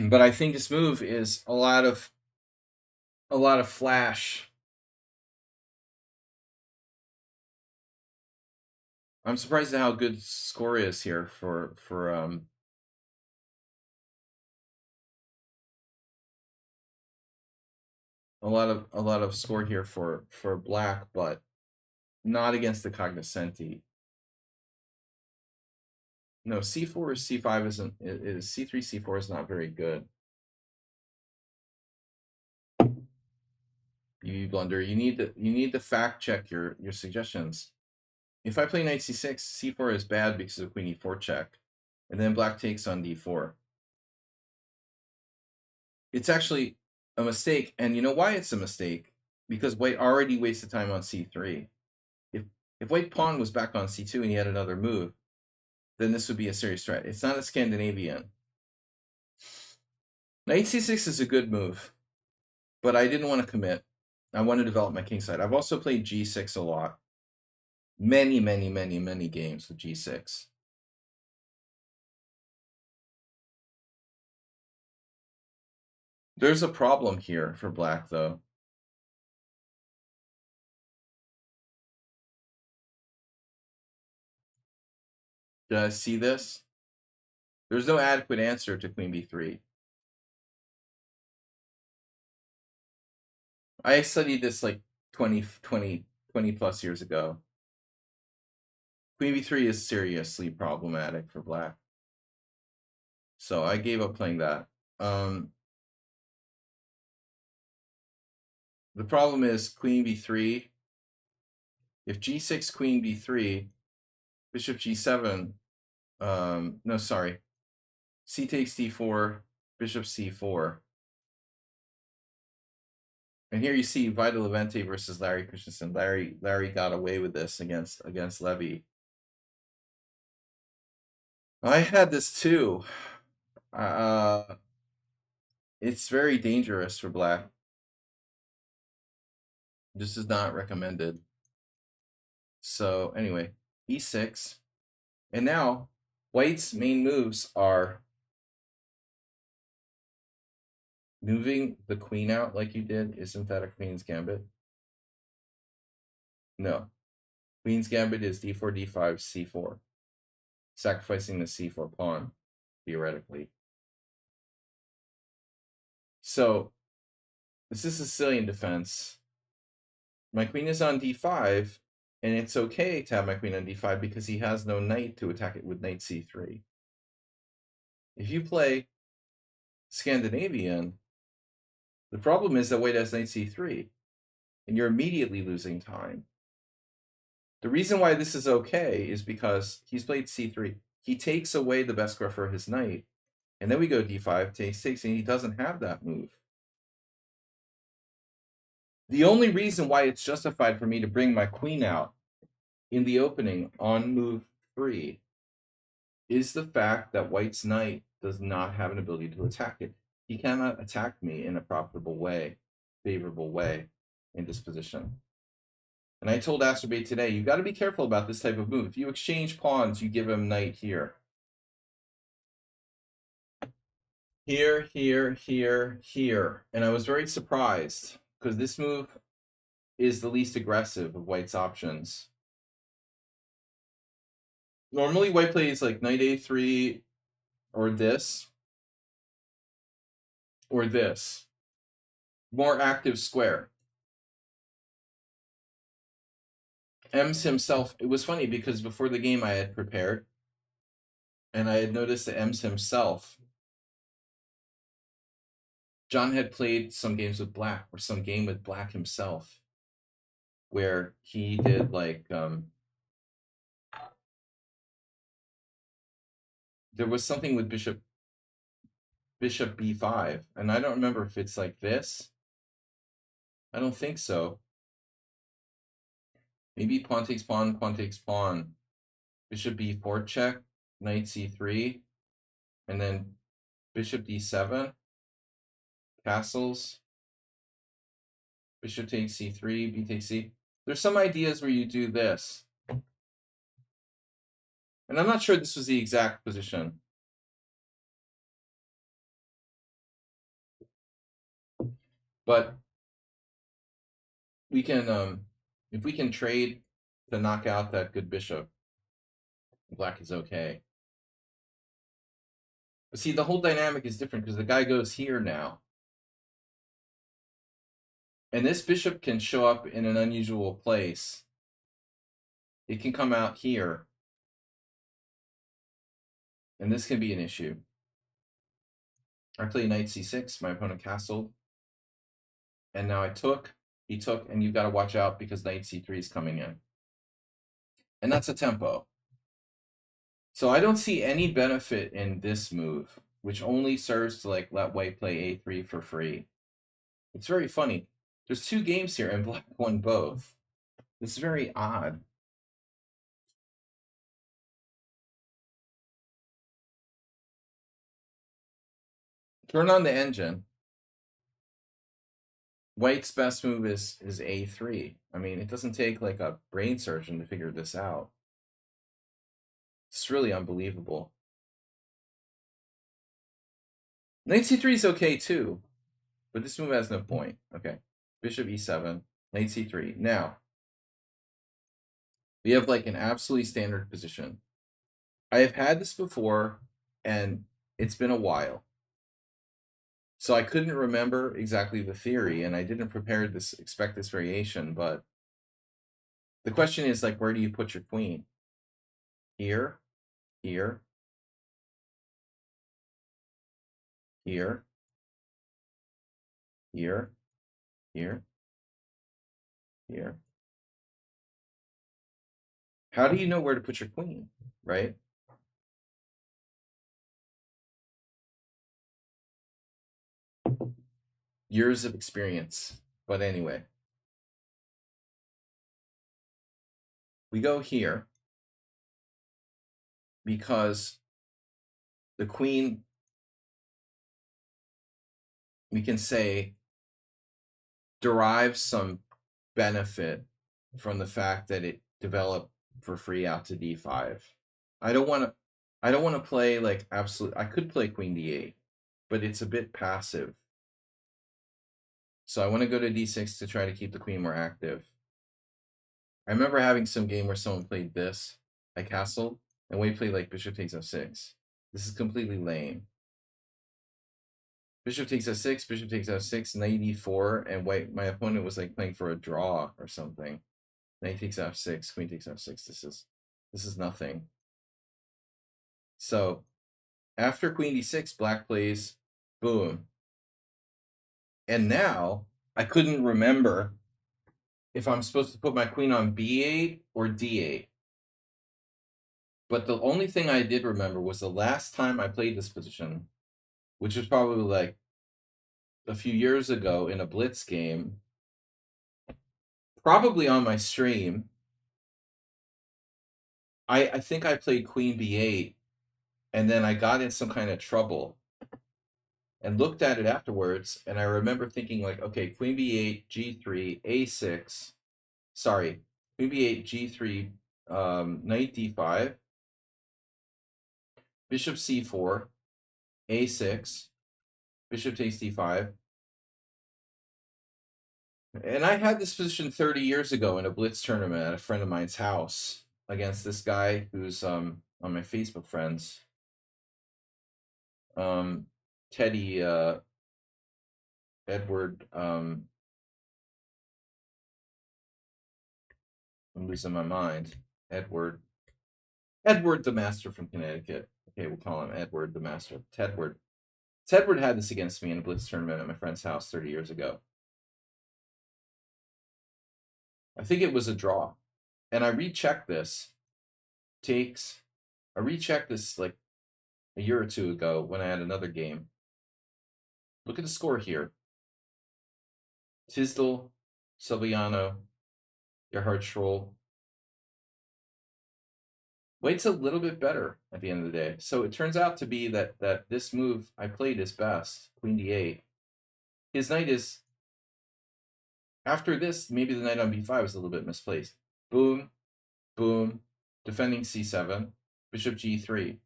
but I think this move is a lot of flash. I'm surprised at how good score is here for a lot of score here for black, but not against the cognoscenti. No, c4 or c5 is c3, c4 is not very good. You blunder. You need to fact check your suggestions. If I play knight c6, c4 is bad because of queen e4 check, and then black takes on d4. It's actually a mistake, and you know why it's a mistake? Because white already wasted time on c3. If white pawn was back on c2 and he had another move, then this would be a serious threat. It's not a Scandinavian. Knight c6 is a good move, but I didn't want to commit. I want to develop my king side. I've also played g6 a lot. Many games with g6. There's a problem here for black, though. Do I see this? There's no adequate answer to queen b3. I studied this like 20 plus years ago. Queen b3 is seriously problematic for black. So I gave up playing that. The problem is queen b3. If g6, queen b3, bishop g7, no, sorry. C takes d4, bishop c4. And here you see Vita Levente versus Larry Christensen. Larry got away with this against Levy. I had this too. It's very dangerous for black. This is not recommended. So anyway, e6. And now white's main moves are moving the queen out like you did. Isn't that a queen's gambit? No. Queen's gambit is d4, d5, c4. Sacrificing the c4 pawn, theoretically. So this is Sicilian defense. My queen is on d5, and it's okay to have my queen on d5 because he has no knight to attack it with knight c3. If you play Scandinavian, the problem is that white has knight c3, and you're immediately losing time. The reason why this is okay is because he's played c3. He takes away the best square for his knight, and then we go d5, takes 6, and he doesn't have that move. The only reason why it's justified for me to bring my queen out in the opening on move 3 is the fact that white's knight does not have an ability to attack it. He cannot attack me in a profitable way. favorable way in this position. And I told Asterbate today, you got to be careful about this type of move. If you exchange pawns, you give him knight here. Here, here, here, here. And I was very surprised because this move is the least aggressive of White's options. Normally, White plays like knight a3 or this. Or this. More active square. Ems himself, it was funny because before the game I had prepared and I had noticed that Ems himself, John had played some games with black or some game with black himself where he did like, there was something with bishop b5, and I don't remember if it's like this. I don't think so. Maybe pawn takes pawn, pawn takes pawn. Bishop b4 check, knight c3, and then bishop d7, castles, bishop takes c3, b takes c. There's some ideas where you do this. And I'm not sure this was the exact position. But we can, if we can trade to knock out that good bishop, black is okay. But see, the whole dynamic is different because the guy goes here now. And this bishop can show up in an unusual place. It can come out here. And this can be an issue. I play knight c6, my opponent castled. And now I took, he took, and you've got to watch out because knight c3 is coming in. And that's a tempo. So I don't see any benefit in this move, which only serves to like let White play a3 for free. It's very funny. There's two games here and Black won both. It's very odd. Turn on the engine. White's best move is a3. I mean, it doesn't take like a brain surgeon to figure this out. It's really unbelievable. Knight c3 is okay too, but this move has no point. Okay, bishop e7, knight c3. Now, we have like an absolutely standard position. I have had this before, and it's been a while. So I couldn't remember exactly the theory, and I didn't expect this variation, but the question is like, where do you put your queen? Here, here, here, here, here, here. How do you know where to put your queen, right? Years of experience. But anyway, we go here because the queen, we can say, derives some benefit from the fact that it developed for free out to d5. I don't want to play like absolute. I could play queen d8, but it's a bit passive. So I want to go to d6 to try to keep the queen more active. I remember having some game where someone played this. I castled, and we played like bishop takes f6. This is completely lame. Bishop takes f6, bishop takes f6, knight e4, and white. My opponent was like playing for a draw or something. Knight takes f6, queen takes f6. This is nothing. So after queen d6, black plays boom. And now I couldn't remember if I'm supposed to put my queen on b8 or d8. But the only thing I did remember was the last time I played this position, which was probably like a few years ago in a blitz game, probably on my stream. I think I played queen b8, and then I got in some kind of trouble. and looked at it afterwards, and I remember thinking like, okay, queen b8, g3, a6. Sorry, queen b8, g3, knight d5, bishop c4, a6, bishop takes d5. And I had this position 30 years ago in a blitz tournament at a friend of mine's house against this guy who's on my Facebook friends. Teddy Edward, I'm losing my mind. Edward the Master from Connecticut. Okay, we'll call him Edward the Master. Tedward. Tedward had this against me in a blitz tournament at my friend's house 30 years ago. I think it was a draw. And I rechecked this. I rechecked this like a year or two ago when I had another game. Look at the score here. Tisdall, Silviano, Gerhard Schroll. White's a little bit better at the end of the day. So it turns out to be that this move I played is best, queen d8. His knight is, after this, maybe the knight on b5 was a little bit misplaced. Boom, boom, defending c7, bishop g3.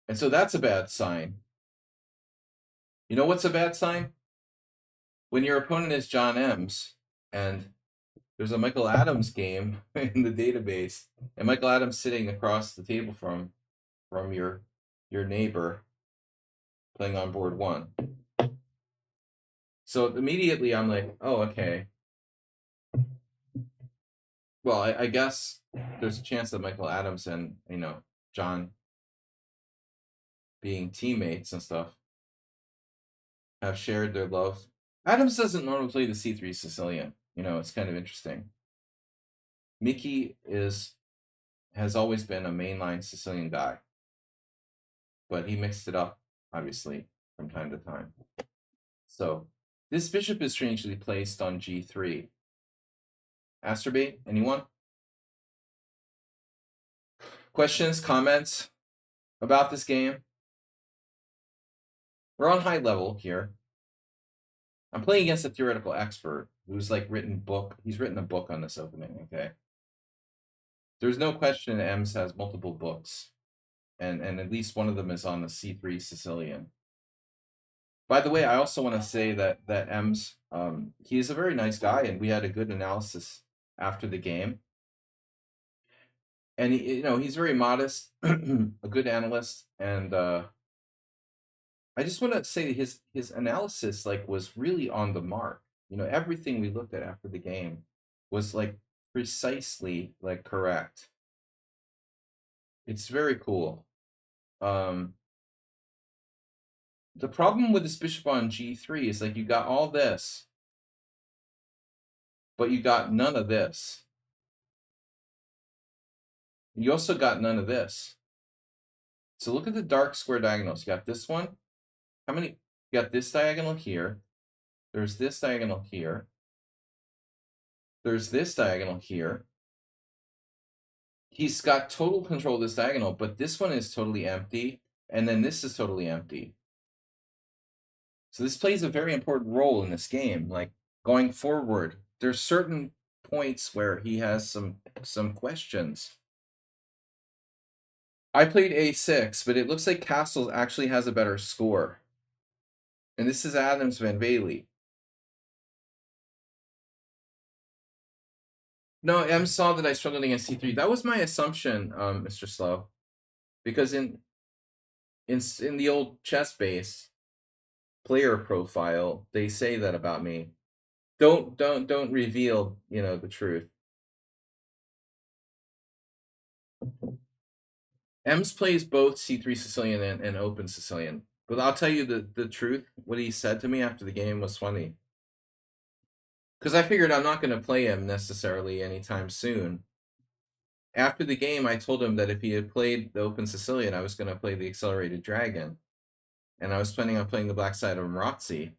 And so that's a bad sign. You know what's a bad sign? When your opponent is John Ems, and there's a Michael Adams game in the database, and Michael Adams sitting across the table from your neighbor playing on board 1. So immediately I'm like, oh, okay. Well, I guess there's a chance that Michael Adams and, John being teammates and stuff have shared their love. Adams doesn't normally play the c3 Sicilian. It's kind of interesting. Mickey has always been a mainline Sicilian guy, but he mixed it up, obviously, from time to time. So this bishop is strangely placed on g3. Asterbate, anyone? Questions, comments about this game? We're on high level here. I'm playing against a theoretical expert who's he's written a book on this opening, okay? There's no question Ems has multiple books, and at least one of them is on the c3 Sicilian. By the way, I also want to say that Ems, he is a very nice guy, and we had a good analysis after the game. And he's very modest, a good analyst, and I just want to say his analysis was really on the mark. Everything we looked at after the game was precisely correct. It's very cool. The problem with this bishop on g3 is you got all this, but you got none of this. You also got none of this. So look at the dark square diagonals. You got this one. How many? You got this diagonal here. There's this diagonal here. There's this diagonal here. He's got total control of this diagonal, but this one is totally empty, and then this is totally empty. So this plays a very important role in this game. Going forward, there's certain points where he has some questions. I played a6, but it looks like Castles actually has a better score. And this is Adams Van Bailey. No, M saw that I struggled against c3. That was my assumption, Mr. Slow, because in the old chess base player profile, they say that about me. Don't reveal the truth. Ems plays both c3 Sicilian and open Sicilian, but I'll tell you the truth. What he said to me after the game was funny. Because I figured I'm not going to play him necessarily anytime soon. After the game, I told him that if he had played the Open Sicilian, I was going to play the Accelerated Dragon. And I was planning on playing the black side of Marazzi.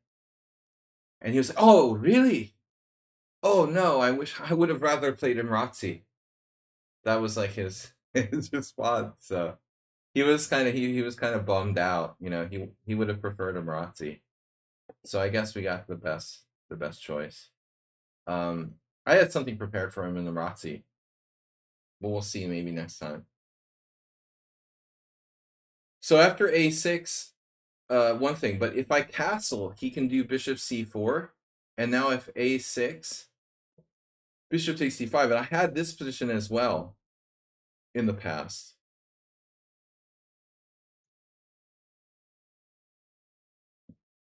And he was like, oh, really? Oh, no, I wish I would have rather played Marazzi. That was his response. So he was kind of bummed out. You know, he would have preferred a Marazzi. So I guess we got the best choice. I had something prepared for him in the Marazzi, but we'll see maybe next time. So after a6, one thing, but if I castle, he can do bishop c4, and now if a6, bishop takes c5, and I had this position as well in the past.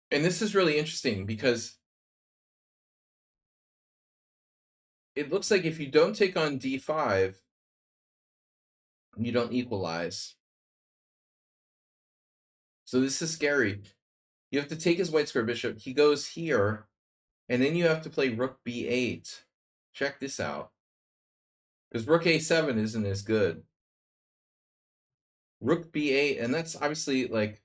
And this is really interesting because it looks like if you don't take on d5, you don't equalize. So this is scary. You have to take his white square bishop. He goes here, and then you have to play rook b8. Check this out. Because rook a7 isn't as good. Rook b8, and that's obviously like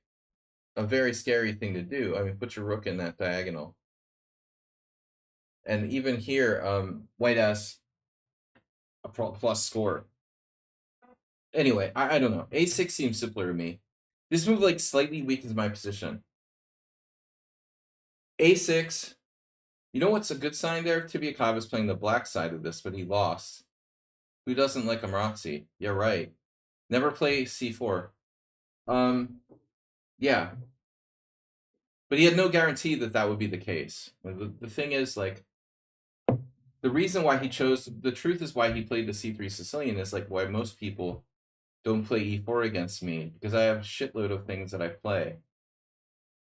a very scary thing to do. I mean, put your rook in that diagonal. And even here, white has a plus score. Anyway, I don't know. a6 seems simpler to me. This move like slightly weakens my position. a6. You know what's a good sign there? Tibiakov is playing the black side of this, but he lost. Who doesn't like a Marazzi? Yeah, right. Never play c4. Yeah. But he had no guarantee that that would be the case. The thing is, like, the reason why he chose, the truth is why he played the c3 Sicilian is like why most people don't play e4 against me, because I have a shitload of things that I play.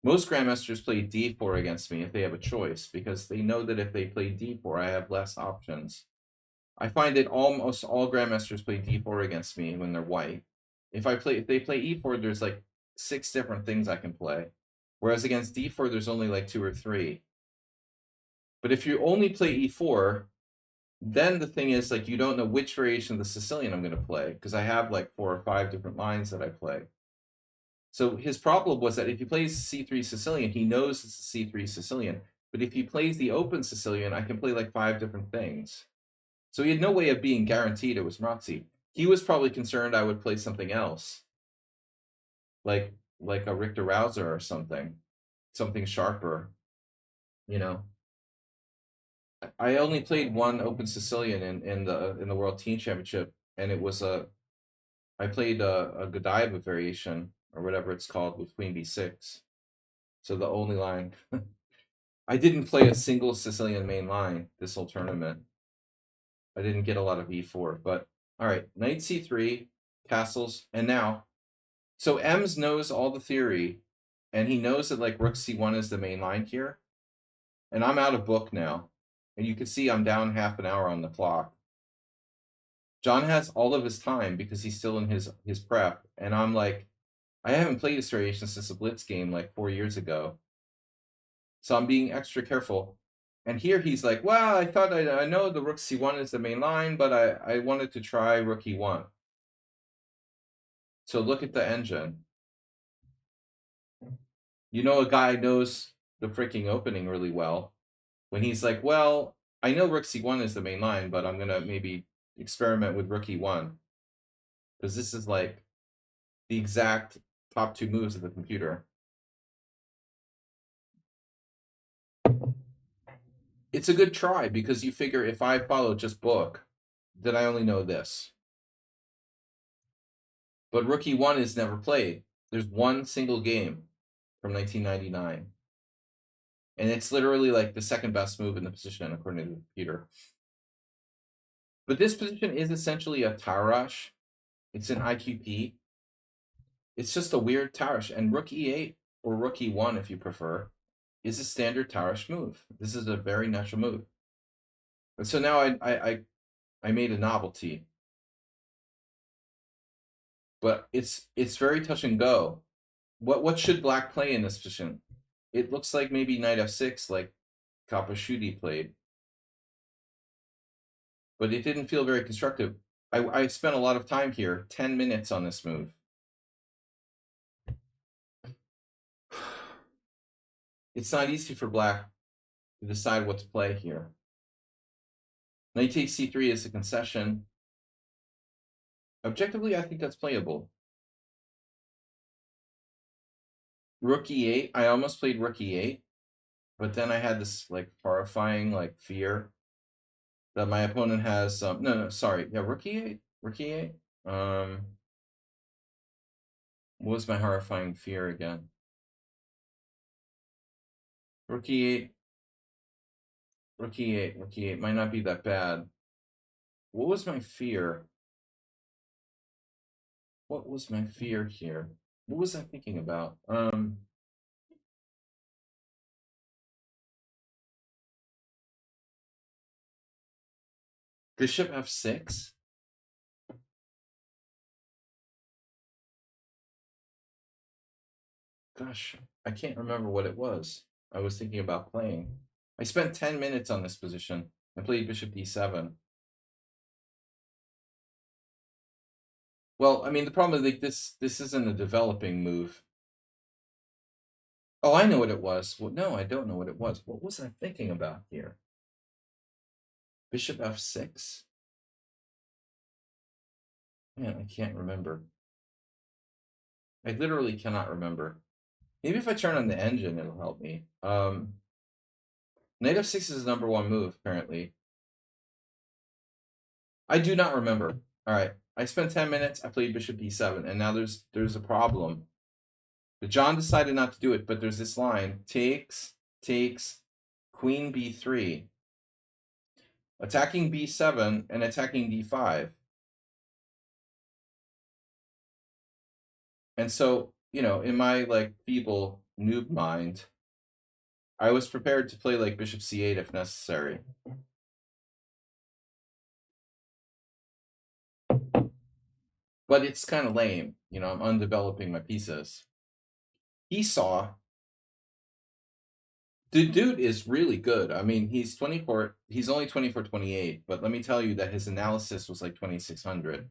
Most grandmasters play d4 against me if they have a choice, because they know that if they play d4, I have less options. I find that almost all grandmasters play d4 against me when they're white. If they play e4, there's like 6 different things I can play. Whereas against d4, there's only like 2 or 3. But if you only play e4, then the thing is, like, you don't know which variation of the Sicilian I'm going to play, because I have like 4 or 5 different lines that I play. So his problem was that if he plays c3 Sicilian, he knows it's a c3 Sicilian. But if he plays the open Sicilian, I can play like 5 different things. So he had no way of being guaranteed it was Marazzi. He was probably concerned I would play something else, like a Richter Rauser or something sharper. You know, I only played one Open Sicilian in the World Team Championship, and it was I played a Godiva variation or whatever it's called with Queen b6. So the only line. I didn't play a single Sicilian main line this whole tournament. I didn't get a lot of e4, but all right, knight c3, castles, and now, so Ems knows all the theory, and he knows that like rook c1 is the main line here, and I'm out of book now, and you can see I'm down half an hour on the clock. John has all of his time because he's still in his prep, and I'm like, I haven't played this variation since the Blitz game like 4 years ago, so I'm being extra careful. And here he's like, well, I thought I know the rook c1 is the main line, but I wanted to try rook e1. So look at the engine. You know, a guy knows the freaking opening really well when he's like, well, I know rook c1 is the main line, but I'm going to maybe experiment with rook e1. Because this is like the exact top 2 moves of the computer. It's a good try because you figure if I follow just book, then I only know this. But rook e1 is never played. There's one single game from 1999. And it's literally like the second best move in the position according to the computer. But this position is essentially a Tarash. It's an IQP. It's just a weird Tarash. And rook e8 or rook e1, if you prefer, is a standard Tarash move. This is a very natural move. And so now I made a novelty. But it's very touch and go. What should black play in this position? It looks like maybe knight f6, like Kapashudi played. But it didn't feel very constructive. I spent a lot of time here, 10 minutes on this move. It's not easy for black to decide what to play here. Knight takes c3 is a concession. Objectively, I think that's playable. Rook e8. I almost played rook e8, but then I had this like horrifying like fear that my opponent has no, sorry. Yeah, rook e8. Rook e8. What was my horrifying fear again? Rook e8. Rook e8. Rook e8 might not be that bad. What was my fear? What was my fear here? What was I thinking about? Bishop f6. Gosh, I can't remember what it was I was thinking about playing. I spent 10 minutes on this position. I played bishop d7. Well, I mean, the problem is like this isn't a developing move. Oh, I know what it was. Well, no, I don't know what it was. What was I thinking about here? Bishop f6? Man, I can't remember. I literally cannot remember. Maybe if I turn on the engine, it'll help me. Knight f6 is the #1 move, apparently. I do not remember. All right. I spent 10 minutes. I played bishop d7, and now there's a problem. But John decided not to do it, but there's this line: takes, queen b3, attacking b7 and attacking d5. And so, you know, in my like feeble noob mind, I was prepared to play like bishop c8 if necessary. But it's kind of lame. You know, I'm undeveloping my pieces. He saw the dude is really good. I mean, he's 24. He's only 24, 28. But let me tell you that his analysis was like 2600.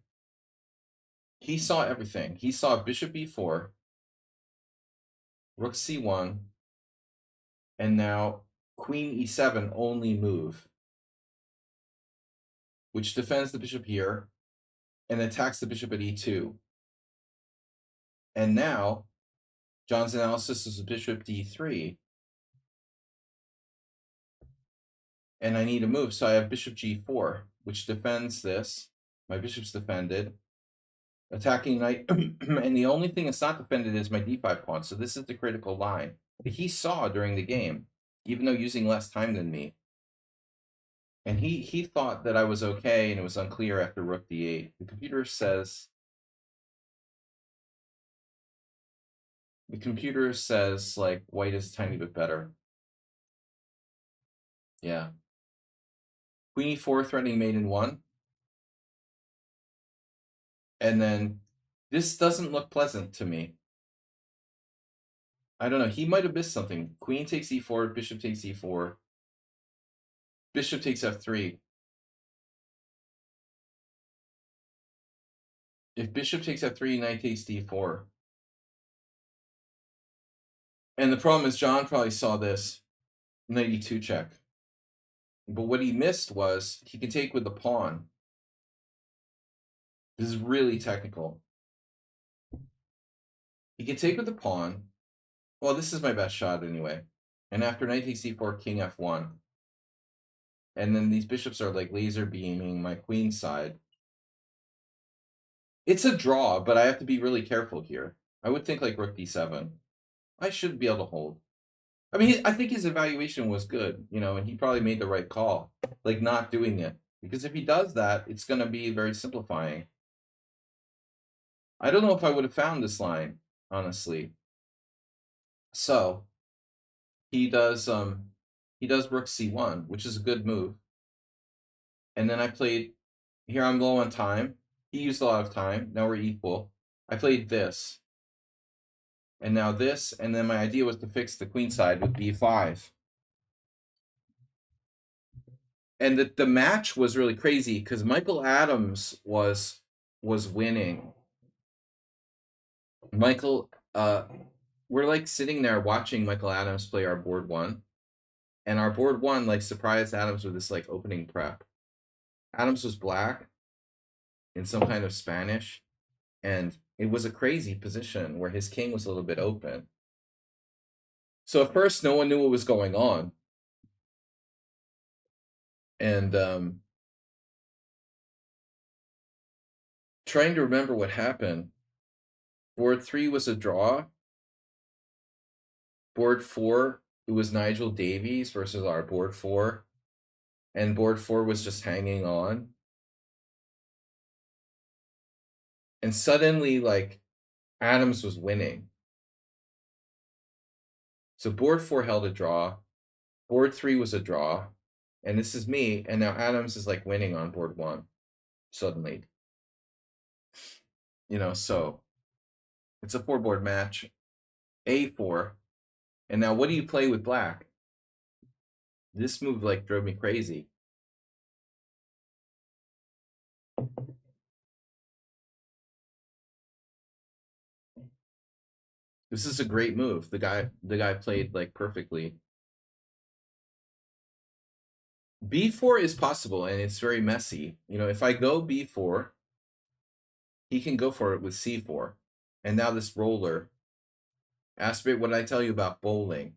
He saw everything. He saw bishop b4, rook c1, and now queen e7 only move, which defends the bishop here and attacks the bishop at e2. And now John's analysis is bishop d3. And I need a move, so I have bishop g4, which defends this. My bishop's defended. Attacking knight, and the only thing that's not defended is my d5 pawn, so this is the critical line that he saw during the game, even though using less time than me. And he thought that I was okay, and it was unclear after rook d8. The computer says like white is a tiny bit better. Yeah. Queen e4 threatening mate in 1. And then this doesn't look pleasant to me. I don't know. He might have missed something. Queen takes e4, bishop takes e4. Bishop takes f3. If bishop takes f3, knight takes d4. And the problem is John probably saw this. Knight e2 check. But what he missed was he can take with the pawn. This is really technical. He can take with the pawn. Well, this is my best shot anyway. And after knight takes e4, king f1. And then these bishops are like laser beaming my queen side. It's a draw, but I have to be really careful here. I would think like rook d7. I should be able to hold. I mean, I think his evaluation was good, you know, and he probably made the right call, like not doing it. Because if he does that, it's going to be very simplifying. I don't know if I would have found this line, honestly. So he does rook c1, which is a good move. And then I played, here I'm low on time. He used a lot of time. Now we're equal. I played this. And now this, and then my idea was to fix the queen side with b5. And the match was really crazy because Michael Adams was winning. Michael, we're like sitting there watching Michael Adams play our board 1. And our board 1 like surprised Adams with this like opening prep. Adams was black in some kind of Spanish, and it was a crazy position where his king was a little bit open. So at first, no one knew what was going on, and trying to remember what happened. Board 3 was a draw. Board 4, it was Nigel Davies versus our board 4, and board 4 was just hanging on. And suddenly, like, Adams was winning. So board 4 held a draw. Board 3 was a draw. And this is me. And now Adams is like winning on board 1 suddenly. So it's a 4-board match. A4. And now what do you play with black? This move like drove me crazy. This is a great move. The guy played like perfectly. B4 is possible, and it's very messy. If I go B4, he can go for it with C4. And now this roller. Aspirate, what did I tell you about bowling?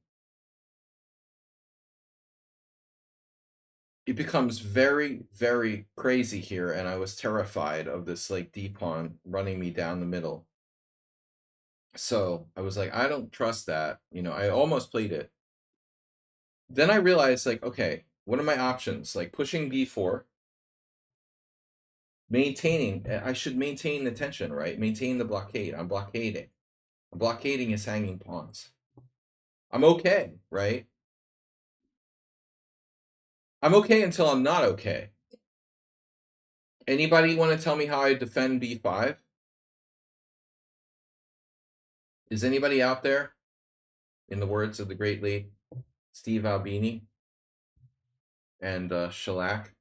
It becomes very, very crazy here, and I was terrified of this like d-pawn running me down the middle. So I was like, I don't trust that. I almost played it. Then I realized, like, okay, what are my options? Like pushing b4, maintaining. I should maintain the tension, right? Maintain the blockade. I'm blockading. I'm blockading his hanging pawns. I'm okay, right? I'm okay until I'm not okay. Anybody want to tell me how I defend b5? Is anybody out there? In the words of the great late Steve Albini and Shellac.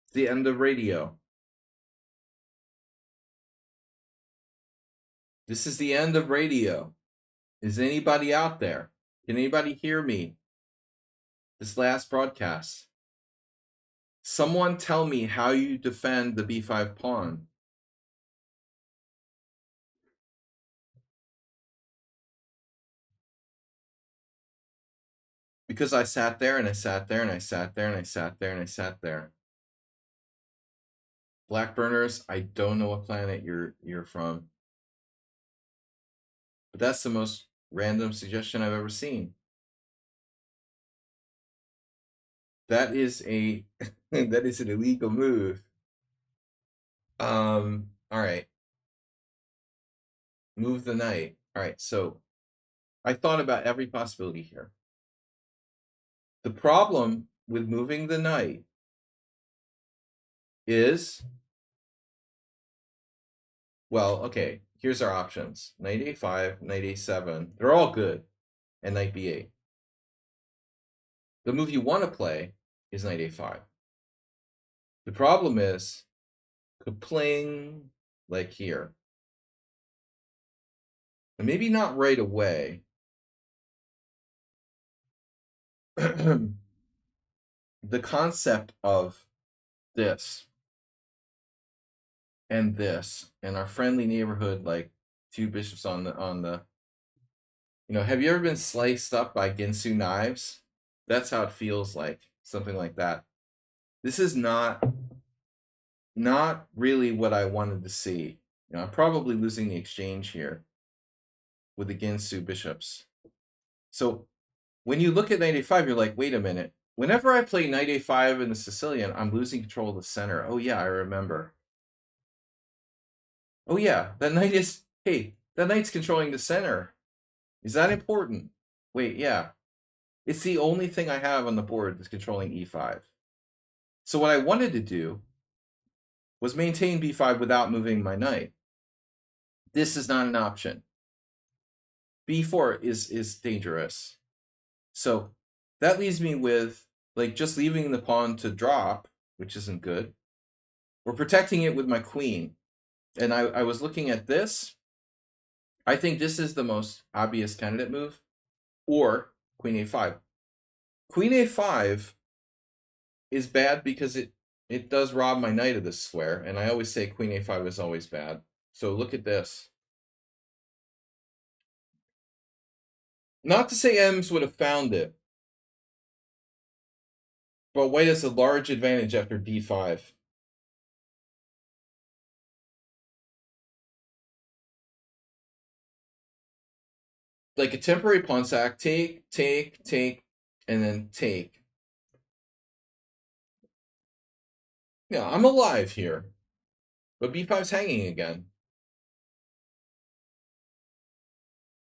It's the end of radio. This is the end of radio. Is anybody out there? Can anybody hear me? This last broadcast. Someone tell me how you defend the b5 pawn. Because I sat there and I sat there and I sat there and I sat there and I sat there. Blackburners, I don't know what planet you're from. But that's the most random suggestion I've ever seen. That is a that is an illegal move. All right. Move the knight. All right, so I thought about every possibility here. The problem with moving the knight is, well, okay, here's our options. Knight a5, knight a7. They're all good. And knight b8. The move you want to play is knight a5. The problem is, kapling, like here. And maybe not right away. The concept of this and this and our friendly neighborhood, like 2 bishops on the have you ever been sliced up by Ginsu knives? That's how it feels like, something like that. This is not really what I wanted to see. I'm probably losing the exchange here with the Ginsu bishops. So when you look at knight a5, you're like, wait a minute. Whenever I play knight a5 in the Sicilian, I'm losing control of the center. Oh yeah, I remember. Oh yeah, that knight's controlling the center. Is that important? Wait, yeah. It's the only thing I have on the board that's controlling e5. So what I wanted to do was maintain b5 without moving my knight. This is not an option. b4 is dangerous. So that leaves me with like just leaving the pawn to drop, which isn't good. We're protecting it with my queen. And I was looking at this. I think this is the most obvious candidate move. Or queen a5. Queen a5 is bad because it does rob my knight of this square. And I always say queen a5 is always bad. So look at this. Not to say M's would have found it, but white has a large advantage after d5. Like a temporary pawn sack, take, take, take, and then take. Yeah, I'm alive here. But b5's hanging again.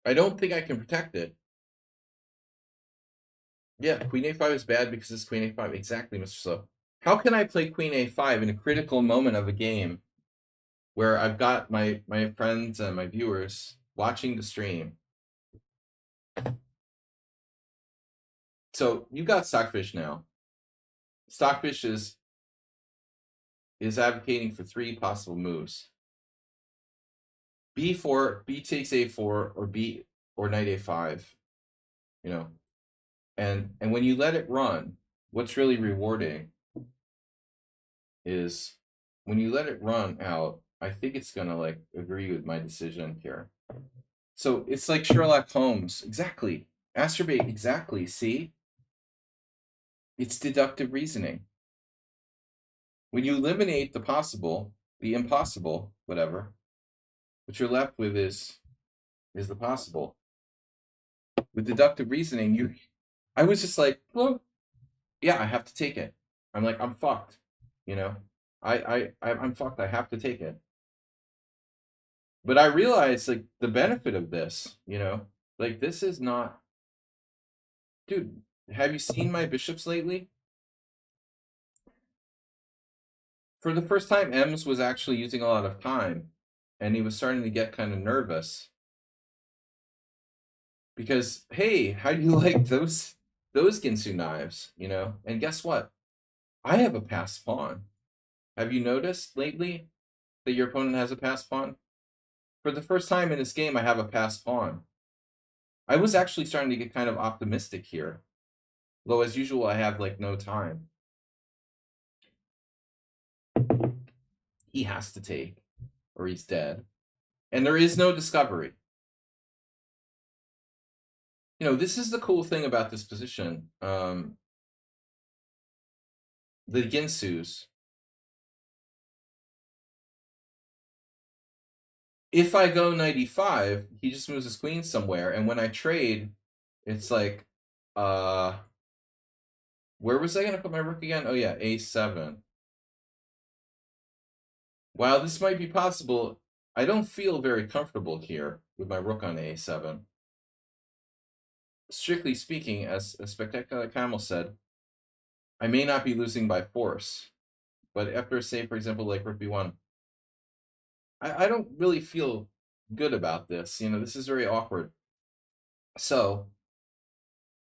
I don't think I can protect it. Yeah, queen a5 is bad because it's queen a5. Exactly, Mr. Slow. How can I play queen a5 in a critical moment of a game where I've got my friends and my viewers watching the stream? So you got Stockfish now. Stockfish is advocating for 3 possible moves. b4, b takes a4, or knight a5. You know, and when you let it run, what's really rewarding is when you let it run out, I think it's gonna like agree with my decision here. So it's like Sherlock Holmes. Exactly. Masturbate. Exactly. See? It's deductive reasoning. When you eliminate the possible, the impossible, whatever, what you're left with is the possible. With deductive reasoning, I was just like, well, yeah, I have to take it. I'm like, I'm fucked. You know? I'm fucked. I have to take it. But I realized like the benefit of this, like this is not, dude, have you seen my bishops lately? For the first time, Ems was actually using a lot of time, and he was starting to get kind of nervous. Because, hey, how do you like those Ginsu knives, And guess what? I have a passed pawn. Have you noticed lately that your opponent has a passed pawn? For the first time in this game, I have a passed pawn. I was actually starting to get kind of optimistic here. Though, as usual, I have, like, no time. He has to take, or he's dead. And there is no discovery. This is the cool thing about this position. The Ginsus. If I go knight e5, he just moves his queen somewhere, and when I trade, it's like, where was I gonna put my rook again? Oh yeah, a7. While this might be possible, I don't feel very comfortable here with my rook on a7. Strictly speaking, as Spectacular Camel said, I may not be losing by force, but after, say, for example, like rook b1, I don't really feel good about this. This is very awkward. So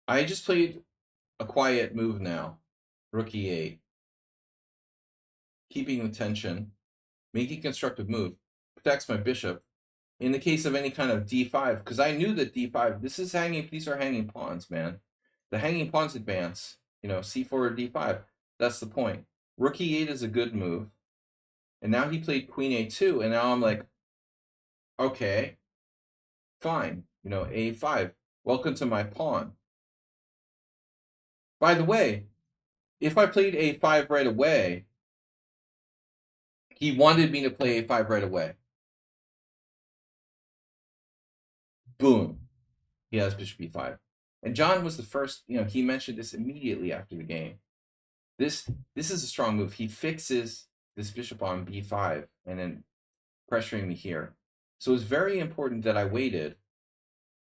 I just played a quiet move now. Rook e8. Keeping the tension. Making a constructive move. Protects my bishop. In the case of any kind of d5, because I knew that d5, these are hanging pawns, man. The hanging pawns advance. C4 or d5. That's the point. Rook e8 is a good move. And now he played queen a2, and now I'm like, okay, fine. a5. Welcome to my pawn. By the way, if I played a5 right away, he wanted me to play a5 right away. Boom. He has bishop e5. And John was the first, he mentioned this immediately after the game. This is a strong move. He fixes this bishop on b5 and then pressuring me here. So it's very important that I waited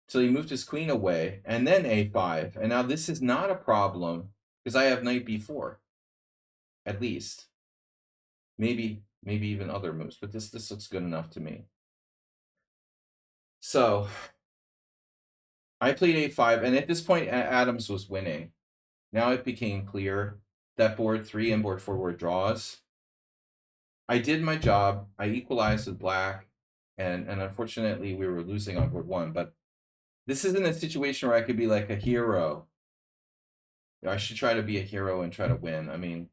till he moved his queen away and then a5. And now this is not a problem because I have knight b4, at least. Maybe even other moves, but this looks good enough to me. So I played a5, and at this point, Adams was winning. Now it became clear that board 3 and board 4 were draws. I did my job. I equalized with black, and unfortunately, we were losing on board 1. But this isn't a situation where I could be like a hero. I should try to be a hero and try to win. I mean,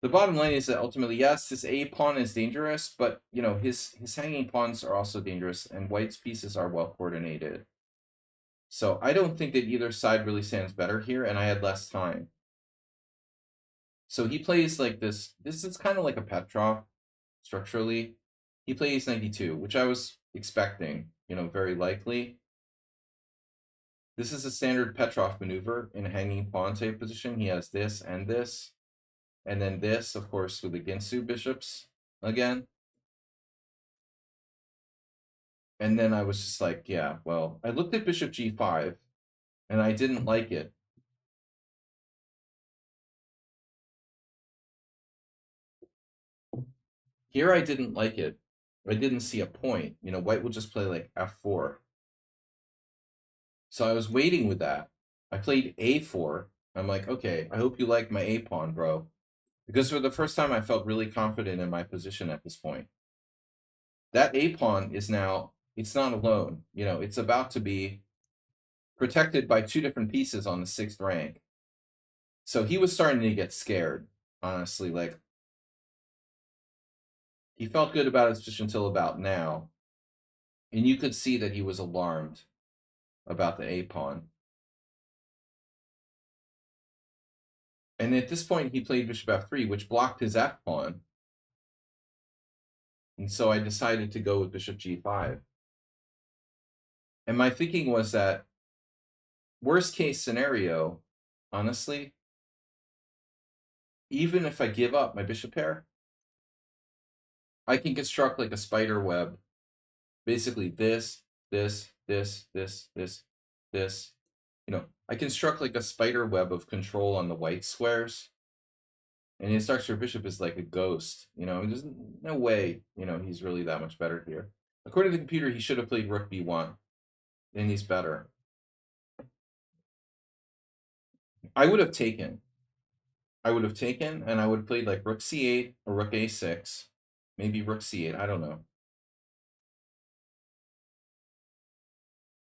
the bottom line is that ultimately, yes, this a pawn is dangerous, but his hanging pawns are also dangerous, and white's pieces are well coordinated. So I don't think that either side really stands better here, and I had less time. So he plays like this. This is kind of like a Petrov structurally. He plays 92, which I was expecting, very likely. This is a standard Petrov maneuver in a hanging pawn type position. He has this, and then this, of course, with the Ginsu bishops again. And then I was just like, yeah, well, I looked at bishop g5, and I didn't like it. Here I didn't like it. I didn't see a point. White will just play like f4. So I was waiting with that. I played a4. I'm like, okay, I hope you like my a pawn, bro. Because for the first time, I felt really confident in my position at this point. That a pawn is now, it's not alone. It's about to be protected by two different pieces on the 6th rank. So he was starting to get scared, honestly. Like, he felt good about his position until about now. And you could see that he was alarmed about the a pawn. And at this point, he played bishop f3, which blocked his f pawn. And so I decided to go with bishop g5. And my thinking was that worst case scenario, honestly, even if I give up my bishop pair, I can construct like a spider web. Basically this, this, this, this, this, this. I construct like a spider web of control on the white squares. And his structure bishop is like a ghost. There's no way, he's really that much better here. According to the computer, he should have played rook b1. And he's better. I would have taken, and I would have played like rook c8 or rook a6. Maybe rook c8, I don't know.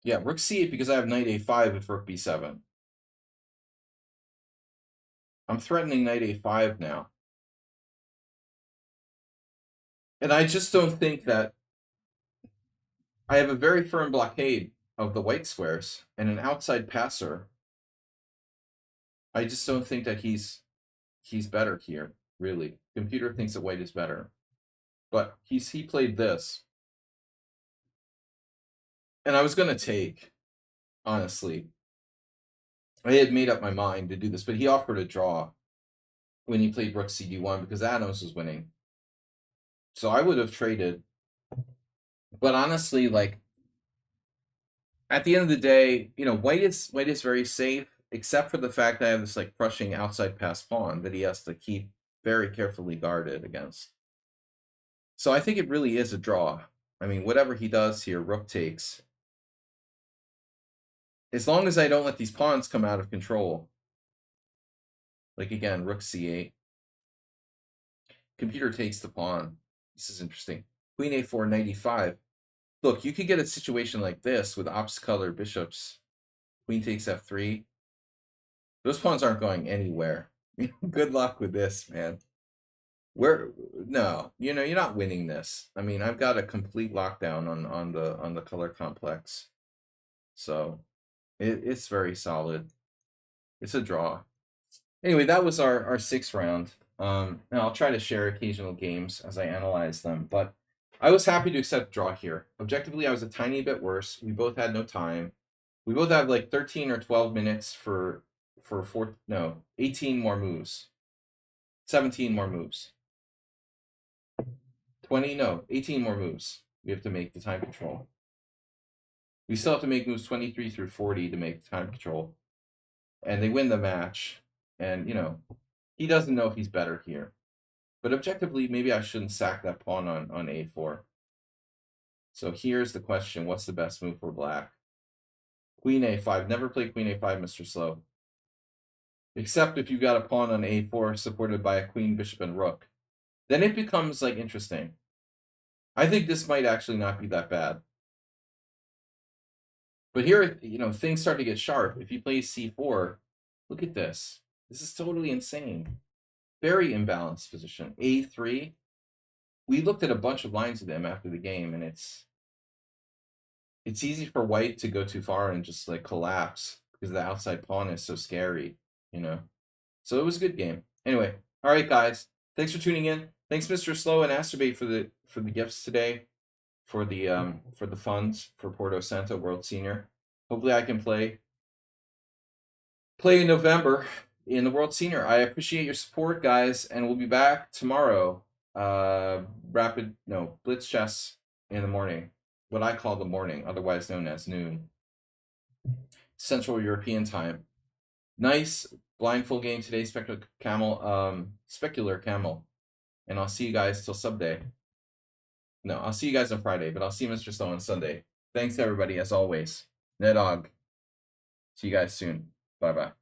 Yeah, rook c8 because I have knight a5 if rook b7. I'm threatening knight a5 now. And I just don't think that I have a very firm blockade of the white squares and an outside passer. I just don't think that he's better here, really. Computer thinks that white is better. But he played this. And I was going to take, honestly. I had made up my mind to do this, but he offered a draw when he played rook cd1 because Adams was winning. So I would have traded. But honestly, like, at the end of the day, white is very safe, except for the fact that I have this like crushing outside pass pawn that he has to keep very carefully guarded against. So I think it really is a draw. I mean, whatever he does here, rook takes. As long as I don't let these pawns come out of control. Like again, rook c8. Computer takes the pawn. This is interesting. Queen a4, knight e5. Look, you could get a situation like this with opposite color bishops. Queen takes f3. Those pawns aren't going anywhere. Good luck with this, man. No, you're not winning this. I mean, I've got a complete lockdown on the color complex. So it's very solid. It's a draw. Anyway, that was our 6th round. And I'll try to share occasional games as I analyze them, but I was happy to accept draw here. Objectively, I was a tiny bit worse. We both had no time. We both have like 13 or 12 minutes for 18 more moves. 17 more moves. 20, no, 18 more moves. We have to make the time control. We still have to make moves 23 through 40 to make the time control. And they win the match. And, he doesn't know if he's better here. But objectively, maybe I shouldn't sack that pawn on a4. So here's the question. What's the best move for black? Queen a5. Never play queen a5, Mr. Slow. Except if you got a pawn on a4 supported by a queen, bishop, and rook. Then it becomes, like, interesting. I think this might actually not be that bad. But here, things start to get sharp. If you play c4, look at this. This is totally insane. Very imbalanced position. a3. We looked at a bunch of lines with him after the game, and it's it's easy for white to go too far and just like collapse because the outside pawn is so scary, you know. So it was a good game. Anyway, all right, guys. Thanks for tuning in. Thanks, Mr. Slow and Asterbate for the gifts today, for the funds for Porto Santo World Senior. Hopefully, I can play in November in the World Senior. I appreciate your support, guys, and we'll be back tomorrow. Blitz chess in the morning, what I call the morning, otherwise known as noon, Central European time. Nice blindfold game today, Specular Camel, and I'll see you guys till sub day. No, I'll see you guys on Friday, but I'll see Mr. Slow on Sunday. Thanks everybody as always. Nedog. See you guys soon. Bye bye.